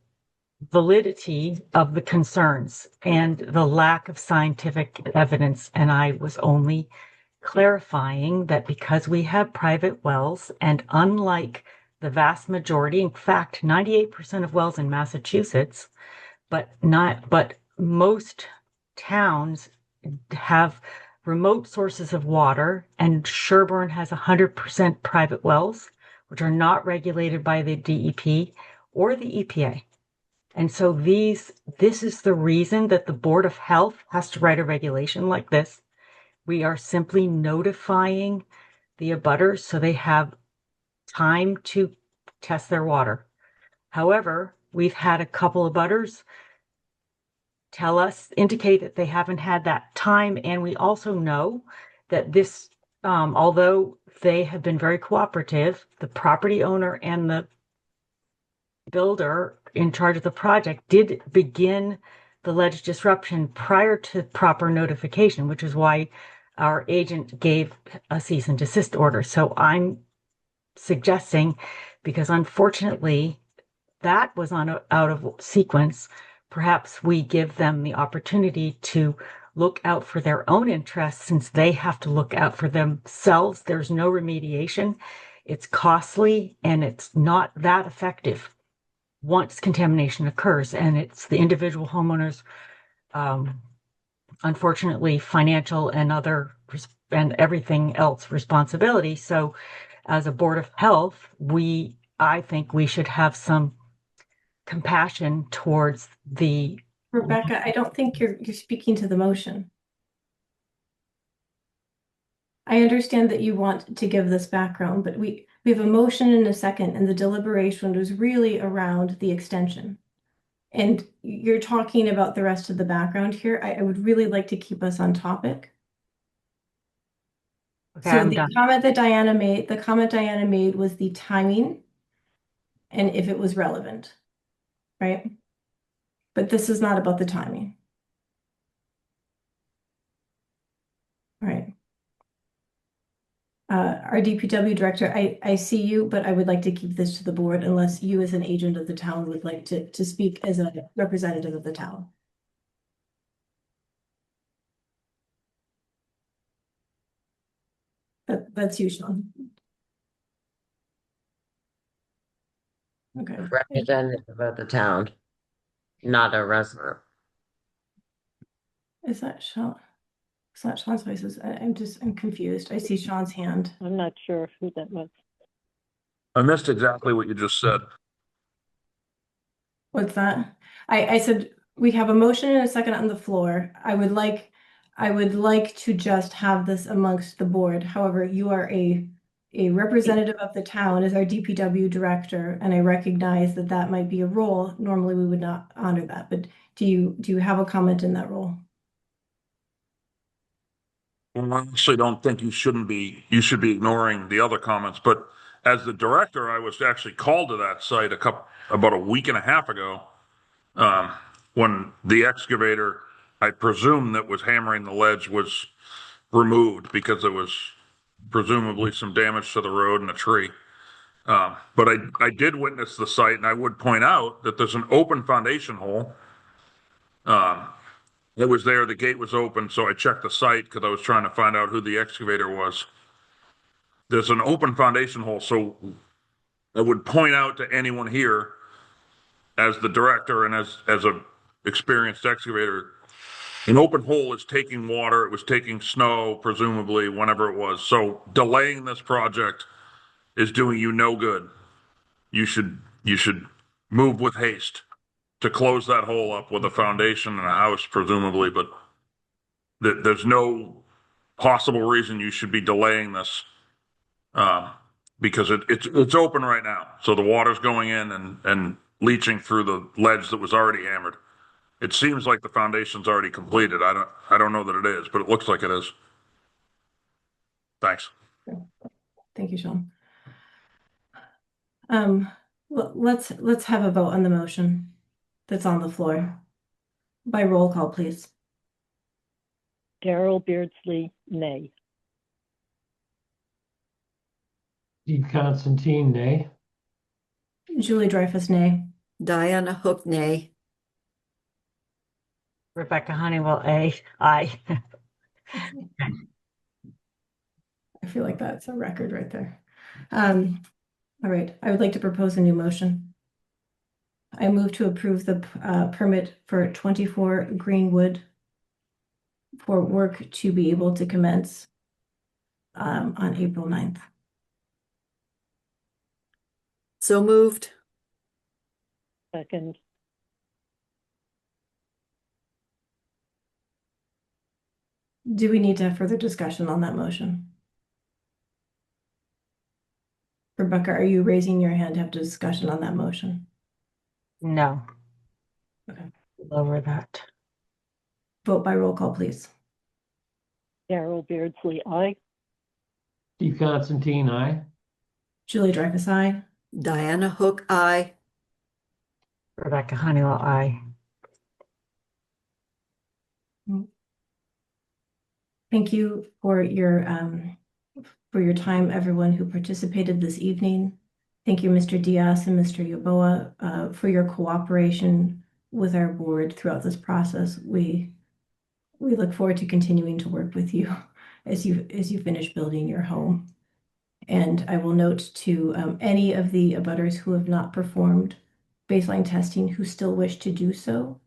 I: validity of the concerns and the lack of scientific evidence. And I was only clarifying that because we have private wells, and unlike the vast majority, in fact, 98% of wells in Massachusetts, but most towns have remote sources of water, and Sherborn has 100% private wells, which are not regulated by the DEP or the EPA. And so this is the reason that the Board of Health has to write a regulation like this. We are simply notifying the abutters so they have time to test their water. However, we've had a couple of abutters indicate that they haven't had that time. And we also know that this, although they have been very cooperative, the property owner and the builder in charge of the project did begin the alleged disruption prior to proper notification, which is why our agent gave a cease and desist order. So I'm suggesting, because unfortunately that was out of sequence, perhaps we give them the opportunity to look out for their own interests since they have to look out for themselves. There's no remediation. It's costly and it's not that effective once contamination occurs, and it's the individual homeowners, unfortunately, financial and and everything else responsibility. So as a Board of Health, I think we should have some compassion towards the.
A: Rebecca, I don't think you're speaking to the motion. I understand that you want to give this background, but we have a motion and a second, and the deliberation was really around the extension. And you're talking about the rest of the background here. I would really like to keep us on topic.
I: Okay,
A: so the comment that Diana made was the timing and if it was relevant, right? But this is not about the timing. All right. Our DPW director, I see you, but I would like to keep this to the board unless you as an agent of the town would like to speak as a representative of the town. That's you, Sean. Okay.
J: Representative of the town, not a resident.
A: Is that Sean? It's not Sean's voices. I'm confused. I see Sean's hand.
B: I'm not sure who that was.
O: I missed exactly what you just said.
A: What's that? I said we have a motion and a second on the floor. I would like to just have this amongst the board. However, you are a representative of the town as our DPW director, and I recognize that that might be a role. Normally, we would not honor that, but do you have a comment in that role?
O: I honestly don't think you should be ignoring the other comments, but as the director, I was actually called to that site about a week and a half ago, when the excavator, I presume that was hammering the ledge, was removed because there was presumably some damage to the road and a tree. But I did witness the site, and I would point out that there's an open foundation hole. It was there, the gate was open, so I checked the site because I was trying to find out who the excavator was. There's an open foundation hole, so I would point out to anyone here, as the director and as a experienced excavator, an open hole is taking water, it was taking snow, presumably, whenever it was. So delaying this project is doing you no good. You should move with haste to close that hole up with a foundation and a house, presumably, but there's no possible reason you should be delaying this, because it's open right now. So the water's going in and leaching through the ledge that was already hammered. It seems like the foundation's already completed. I don't know that it is, but it looks like it is. Thanks.
A: Thank you, Sean. Let's have a vote on the motion that's on the floor. By roll call, please.
B: Daryl Beardsley, nay.
C: Steve Constantine, nay.
A: Julie Dreyfus, nay.
D: Diana Hook, nay.
I: Rebecca Honeywell, aye.
A: I feel like that's a record right there. All right, I would like to propose a new motion. I move to approve the permit for 24 Greenwood for work to be able to commence on April 9th.
D: So moved.
B: Second.
A: Do we need to have further discussion on that motion? Rebecca, are you raising your hand to have discussion on that motion?
I: No.
A: Okay.
I: Lower that.
A: Vote by roll call, please.
B: Daryl Beardsley, aye.
C: Steve Constantine, aye.
A: Julie Dreyfus, aye.
D: Diana Hook, aye.
I: Rebecca Honeywell, aye.
A: Thank you for your time, everyone who participated this evening. Thank you, Mr. Diaz and Mr. Yaboa, for your cooperation with our board throughout this process. We look forward to continuing to work with you as you finish building your home. And I will note to any of the abutters who have not performed baseline testing who still wish to do so,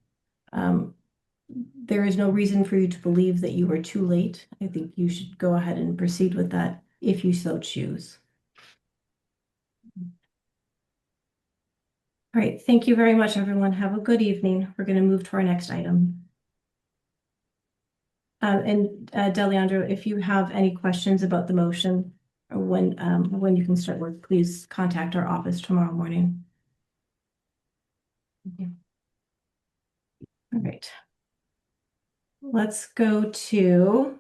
A: there is no reason for you to believe that you are too late. I think you should go ahead and proceed with that if you so choose. All right, thank you very much, everyone. Have a good evening. We're going to move to our next item. Deleandro, if you have any questions about the motion or when you can start work, please contact our office tomorrow morning. Okay. All right. Let's go to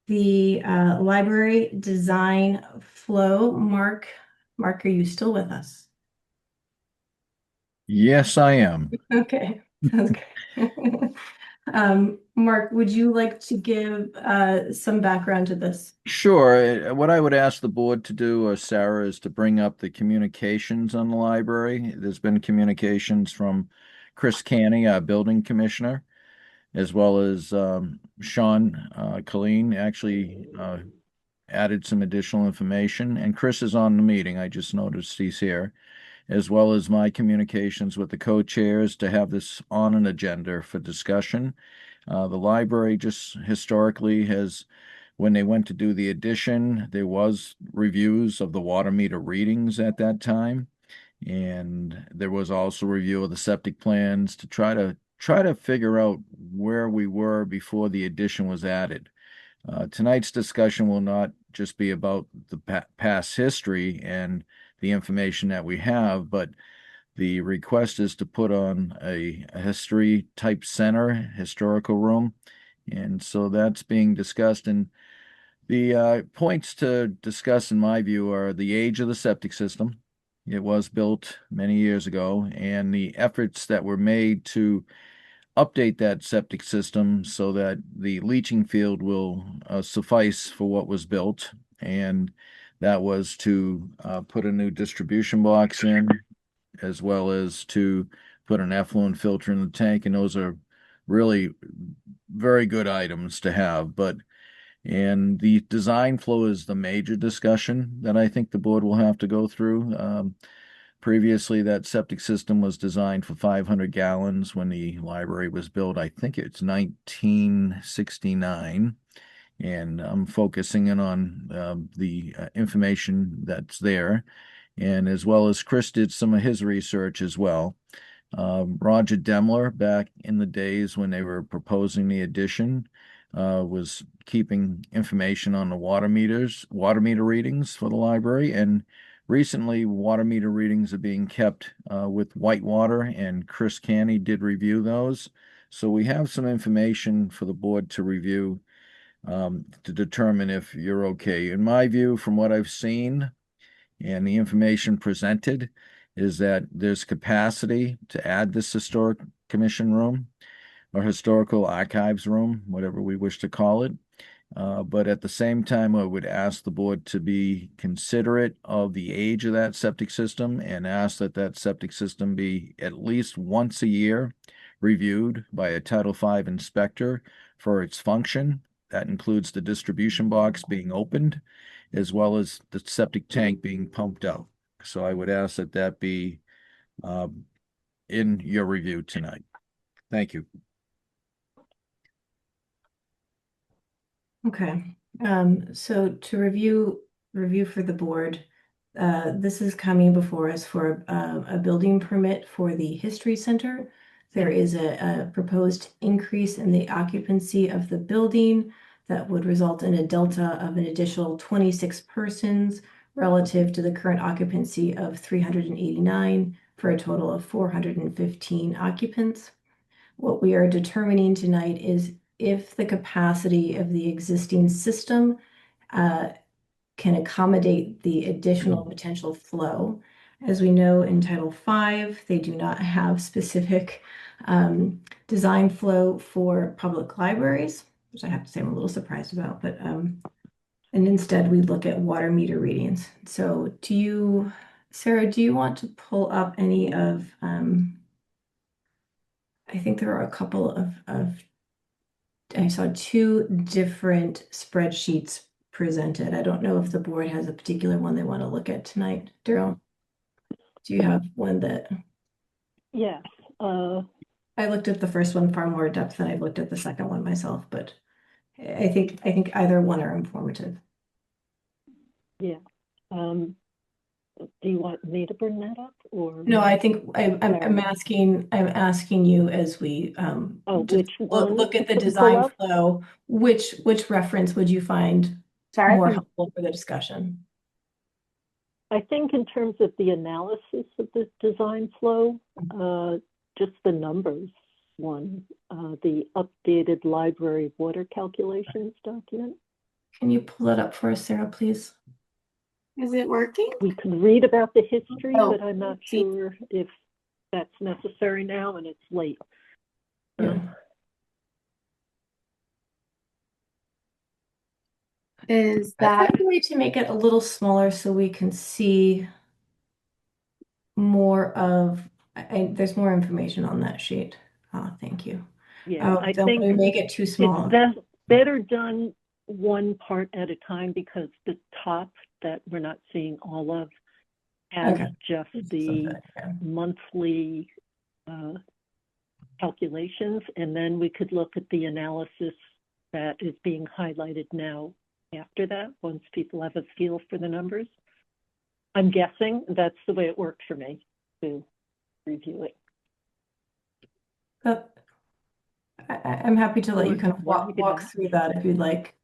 A: the library design flow. Mark, are you still with us?
F: Yes, I am.
A: Okay, sounds good. Mark, would you like to give some background to this?
F: Sure. What I would ask the board to do, Sarah, is to bring up the communications on the library. There's been communications from Chris Canny, our building commissioner, as well as Sean Colleen actually added some additional information. And Chris is on the meeting. I just noticed he's here, as well as my communications with the co-chairs to have this on an agenda for discussion. The library just historically has, when they went to do the addition, there was reviews of the water meter readings at that time. And there was also review of the septic plans to try to figure out where we were before the addition was added. Tonight's discussion will not just be about the past history and the information that we have, but the request is to put on a history type center, historical room. And so that's being discussed. And the points to discuss, in my view, are the age of the septic system. It was built many years ago, and the efforts that were made to update that septic system so that the leaching field will suffice for what was built. And that was to put a new distribution box in, as well as to put an effluent filter in the tank. And those are really very good items to have. And the design flow is the major discussion that I think the board will have to go through. Previously, that septic system was designed for 500 gallons when the library was built. I think it's 1969. And I'm focusing in on the information that's there. And as well as Chris did some of his research as well. Roger Demler, back in the days when they were proposing the addition, was keeping information on the water meter readings for the library. And recently, water meter readings are being kept with Whitewater, and Chris Canny did review those. So we have some information for the board to review to determine if you're okay. In my view, from what I've seen and the information presented, is that there's capacity to add this historic commission room or historical archives room, whatever we wish to call it. But at the same time, I would ask the board to be considerate of the age of that septic system and ask that that septic system be at least once a year reviewed by a Title V inspector for its function. That includes the distribution box being opened, as well as the septic tank being pumped out. So I would ask that that be in your review tonight. Thank you.
A: Okay, so to review for the board, this is coming before us for a building permit for the History Center. There is a proposed increase in the occupancy of the building that would result in a delta of an additional 26 persons relative to the current occupancy of 389 for a total of 415 occupants. What we are determining tonight is if the capacity of the existing system can accommodate the additional potential flow. As we know in Title V, they do not have specific design flow for public libraries, which I have to say I'm a little surprised about, but and instead we look at water meter readings. So Sarah, do you want to pull up any of, I think there are a couple of I saw two different spreadsheets presented. I don't know if the board has a particular one they want to look at tonight. Daryl, do you have one that?
B: Yes.
A: I looked at the first one far more depth than I've looked at the second one myself, but I think either one are informative.
B: Yeah. Do you want me to bring that up or?
A: No, I think I'm asking you as we
B: which one
A: look at the
B: to pull
A: design
B: up?
A: flow, which reference would you find
E: Sorry,
A: more helpful for the discussion?
B: I think in terms of the analysis of the design flow, just the numbers one, the updated library water calculations document.
A: Can you pull it up for us, Sarah, please?
E: Is it working?
B: We could read about the history,
E: Oh,
B: but I'm not sure if that's necessary now, and it's late.
A: Yeah.
E: Is
A: I
E: that
A: find a way to make it a little smaller so we can see more of, there's more information on that sheet. Thank you.
B: Yeah, I
A: Don't
B: think
A: we make it too small?
B: it's better done one part at a time because the top that we're not seeing all of has just the monthly calculations, and then we could look at the analysis that is being highlighted now after that, once people have a feel for the numbers. I'm guessing that's the way it worked for me to review it.
A: I'm happy to let you kind of walk through that if you'd like.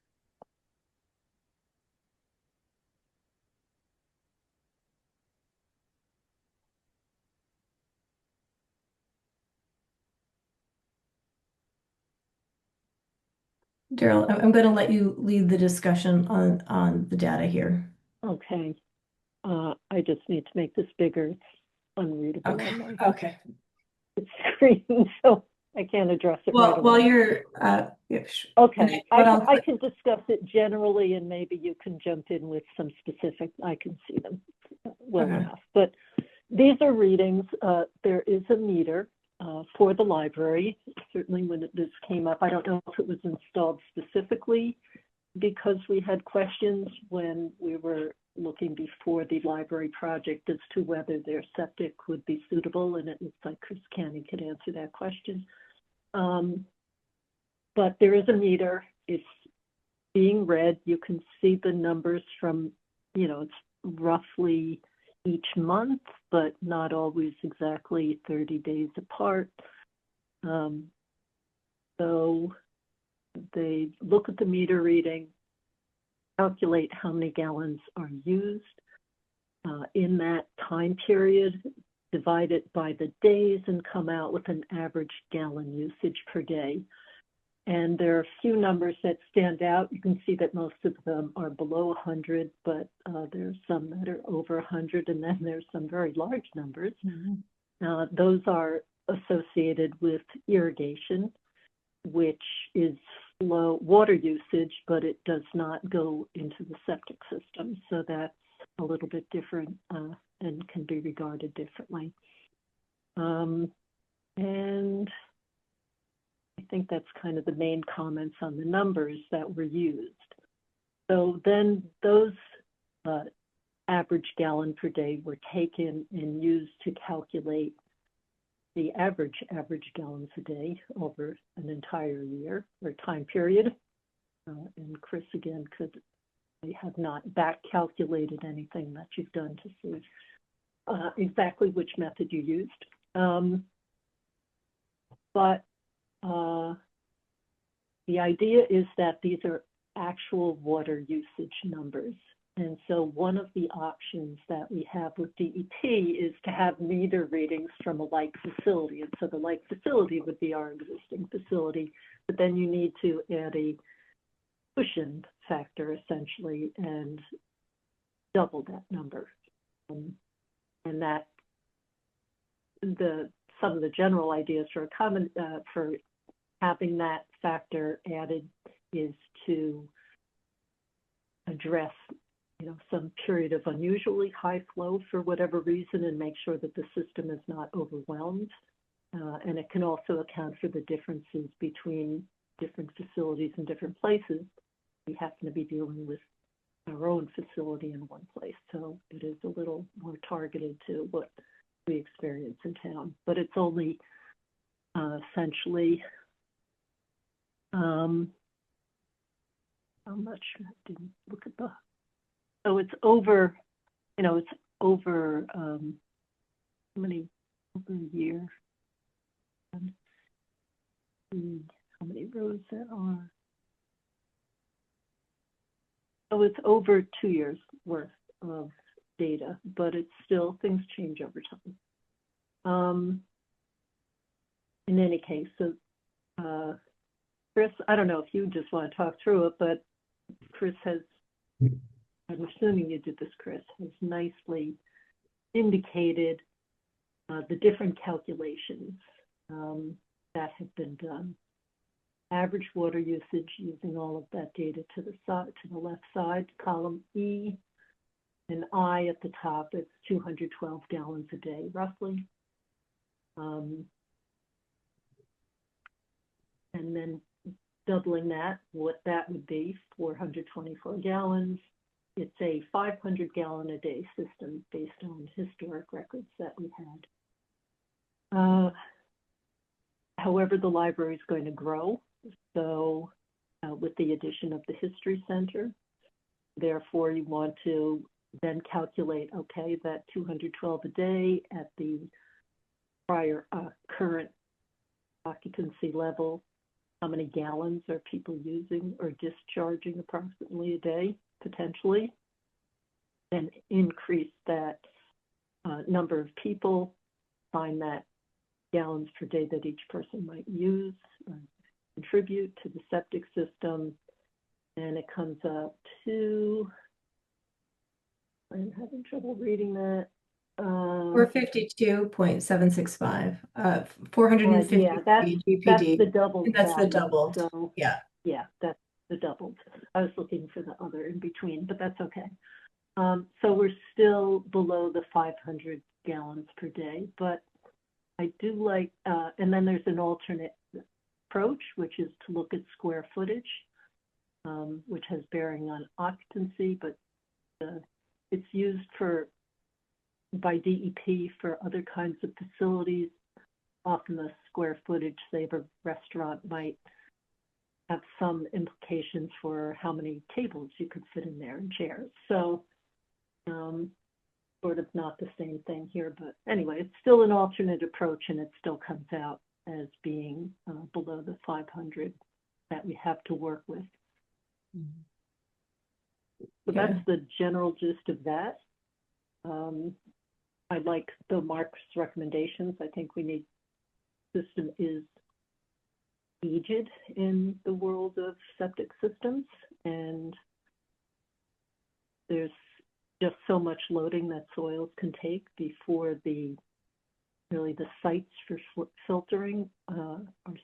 A: Daryl, I'm going to let you lead the discussion on the data here.
B: Okay. I just need to make this bigger. It's unreadable on my screen, so I can't address it right away.
A: While you're
B: okay, I can discuss it generally, and maybe you can jump in with some specific. I can see them well enough, but these are readings. There is a meter for the library. Certainly, when this came up, I don't know if it was installed specifically because we had questions when we were looking before the library project as to whether their septic would be suitable, and it looks like Chris Canning could answer that question. But there is a meter. It's being read. You can see the numbers from, it's roughly each month, but not always exactly 30 days apart. So they look at the meter reading, calculate how many gallons are used in that time period, divide it by the days, and come out with an average gallon usage per day. And there are a few numbers that stand out. You can see that most of them are below 100, but there's some that are over 100, and then there's some very large numbers. Those are associated with irrigation, which is low water usage, but it does not go into the septic system. So that's a little bit different and can be regarded differently. And I think that's kind of the main comments on the numbers that were used. So then those average gallon per day were taken and used to calculate the average gallons a day over an entire year or time period. And Chris, again, I have not back calculated anything that you've done to see exactly which method you used. But the idea is that these are actual water usage numbers. And so one of the options that we have with DEP is to have meter readings from a like facility. And so the like facility would be our existing facility, but then you need to add a cushion factor essentially and double that number. And that some of the general ideas for for having that factor added is to address some period of unusually high flow for whatever reason and make sure that the system is not overwhelmed. And it can also account for the differences between different facilities in different places. We happen to be dealing with our own facility in one place, so it is a little more targeted to what we experience in town. But it's only essentially how much? I didn't look at the. So it's over, it's over how many over a year? See how many rows there are. So it's over 2 years worth of data, but it's still, things change over time. In any case, so Chris, I don't know if you just want to talk through it, but Chris has, I'm assuming you did this, Chris, has nicely indicated the different calculations that have been done. Average water usage using all of that data to the side, to the left side, column E, and I at the top, it's 212 gallons a day, roughly. And then doubling that, what that would be, 424 gallons. It's a 500 gallon a day system based on historic records that we had. However, the library is going to grow. So with the addition of the History Center, therefore you want to then calculate, okay, that 212 a day at the prior current occupancy level, how many gallons are people using or discharging approximately a day, potentially, and increase that number of people, find that gallons per day that each person might use, contribute to the septic system, and it comes up to, I'm having trouble reading that.
A: 452.765, 450
B: yeah, that's
A: GPD.
B: the doubled
A: That's the
B: value.
A: doubled.
B: So
A: yeah,
B: that's the doubled. I was looking for the other in between, but that's okay. So we're still below the 500 gallons per day, but I do like, and then there's an alternate approach, which is to look at square footage, which has bearing on occupancy, but it's used by DEP for other kinds of facilities. Often the square footage, say, of a restaurant might have some implications for how many tables you could fit in there and chairs. So sort of not the same thing here, but anyway, it's still an alternate approach and it still comes out as being below the 500 that we have to work with. So that's the general gist of that. I like Mark's recommendations. I think we need, system is aged in the world of septic systems, and there's just so much loading that soils can take before the sites for filtering are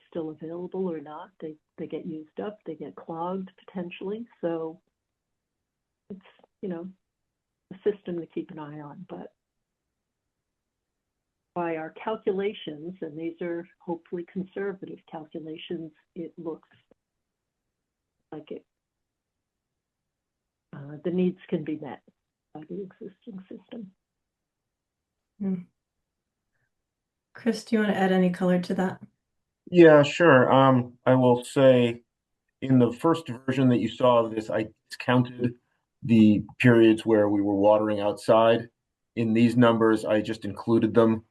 B: still available or not. They get used up, they get clogged potentially. So it's, a system to keep an eye on. But by our calculations, and these are hopefully conservative calculations, it looks like the needs can be met by the existing system.
A: Chris, do you want to add any color to that?
K: Yeah, sure. I will say in the first version that you saw of this, I discounted the periods where we were watering outside. In these numbers, I just included them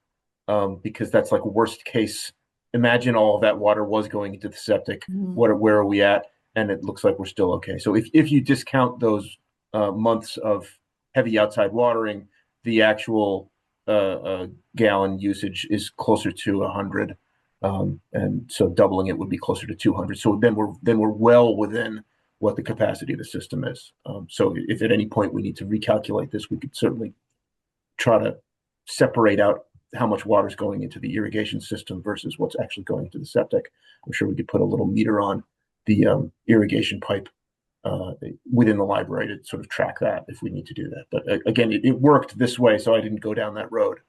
K: because that's like worst case. Imagine all of that water was going into the septic. Where are we at? And it looks like we're still okay. So if you discount those months of heavy outside watering, the actual gallon usage is closer to 100. And so doubling it would be closer to 200. So then we're well within what the capacity of the system is. So if at any point we need to recalculate this, we could certainly try to separate out how much water is going into the irrigation system versus what's actually going to the septic. I'm sure we could put a little meter on the irrigation pipe within the library to sort of track that if we need to do that. But again, it worked this way, so I didn't go down that road.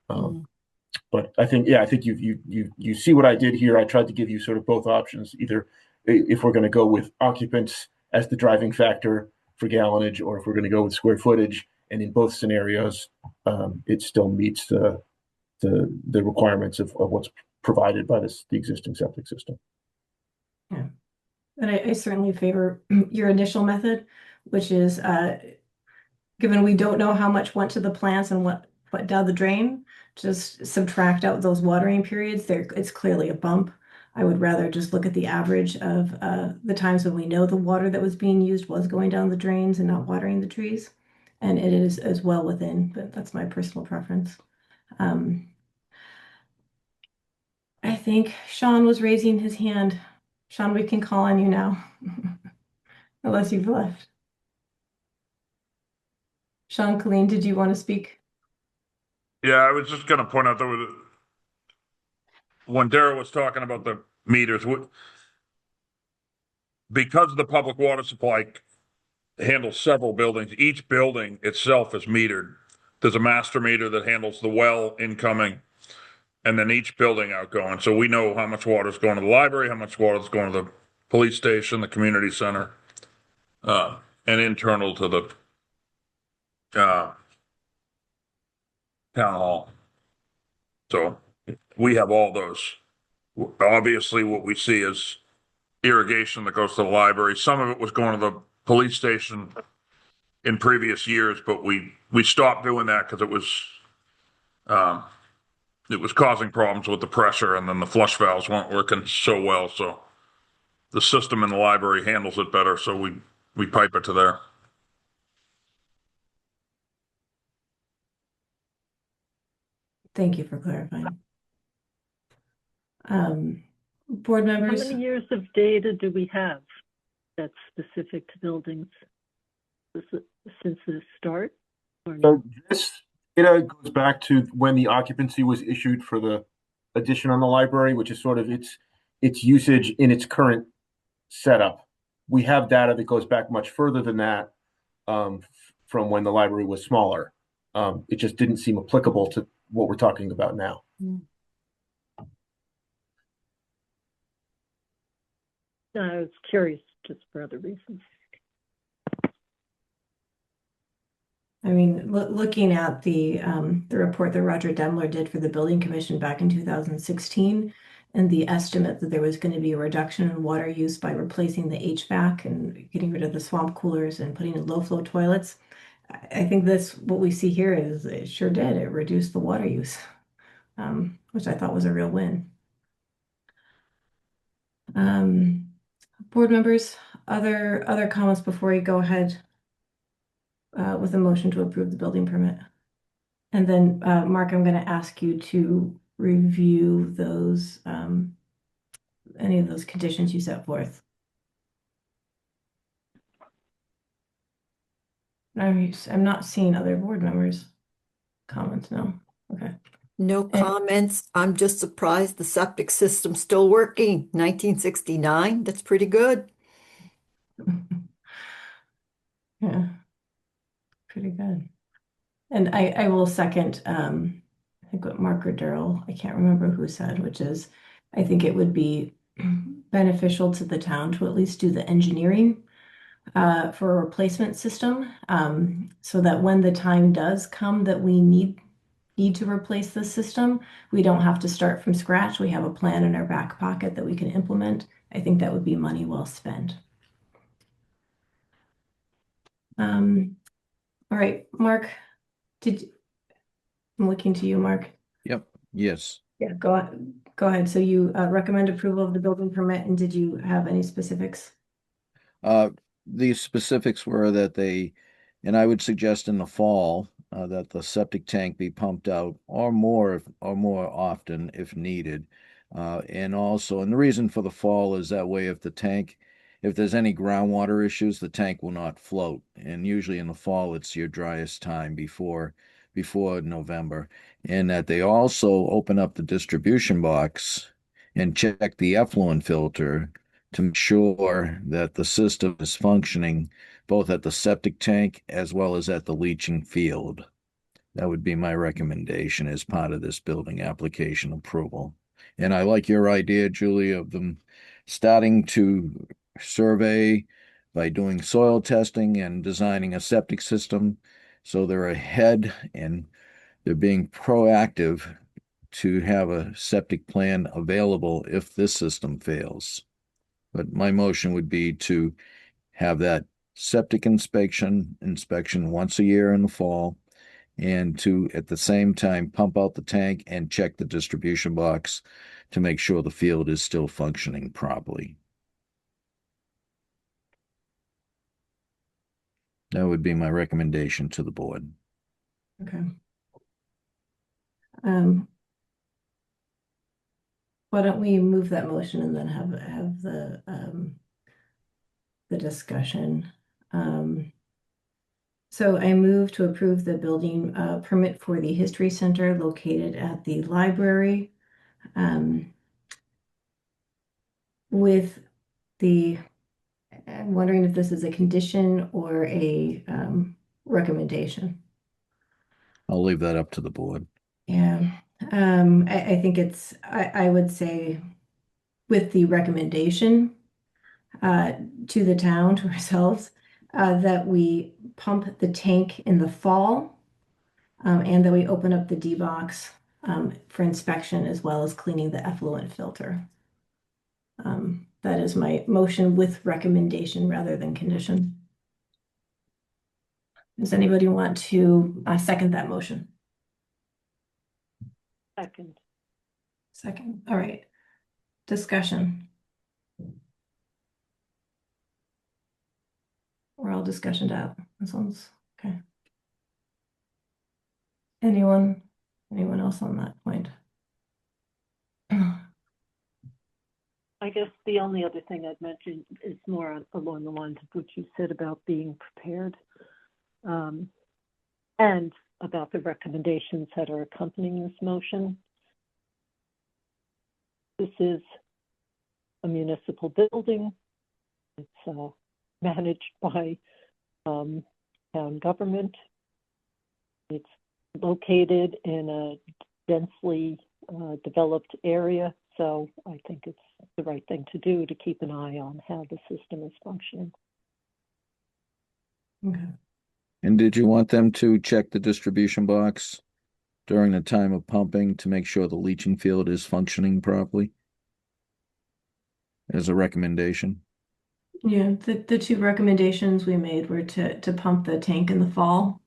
K: But I think you see what I did here. I tried to give you sort of both options, either if we're going to go with occupants as the driving factor for gallonage, or if we're going to go with square footage. And in both scenarios, it still meets the requirements of what's provided by the existing septic system.
A: Yeah, and I certainly favor your initial method, which is given we don't know how much went to the plants and what down the drain, just subtract out those watering periods. It's clearly a bump. I would rather just look at the average of the times when we know the water that was being used was going down the drains and not watering the trees. And it is as well within, but that's my personal preference. I think Sean was raising his hand. Sean, we can call on you now, unless you've left. Sean, Colleen, did you want to speak?
O: Yeah, I was just going to point out that when Dara was talking about the meters, because the public water supply handles several buildings, each building itself is metered. There's a master meter that handles the well incoming, and then each building outgoing. So we know how much water is going to the library, how much water is going to the police station, the community center, and internal to the town hall. So we have all those. Obviously, what we see is irrigation that goes to the library. Some of it was going to the police station in previous years, but we stopped doing that because it was causing problems with the pressure, and then the flush valves weren't working so well. So the system in the library handles it better, so we pipe it to there.
A: Thank you for clarifying. Board members?
B: How many years of data do we have that's specific to buildings since the start?
K: So this data goes back to when the occupancy was issued for the addition on the library, which is sort of its usage in its current setup. We have data that goes back much further than that, from when the library was smaller. It just didn't seem applicable to what we're talking about now.
B: I was curious just for other reasons.
A: I mean, looking at the report that Roger Demler did for the Building Commission back in 2016, and the estimate that there was going to be a reduction in water use by replacing the HVAC and getting rid of the swamp coolers and putting in low flow toilets. I think what we see here is it sure did. It reduced the water use, which I thought was a real win. Board members, other comments before we go ahead with a motion to approve the building permit? And then, Mark, I'm going to ask you to review those any of those conditions you set forth? I'm not seeing other board members' comments now. Okay.
D: No comments. I'm just surprised the septic system's still working. 1969, that's pretty good.
A: Yeah, pretty good. And I will second, I think what Mark or Daryl, I can't remember who said, which is, I think it would be beneficial to the town to at least do the engineering for a replacement system, so that when the time does come that we need to replace the system, we don't have to start from scratch. We have a plan in our back pocket that we can implement. I think that would be money well spent. All right, Mark, I'm looking to you, Mark.
F: Yep, yes.
A: Yeah, go ahead. So you recommend approval of the building permit, and did you have any specifics?
F: The specifics were that and I would suggest in the fall, that the septic tank be pumped out or more often if needed. And the reason for the fall is that way if there's any groundwater issues, the tank will not float. And usually in the fall, it's your driest time before November. And that they also open up the distribution box and check the effluent filter to make sure that the system is functioning both at the septic tank as well as at the leaching field. That would be my recommendation as part of this building application approval. And I like your idea, Julie, of them starting to survey by doing soil testing and designing a septic system. So they're ahead and they're being proactive to have a septic plan available if this system fails. But my motion would be to have that septic inspection once a year in the fall, and to at the same time pump out the tank and check the distribution box to make sure the field is still functioning properly. That would be my recommendation to the board.
A: Okay. Why don't we move that motion and then have the discussion. So I move to approve the building permit for the History Center located at the library, with I'm wondering if this is a condition or a recommendation.
F: I'll leave that up to the board.
A: Yeah, I think I would say with the recommendation to the town, to ourselves, that we pump the tank in the fall, and that we open up the D box for inspection as well as cleaning the effluent filter. That is my motion with recommendation rather than condition. Does anybody want to second that motion?
B: Second.
A: Second. All right. Discussion. We're all discussioned out. This one's okay. Anyone else on that point?
B: I guess the only other thing I'd mention is more along the lines of what you said about being prepared, and about the recommendations that are accompanying this motion. This is a municipal building. It's managed by town government. It's located in a densely developed area, so I think it's the right thing to do to keep an eye on how the system is functioning.
A: Okay.
F: And did you want them to check the distribution box during the time of pumping to make sure the leaching field is functioning properly as a recommendation?
A: Yeah, the two recommendations we made were to pump the tank in the fall,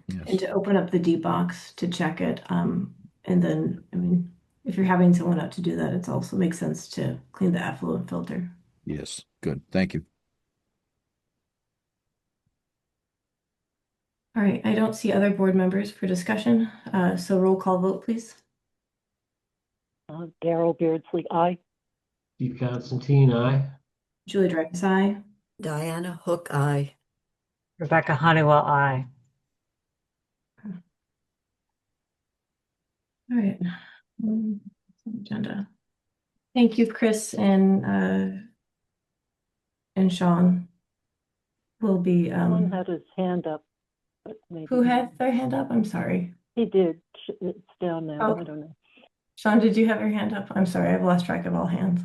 F: yes,
A: and to open up the deep box to check it. And then, I mean, if you're having someone out to do that, it also makes sense to clean the effluent filter.
F: Yes, good. Thank you.
A: All right, I don't see other board members for discussion, so roll call vote, please.
B: Daryl Beardsley, aye.
C: Steve Constantine, aye.
A: Julie Dreyfus, aye.
D: Diana Hook, aye.
I: Rebecca Honeywell, aye.
A: All right. Agenda. Thank you, Chris and Sean. Will be
B: Someone had his hand up, but maybe
A: who had their hand up? I'm sorry.
B: he did. It's down now.
A: Oh.
B: I don't know.
A: Sean, did you have your hand up? I'm sorry, I've lost track of all hands.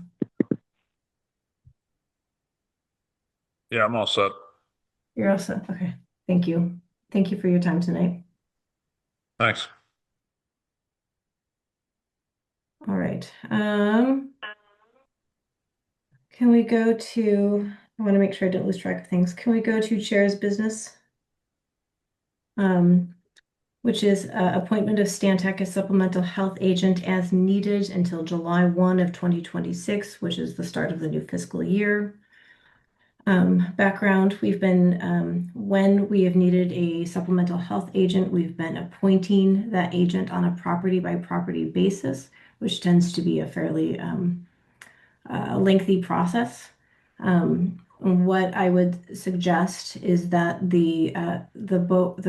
O: Yeah, I'm all set.
A: You're all set. Okay. Thank you. Thank you for your time tonight.
O: Thanks.
A: All right. Can we go to, I want to make sure I don't lose track of things. Can we go to chair's business? Which is appointment of Stantec as supplemental health agent as needed until July 1 of 2026, which is the start of the new fiscal year. Background, we've been, when we have needed a supplemental health agent, we've been appointing that agent on a property by property basis, which tends to be a fairly lengthy process. What I would suggest is that the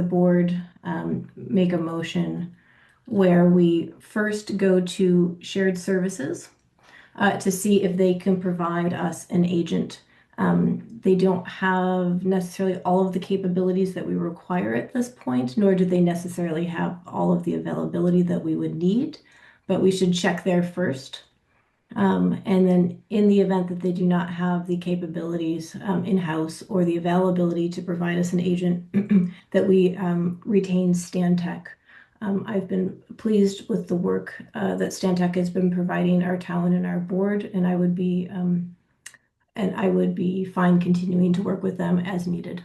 A: board make a motion where we first go to shared services to see if they can provide us an agent. They don't have necessarily all of the capabilities that we require at this point, nor do they necessarily have all of the availability that we would need, but we should check there first. And then in the event that they do not have the capabilities in-house or the availability to provide us an agent, that we retain Stantec. I've been pleased with the work that Stantec has been providing our town and our board, and I would be fine continuing to work with them as needed.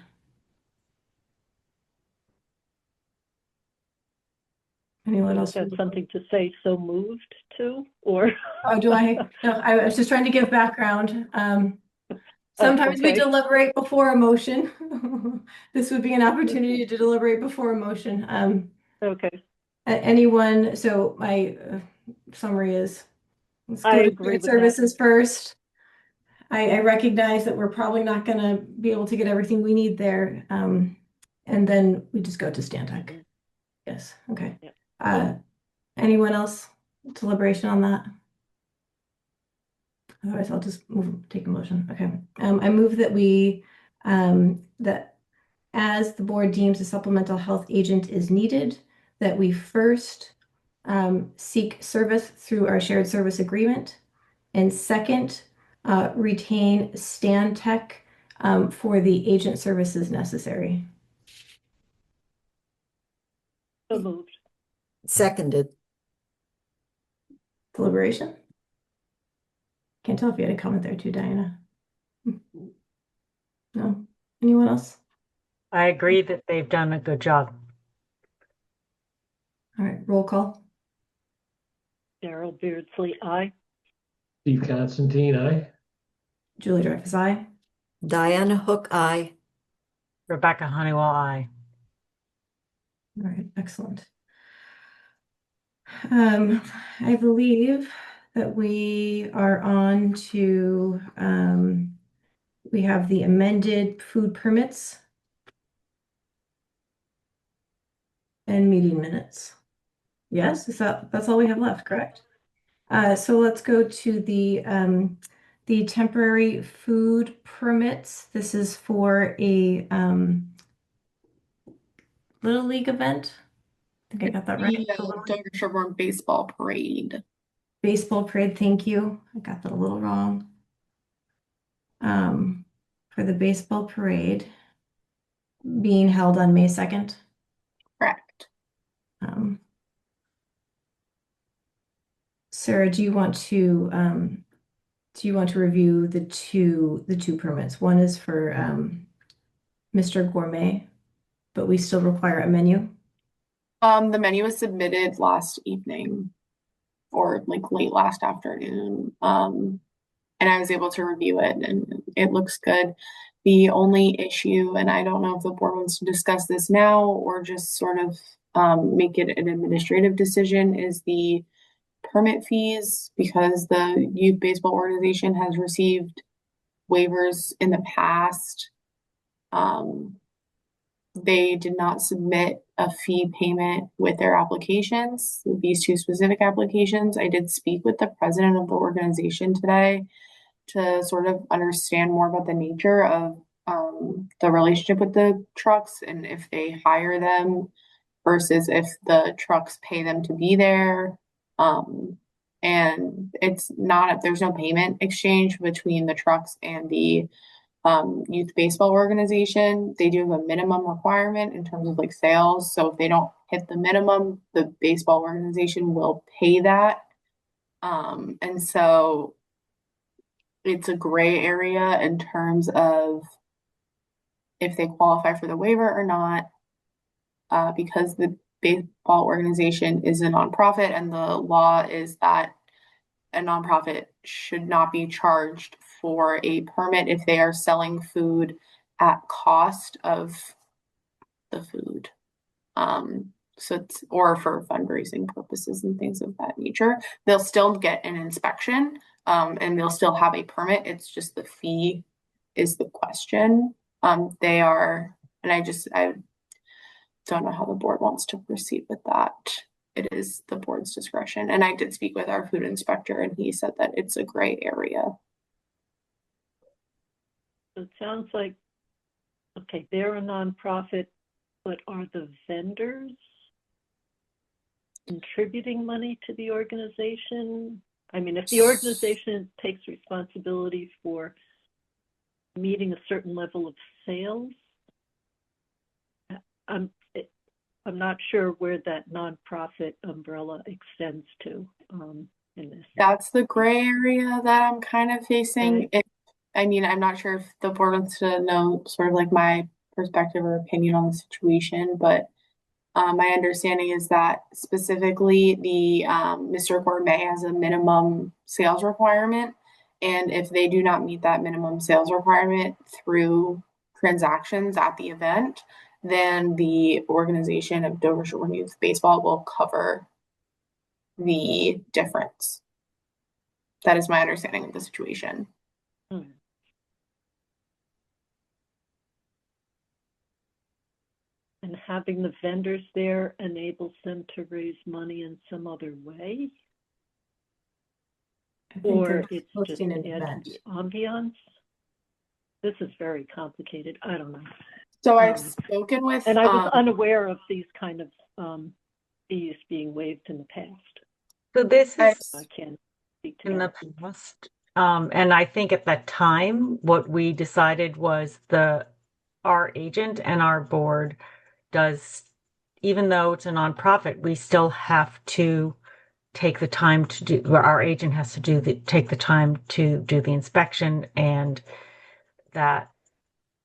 A: Anyone else?
B: Have something to say? So moved to, or?
A: Oh, do I? No, I was just trying to give background. Sometimes we
B: okay.
A: deliberate before a motion. This would be an opportunity to deliberate before a motion.
B: Okay.
A: Anyone, so my summary is, let's
B: I
A: go to
B: agree
A: shared
B: with
A: services
B: that.
A: first. I recognize that we're probably not gonna be able to get everything we need there. And then we just go to Stantec. Yes, okay.
B: Yeah.
A: Anyone else? Deliberation on that? Otherwise, I'll just take a motion. Okay. I move that we, that as the board deems a supplemental health agent is needed, that we first seek service through our shared service agreement, and second, retain Stantec for the agent services necessary.
B: So moved.
D: Seconded.
A: Deliberation? Can't tell if you had a comment there too, Diana. No? Anyone else?
I: I agree that they've done a good job.
A: All right, roll call.
B: Daryl Beardsley, aye.
C: Steve Constantine, aye.
A: Julie Dreyfus, aye.
D: Diana Hook, aye.
I: Rebecca Honeywell, aye.
A: All right, excellent. I believe that we are on to, we have the amended food permits and meeting minutes. Yes, that's all we have left, correct? So let's go to the temporary food permits. This is for a Little League event. I think I got that right.
E: The Dover Sherborn baseball parade.
A: Baseball parade, thank you. I got that a little wrong. For the baseball parade being held on May 2nd.
E: Correct.
A: Sarah, do you want to review the two permits? One is for Mr. Gourmet, but we still require a menu.
E: The menu was submitted last evening or like late last afternoon. And I was able to review it and it looks good. The only issue, and I don't know if the board wants to discuss this now or just sort of make it an administrative decision, is the permit fees because the youth baseball organization has received waivers in the past. They did not submit a fee payment with their applications, these two specific applications. I did speak with the president of the organization today to sort of understand more about the nature of the relationship with the trucks and if they hire them versus if the trucks pay them to be there. And it's not, there's no payment exchange between the trucks and the youth baseball organization. They do have a minimum requirement in terms of like sales. So if they don't hit the minimum, the baseball organization will pay that. And so it's a gray area in terms of if they qualify for the waiver or not, because the baseball organization is a nonprofit and the law is that a nonprofit should not be charged for a permit if they are selling food at cost of the food. So it's, or for fundraising purposes and things of that nature. They'll still get an inspection, and they'll still have a permit. It's just the fee is the question. They are, and I don't know how the board wants to proceed with that. It is the board's discretion. And I did speak with our food inspector and he said that it's a gray area.
B: It sounds like, okay, they're a nonprofit, but are the vendors contributing money to the organization? I mean, if the organization takes responsibility for meeting a certain level of sales, I'm not sure where that nonprofit umbrella extends to in this.
E: That's the gray area that I'm kind of facing. Okay. I mean, I'm not sure if the board wants to know sort of like my perspective or opinion on the situation, but my understanding is that specifically the Mr. Gourmet has a minimum sales requirement. And if they do not meet that minimum sales requirement through transactions at the event, then the organization of Dover Sherborn Youth Baseball will cover the difference. That is my understanding of the situation.
B: Hmm. And having the vendors there enables them to raise money in some other way? Or it's just an event. Ambiance? This is very complicated. I don't know.
E: So I've spoken with,
B: and I was unaware of these kind of fees being waived in the past.
I: So this is
B: I can't speak to
I: in
B: that.
I: the past, and I think at that time, what we decided was our agent and our board does, even though it's a nonprofit, we still have to take the time to do. Our agent has to take the time to do the inspection, and that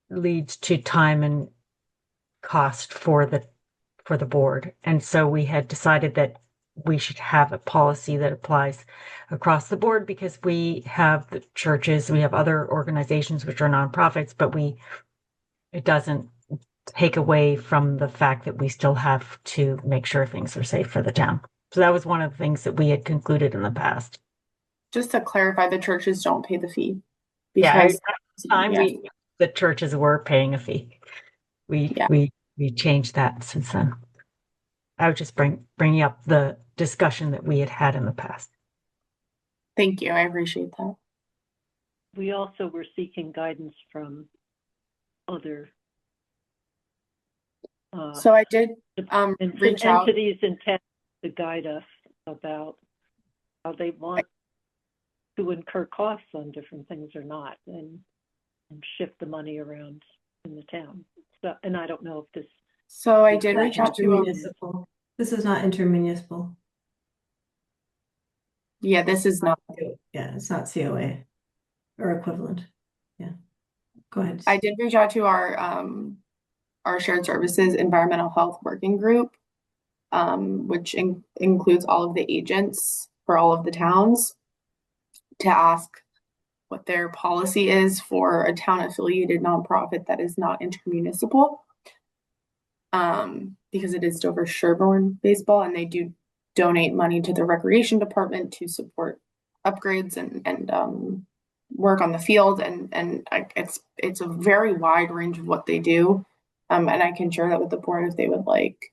I: leads to time and cost for the board. And so we had decided that we should have a policy that applies across the board because we have the churches, we have other organizations which are nonprofits, but it doesn't take away from the fact that we still have to make sure things are safe for the town. So that was one of the things that we had concluded in the past.
E: Just to clarify, the churches don't pay the fee.
I: Because at the time the churches were paying a fee. We changed that since then. I was just bringing up the discussion that we had in the past.
E: Thank you. I appreciate that.
B: We also were seeking guidance from other
E: so I did reach out.
B: Entities intended to guide us about how they want to incur costs on different things or not, and shift the money around in the town. So, and I don't know if this.
E: So I did reach out to
A: municipal. This is not intermunicipal.
E: Yeah, this is not.
A: Yeah, it's not COA or equivalent. Yeah, go ahead.
E: I did reach out to our shared services environmental health working group, which includes all of the agents for all of the towns, to ask what their policy is for a town affiliated nonprofit that is not intermunicipal, because it is Dover Sherborn Baseball and they do donate money to the recreation department to support upgrades and work on the field, and it's a very wide range of what they do, and I can share that with the board if they would like.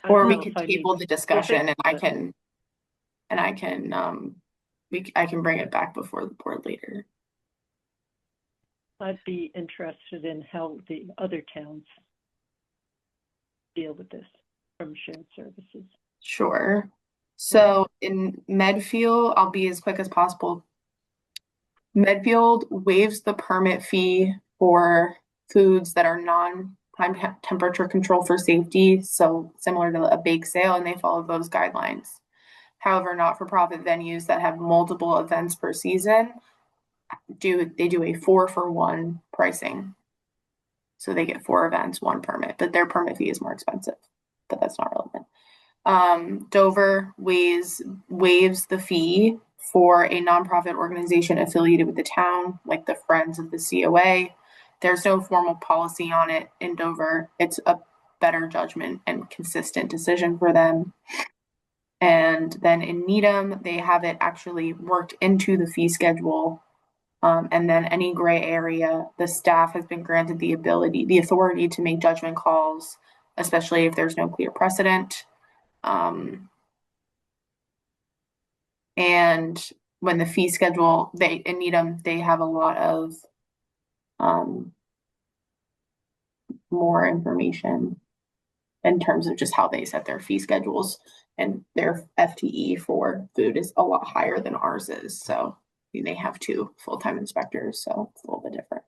E: Or we could table the discussion, and I can I can bring it back before the board later.
B: I'd be interested in how the other towns deal with this from shared services.
E: Sure. So in Medfield, I'll be as quick as possible. Medfield waives the permit fee for foods that are non-time temperature control for safety, so similar to a bake sale, and they follow those guidelines. However, not-for-profit venues that have multiple events per season do a 4-for-1 pricing. So they get 4 events, 1 permit, but their permit fee is more expensive, but that's not relevant. Dover waives the fee for a nonprofit organization affiliated with the town, like the Friends of the COA. There's no formal policy on it in Dover. It's a better judgment and consistent decision for them. And then in Needham, they have it actually worked into the fee schedule. And then any gray area, the staff has been granted the authority to make judgment calls, especially if there's no clear precedent. And when the fee schedule, in Needham, they have a lot of more information in terms of just how they set their fee schedules, and their FTE for food is a lot higher than ours is. So they have 2 full-time inspectors, so it's a little bit different.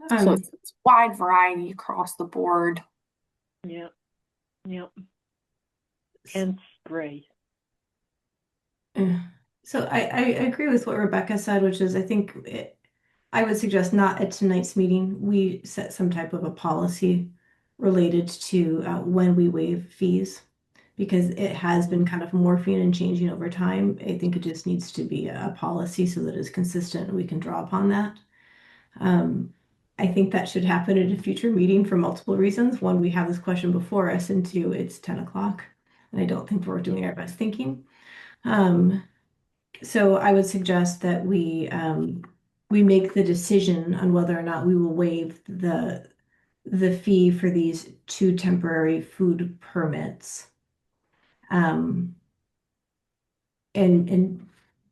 E: So it's wide variety across the board.
B: Yeah. And gray.
A: So I agree with what Rebecca said, which is I would suggest not at tonight's meeting, we set some type of a policy related to when we waive fees, because it has been kind of morphing and changing over time. I think it just needs to be a policy so that it's consistent and we can draw upon that. I think that should happen at a future meeting for multiple reasons. One, we have this question before us, and 2, it's 10 o'clock, and I don't think we're doing our best thinking. So I would suggest that we make the decision on whether or not we will waive the fee for these 2 temporary food permits, and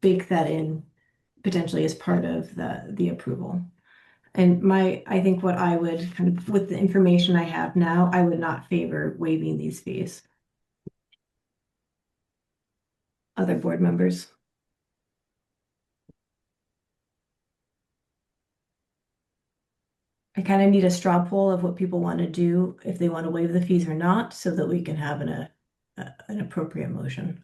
A: bake that in potentially as part of the approval. And I think what I would kind of, with the information I have now, I would not favor waiving these fees. Other board members? I kind of need a straw poll of what people want to do, if they want to waive the fees or not, so that we can have an appropriate motion.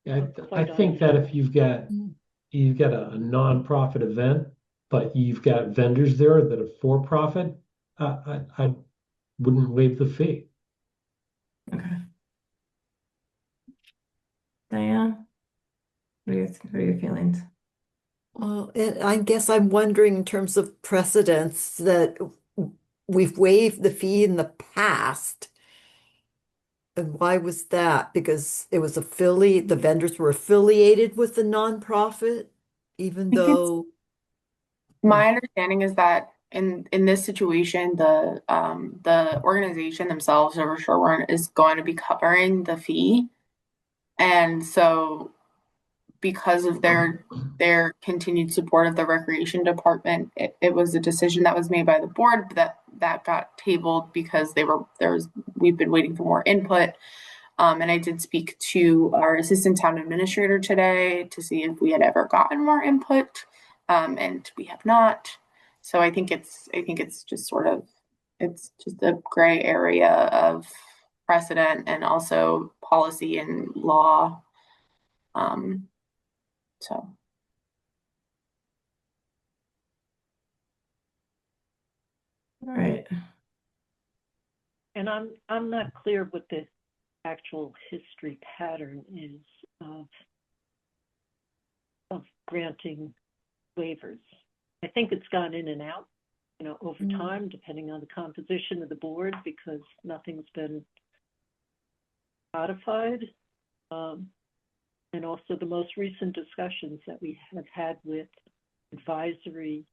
C: Yeah, I think that if you've got a nonprofit event, but you've got vendors there that are for profit, I wouldn't waive the fee.
A: Okay. Diane, what are your feelings?
D: Well, I guess I'm wondering in terms of precedents that we've waived the fee in the past. And why was that? Because it was the vendors were affiliated with the nonprofit, even though.
E: My understanding is that in this situation, the organization themselves over Sherborn is going to be covering the fee, and so because of their continued support of the recreation department, it was a decision that was made by the board that got tabled because we've been waiting for more input. And I did speak to our assistant town administrator today to see if we had ever gotten more input, and we have not. So I think it's just it's just a gray area of precedent and also policy and law. So.
A: All right.
B: And I'm not clear what the actual history pattern is of granting waivers. I think it's gone in and out, over time, depending on the composition of the board, because nothing's been codified. And also the most recent discussions that we have had with advisory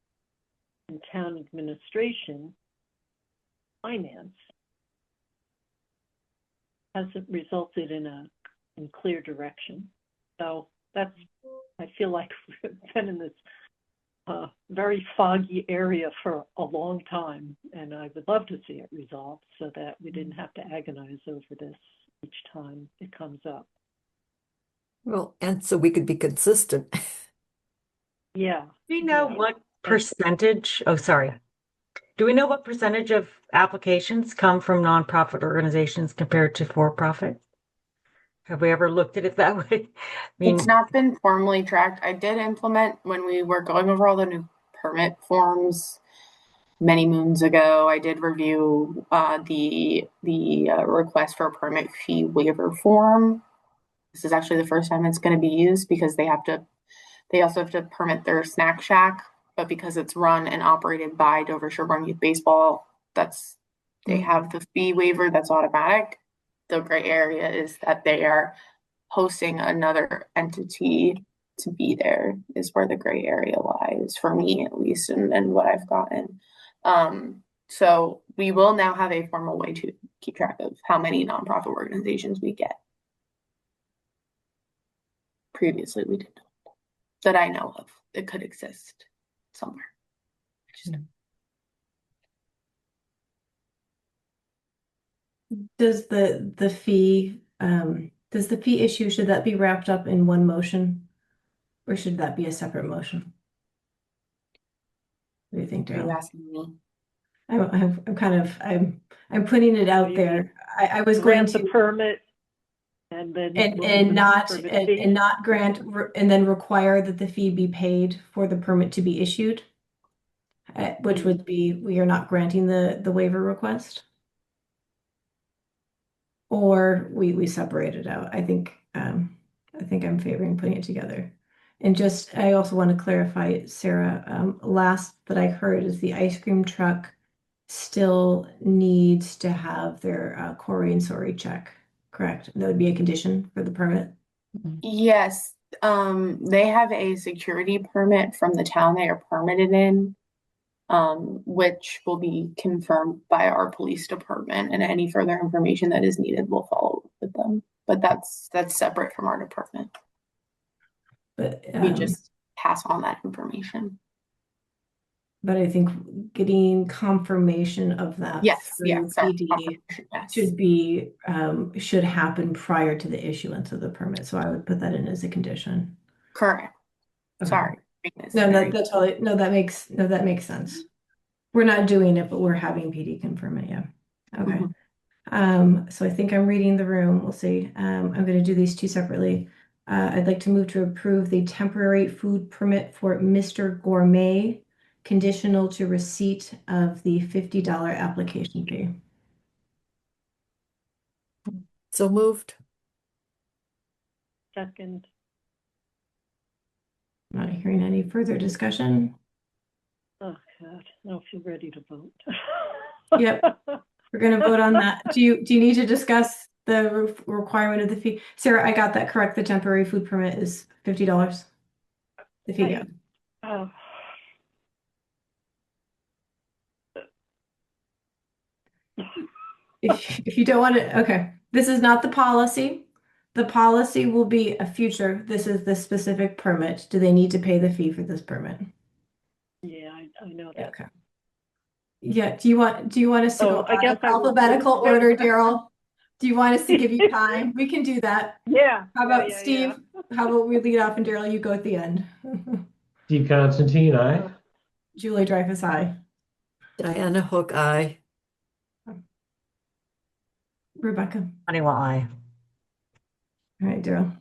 B: and town administration, finance, hasn't resulted in clear direction. So I feel like we've been in this very foggy area for a long time, and I would love to see it resolved so that we didn't have to agonize over this each time it comes up.
D: Well, and so we could be consistent.
B: Yeah.
I: Do we know what percentage? Oh, sorry. Do we know what percentage of applications come from nonprofit organizations compared to for-profit? Have we ever looked at it that way?
E: It's not been formally tracked. I did implement when we were going over all the new permit forms many moons ago. I did review the request for a permit fee waiver form. This is actually the first time it's going to be used because they also have to permit their snack shack, but because it's run and operated by Dover Sherborn Youth Baseball, they have the fee waiver that's automatic. The gray area is that they are hosting another entity to be there is where the gray area lies for me, at least, and what I've gotten. So we will now have a formal way to keep track of how many nonprofit organizations we get. Previously, we did not, that I know of. It could exist somewhere.
A: Does the fee issue, should that be wrapped up in one motion, or should that be a separate motion? What do you think,
E: Are you
A: Daryl?
E: asking me?
A: I'm putting it out there. I was going
B: grant the
A: to
B: permit and then
A: and not grant and then require that the fee be paid for the permit to be issued, which would be we are not granting the waiver request, or we separate it out. I think I'm favoring putting it together. And just I also want to clarify, Sarah, last that I heard is the ice cream truck still needs to have their Corey and Sorry check, correct? That would be a condition for the permit.
E: Yes, they have a security permit from the town they are permitted in, which will be confirmed by our police department, and any further information that is needed will follow with them. But that's separate from our department.
A: But
E: we just pass on that information.
A: But I think getting confirmation of that through PD should happen prior to the issuance of the permit. So I would put that in as a condition.
E: Correct.
A: Okay.
E: Sorry.
A: That makes sense. We're not doing it, but we're having PD confirm it. Yeah. Okay. So I think I'm reading the room. We'll see. I'm going to do these two separately. I'd like to move to approve the temporary food permit for Mr. Gourmet, conditional to receipt of the $50 application fee.
D: So moved.
B: Second.
A: I'm not hearing any further discussion.
B: Oh God, I don't feel ready to vote.
A: Yep, we're going to vote on that. Do you need to discuss the requirement of the fee? Sarah, I got that correct. The temporary food permit is $50. The fee. If you don't want to, okay. This is not the policy. The policy will be a future. This is the specific permit. Do they need to pay the fee for this permit?
B: Yeah, I know that.
A: Okay. Yeah. Do you want us to go
B: I guess
A: alphabetical order, Daryl? Do you want us to give you time? We can do that.
B: Yeah.
A: How about Steve? Yeah. How about we lead off and Daryl, you go at the end.
C: Steve Constantine, aye.
A: Julie Dreyfus, aye.
D: Diana Hook, aye.
A: Rebecca.
I: Honeywell, aye.
A: All right, Daryl.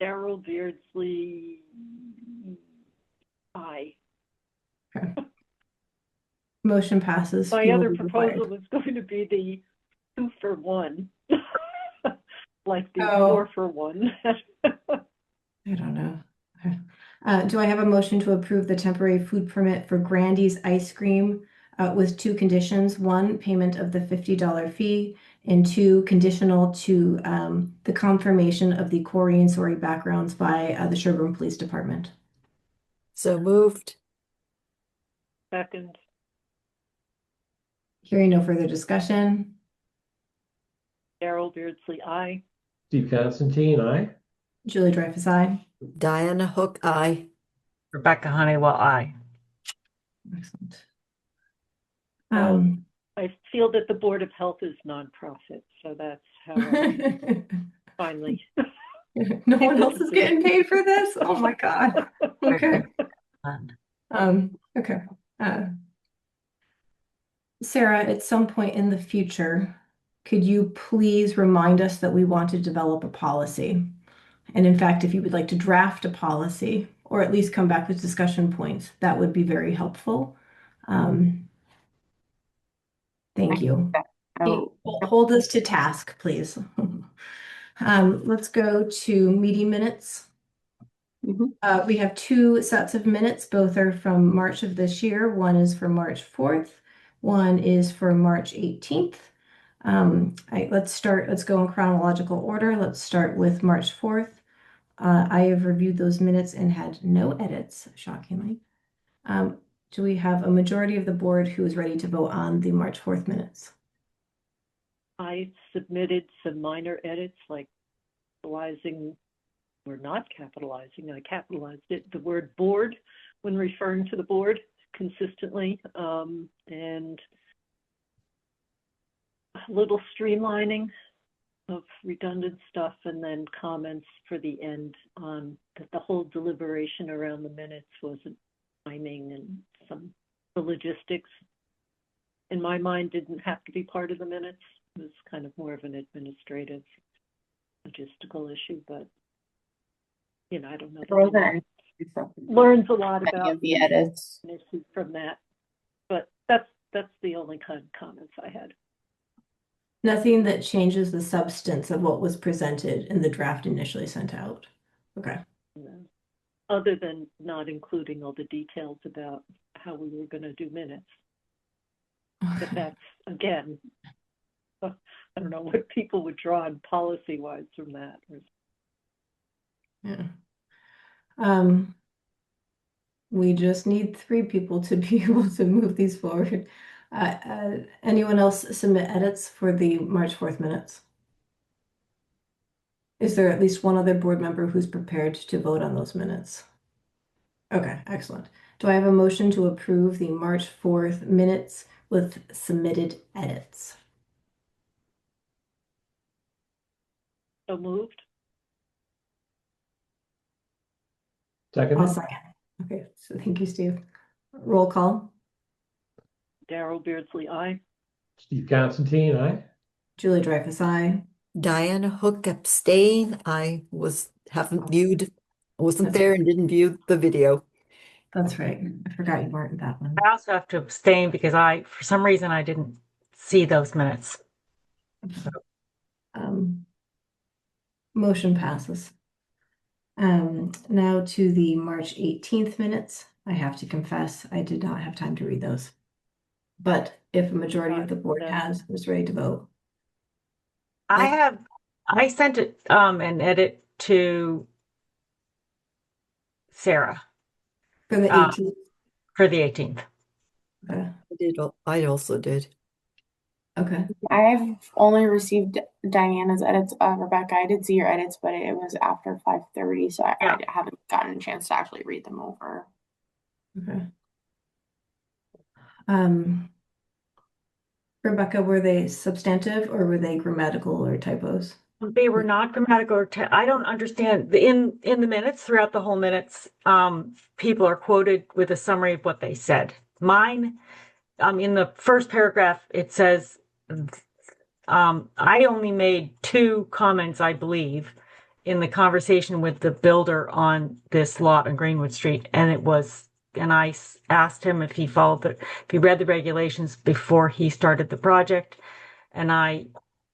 B: Daryl Beardsley, aye.
A: Okay. Motion passes.
B: My other proposal was going to be the 2 for 1, like the 4 for 1.
A: I don't know. Do I have a motion to approve the temporary food permit for Grandy's Ice Cream with two conditions? One, payment of the $50 fee, and two, conditional to the confirmation of the Corey and Sori backgrounds by the Sherborn Police Department.
D: So moved.
B: Second.
A: Hearing no further discussion.
B: Darrell Beardsley, aye.
C: Steve Constantine, aye.
A: Julie Dreyfus, aye.
D: Diana Hook, aye.
I: Rebecca Honeywell, aye.
A: Excellent.
B: I feel that the Board of Health is nonprofit, so that's how I finally.
A: No one else is getting paid for this? Oh my God. Okay. Okay. Sarah, at some point in the future, could you please remind us that we want to develop a policy? And in fact, if you would like to draft a policy or at least come back with discussion points, that would be very helpful. Thank you. Hold us to task, please. Let's go to meeting minutes. We have two sets of minutes. Both are from March of this year. One is for March 4th. One is for March 18th. Let's go in chronological order. Let's start with March 4th. I have reviewed those minutes and had no edits, shockingly. Do we have a majority of the board who is ready to vote on the March 4th minutes?
B: I submitted some minor edits like capitalizing or not capitalizing. I capitalized it, the word board, when referring to the board consistently, and a little streamlining of redundant stuff, and then comments for the end on that the whole deliberation around the minutes wasn't timing, and some the logistics in my mind didn't have to be part of the minutes. It was kind of more of an administrative logistical issue, but I don't know. Learns a lot about
E: the edits
B: from that, but that's the only kind of comments I had.
A: Nothing that changes the substance of what was presented in the draft initially sent out. Okay.
B: Other than not including all the details about how we were going to do minutes. But that's, again, I don't know what people would draw on policy-wise from that.
A: Yeah. We just need 3 people to be able to move these forward. Anyone else submit edits for the March 4th minutes? Is there at least one other board member who's prepared to vote on those minutes? Okay, excellent. Do I have a motion to approve the March 4th minutes with submitted edits?
B: So moved.
C: Second.
A: I'll second. Okay, so thank you, Steve. Roll call.
B: Darrell Beardsley, aye.
C: Steve Constantine, aye.
A: Julie Dreyfus, aye.
D: Diana Hook, abstain. I wasn't there and didn't view the video.
A: That's right. I forgot you weren't in that one.
I: I also have to abstain because for some reason, I didn't see those minutes.
A: Motion passes. Now to the March 18th minutes. I have to confess, I did not have time to read those. But if a majority of the board was ready to vote.
I: I sent it an edit to Sarah.
A: For the 18th?
I: For the 18th.
A: Okay.
D: I also did.
A: Okay.
E: I've only received Diana's edits. Rebecca, I did see your edits, but it was after 5:30, so I haven't gotten a chance to actually read them over.
A: Okay. Rebecca, were they substantive or were they grammatical or typos?
I: They were not grammatical or I don't understand. In the minutes, throughout the whole minutes, people are quoted with a summary of what they said. Mine, in the first paragraph, it says, I only made 2 comments, I believe, in the conversation with the builder on this lot on Greenwood Street. And I asked him if he read the regulations before he started the project. And I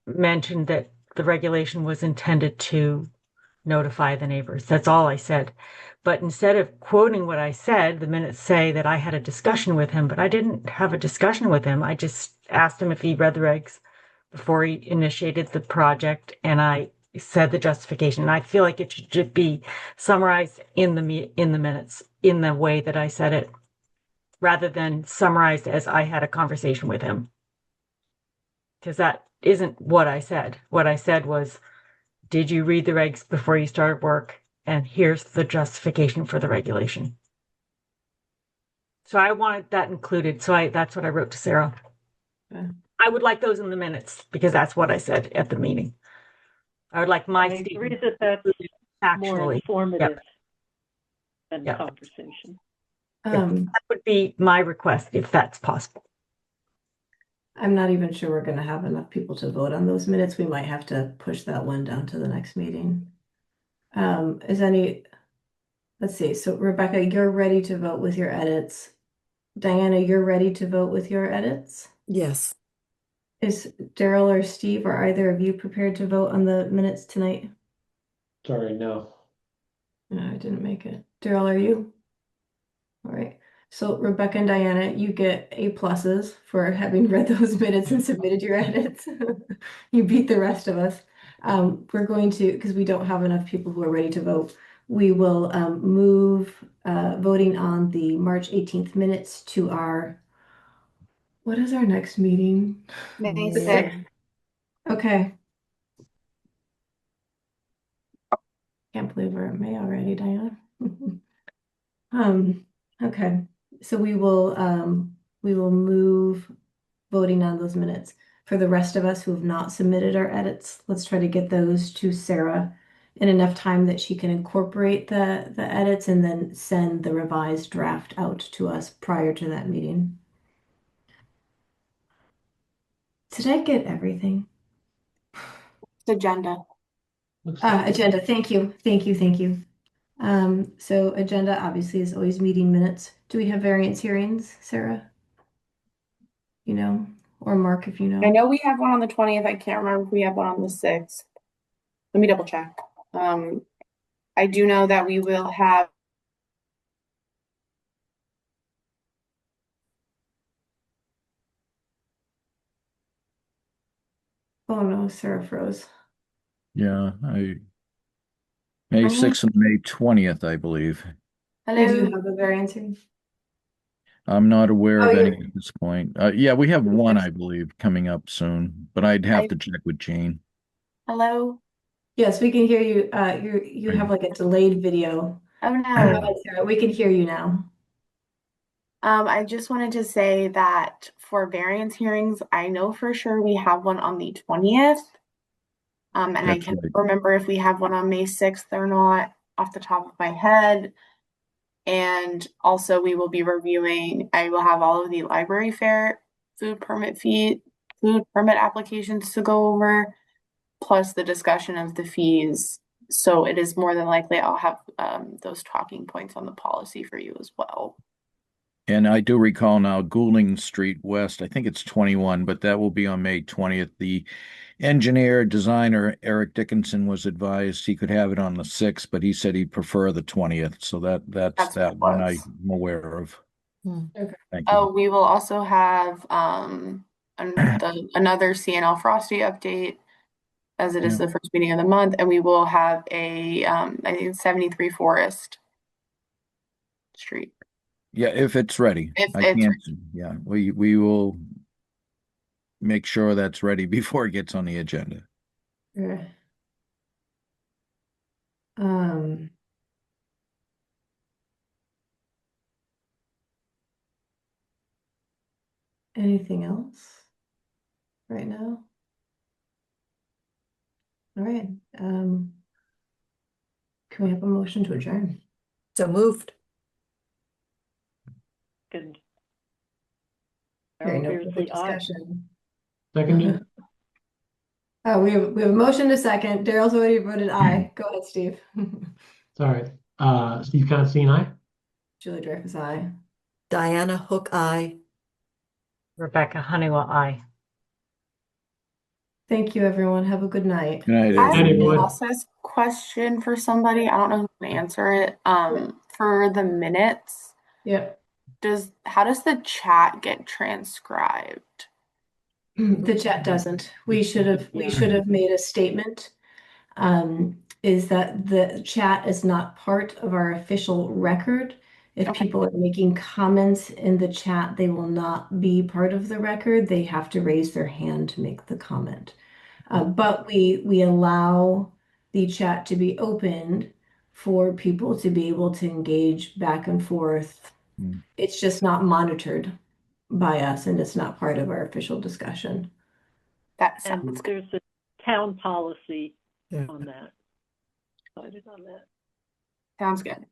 I: mentioned that the regulation was intended to notify the neighbors. That's all I said. But instead of quoting what I said, the minutes say that I had a discussion with him, but I didn't have a discussion with him. I just asked him if he read the regs before he initiated the project, and I said the justification. And I feel like it should be summarized in the minutes in the way that I said it, rather than summarized as I had a conversation with him. Because that isn't what I said. What I said was, did you read the regs before you started work? And here's the justification for the regulation. So I wanted that included. So that's what I wrote to Sarah.
A: Okay.
I: I would like those in the minutes because that's what I said at the meeting. I would like my
B: I agree
I: statement
B: that that's more
I: actually.
B: informative than
I: Yep.
B: conversation.
I: That would be my request if that's possible.
A: I'm not even sure we're going to have enough people to vote on those minutes. We might have to push that one down to the next meeting. Let's see. So Rebecca, you're ready to vote with your edits. Diana, you're ready to vote with your edits?
D: Yes.
A: Is Daryl or Steve or either of you prepared to vote on the minutes tonight?
C: Sorry, no.
A: No, I didn't make it. Daryl, are you? All right. So Rebecca and Diana, you get A pluses for having read those minutes and submitted your edits. You beat the rest of us. We're going to, because we don't have enough people who are ready to vote, we will move voting on the March 18th minutes to what is our next meeting?
E: May
A: The
E: 6th.
A: 6th. Okay. Can't believe we're at May already, Diana. Okay. So we will move voting on those minutes. For the rest of us who have not submitted our edits, let's try to get those to Sarah in enough time that she can incorporate the edits and then send the revised draft out to us prior to that meeting. Did I get everything?
E: Agenda.
A: Agenda. Thank you. So agenda obviously is always meeting minutes. Do we have variance hearings, Sarah? You know, or Mark, if you know.
E: I know we have one on the 20th. I can't remember if we have one on the 6th. Let me double check. I do know that we will have.
A: Oh no, Sarah froze.
F: Yeah, May 6th and May 20th, I believe.
A: Hello. Do you have a variance hearing?
F: I'm not aware
A: Oh,
F: of any
A: you're-
F: at this point. Yeah, we have one, I believe, coming up soon, but I'd have to check with Jane.
E: Hello?
A: Yes, we can hear you. You have like a delayed video.
E: Oh
A: Go
E: no.
A: ahead, Sarah. We can hear you now.
E: I just wanted to say that for variance hearings, I know for sure we have one on the 20th. And I
F: That's
E: can't
F: right.
E: remember if we have one on May 6th or not off the top of my head. And also we will be reviewing, I will have all of the library fair food permit applications to go over, plus the discussion of the fees. So it is more than likely I'll have those talking points on the policy for you as well.
F: And I do recall now Goulding Street West, I think it's 21, but that will be on May 20th. The engineer, designer, Eric Dickinson was advised he could have it on the 6th, but he said he'd prefer the 20th. So that's that one I'm aware of.
A: Okay.
F: Thank you.
E: Oh, we will also have another CNL Frosty update, as it is the first meeting of the month, and we will have a I think 73 Forest Street.
F: Yeah, if it's ready.
E: If
F: I
E: it's
F: can't. Yeah, we will make sure that's ready before it gets on the agenda.
A: Okay. Anything else right now? All right. Can we have a motion to adjourn?
D: So moved.
B: Good.
A: Hearing no
B: Beardsley,
A: further
B: aye.
A: discussion.
C: Seconded.
A: We have a motion to second. Daryl's already voted aye. Go ahead, Steve.
C: Sorry. Steve Constantine, aye.
A: Julie Dreyfus, aye.
D: Diana Hook, aye.
I: Rebecca Honeywell, aye.
A: Thank you, everyone. Have a good night.
F: Good night,
E: I have a
F: everyone.
E: process question for somebody. I don't know who can answer it. For the minutes,
A: Yep.
E: how does the chat get transcribed?
A: The chat doesn't. We should have made a statement. Is that the chat is not part of our official record. If people are making comments in the chat, they will not be part of the record. They have to raise their hand to make the comment. But we allow the chat to be opened for people to be able to engage back and forth. It's just not monitored by us, and it's not part of our official discussion.
E: That
B: And
E: sounds
B: there's a town policy
T: Yeah.
B: on that. Decided on that.
E: Sounds good.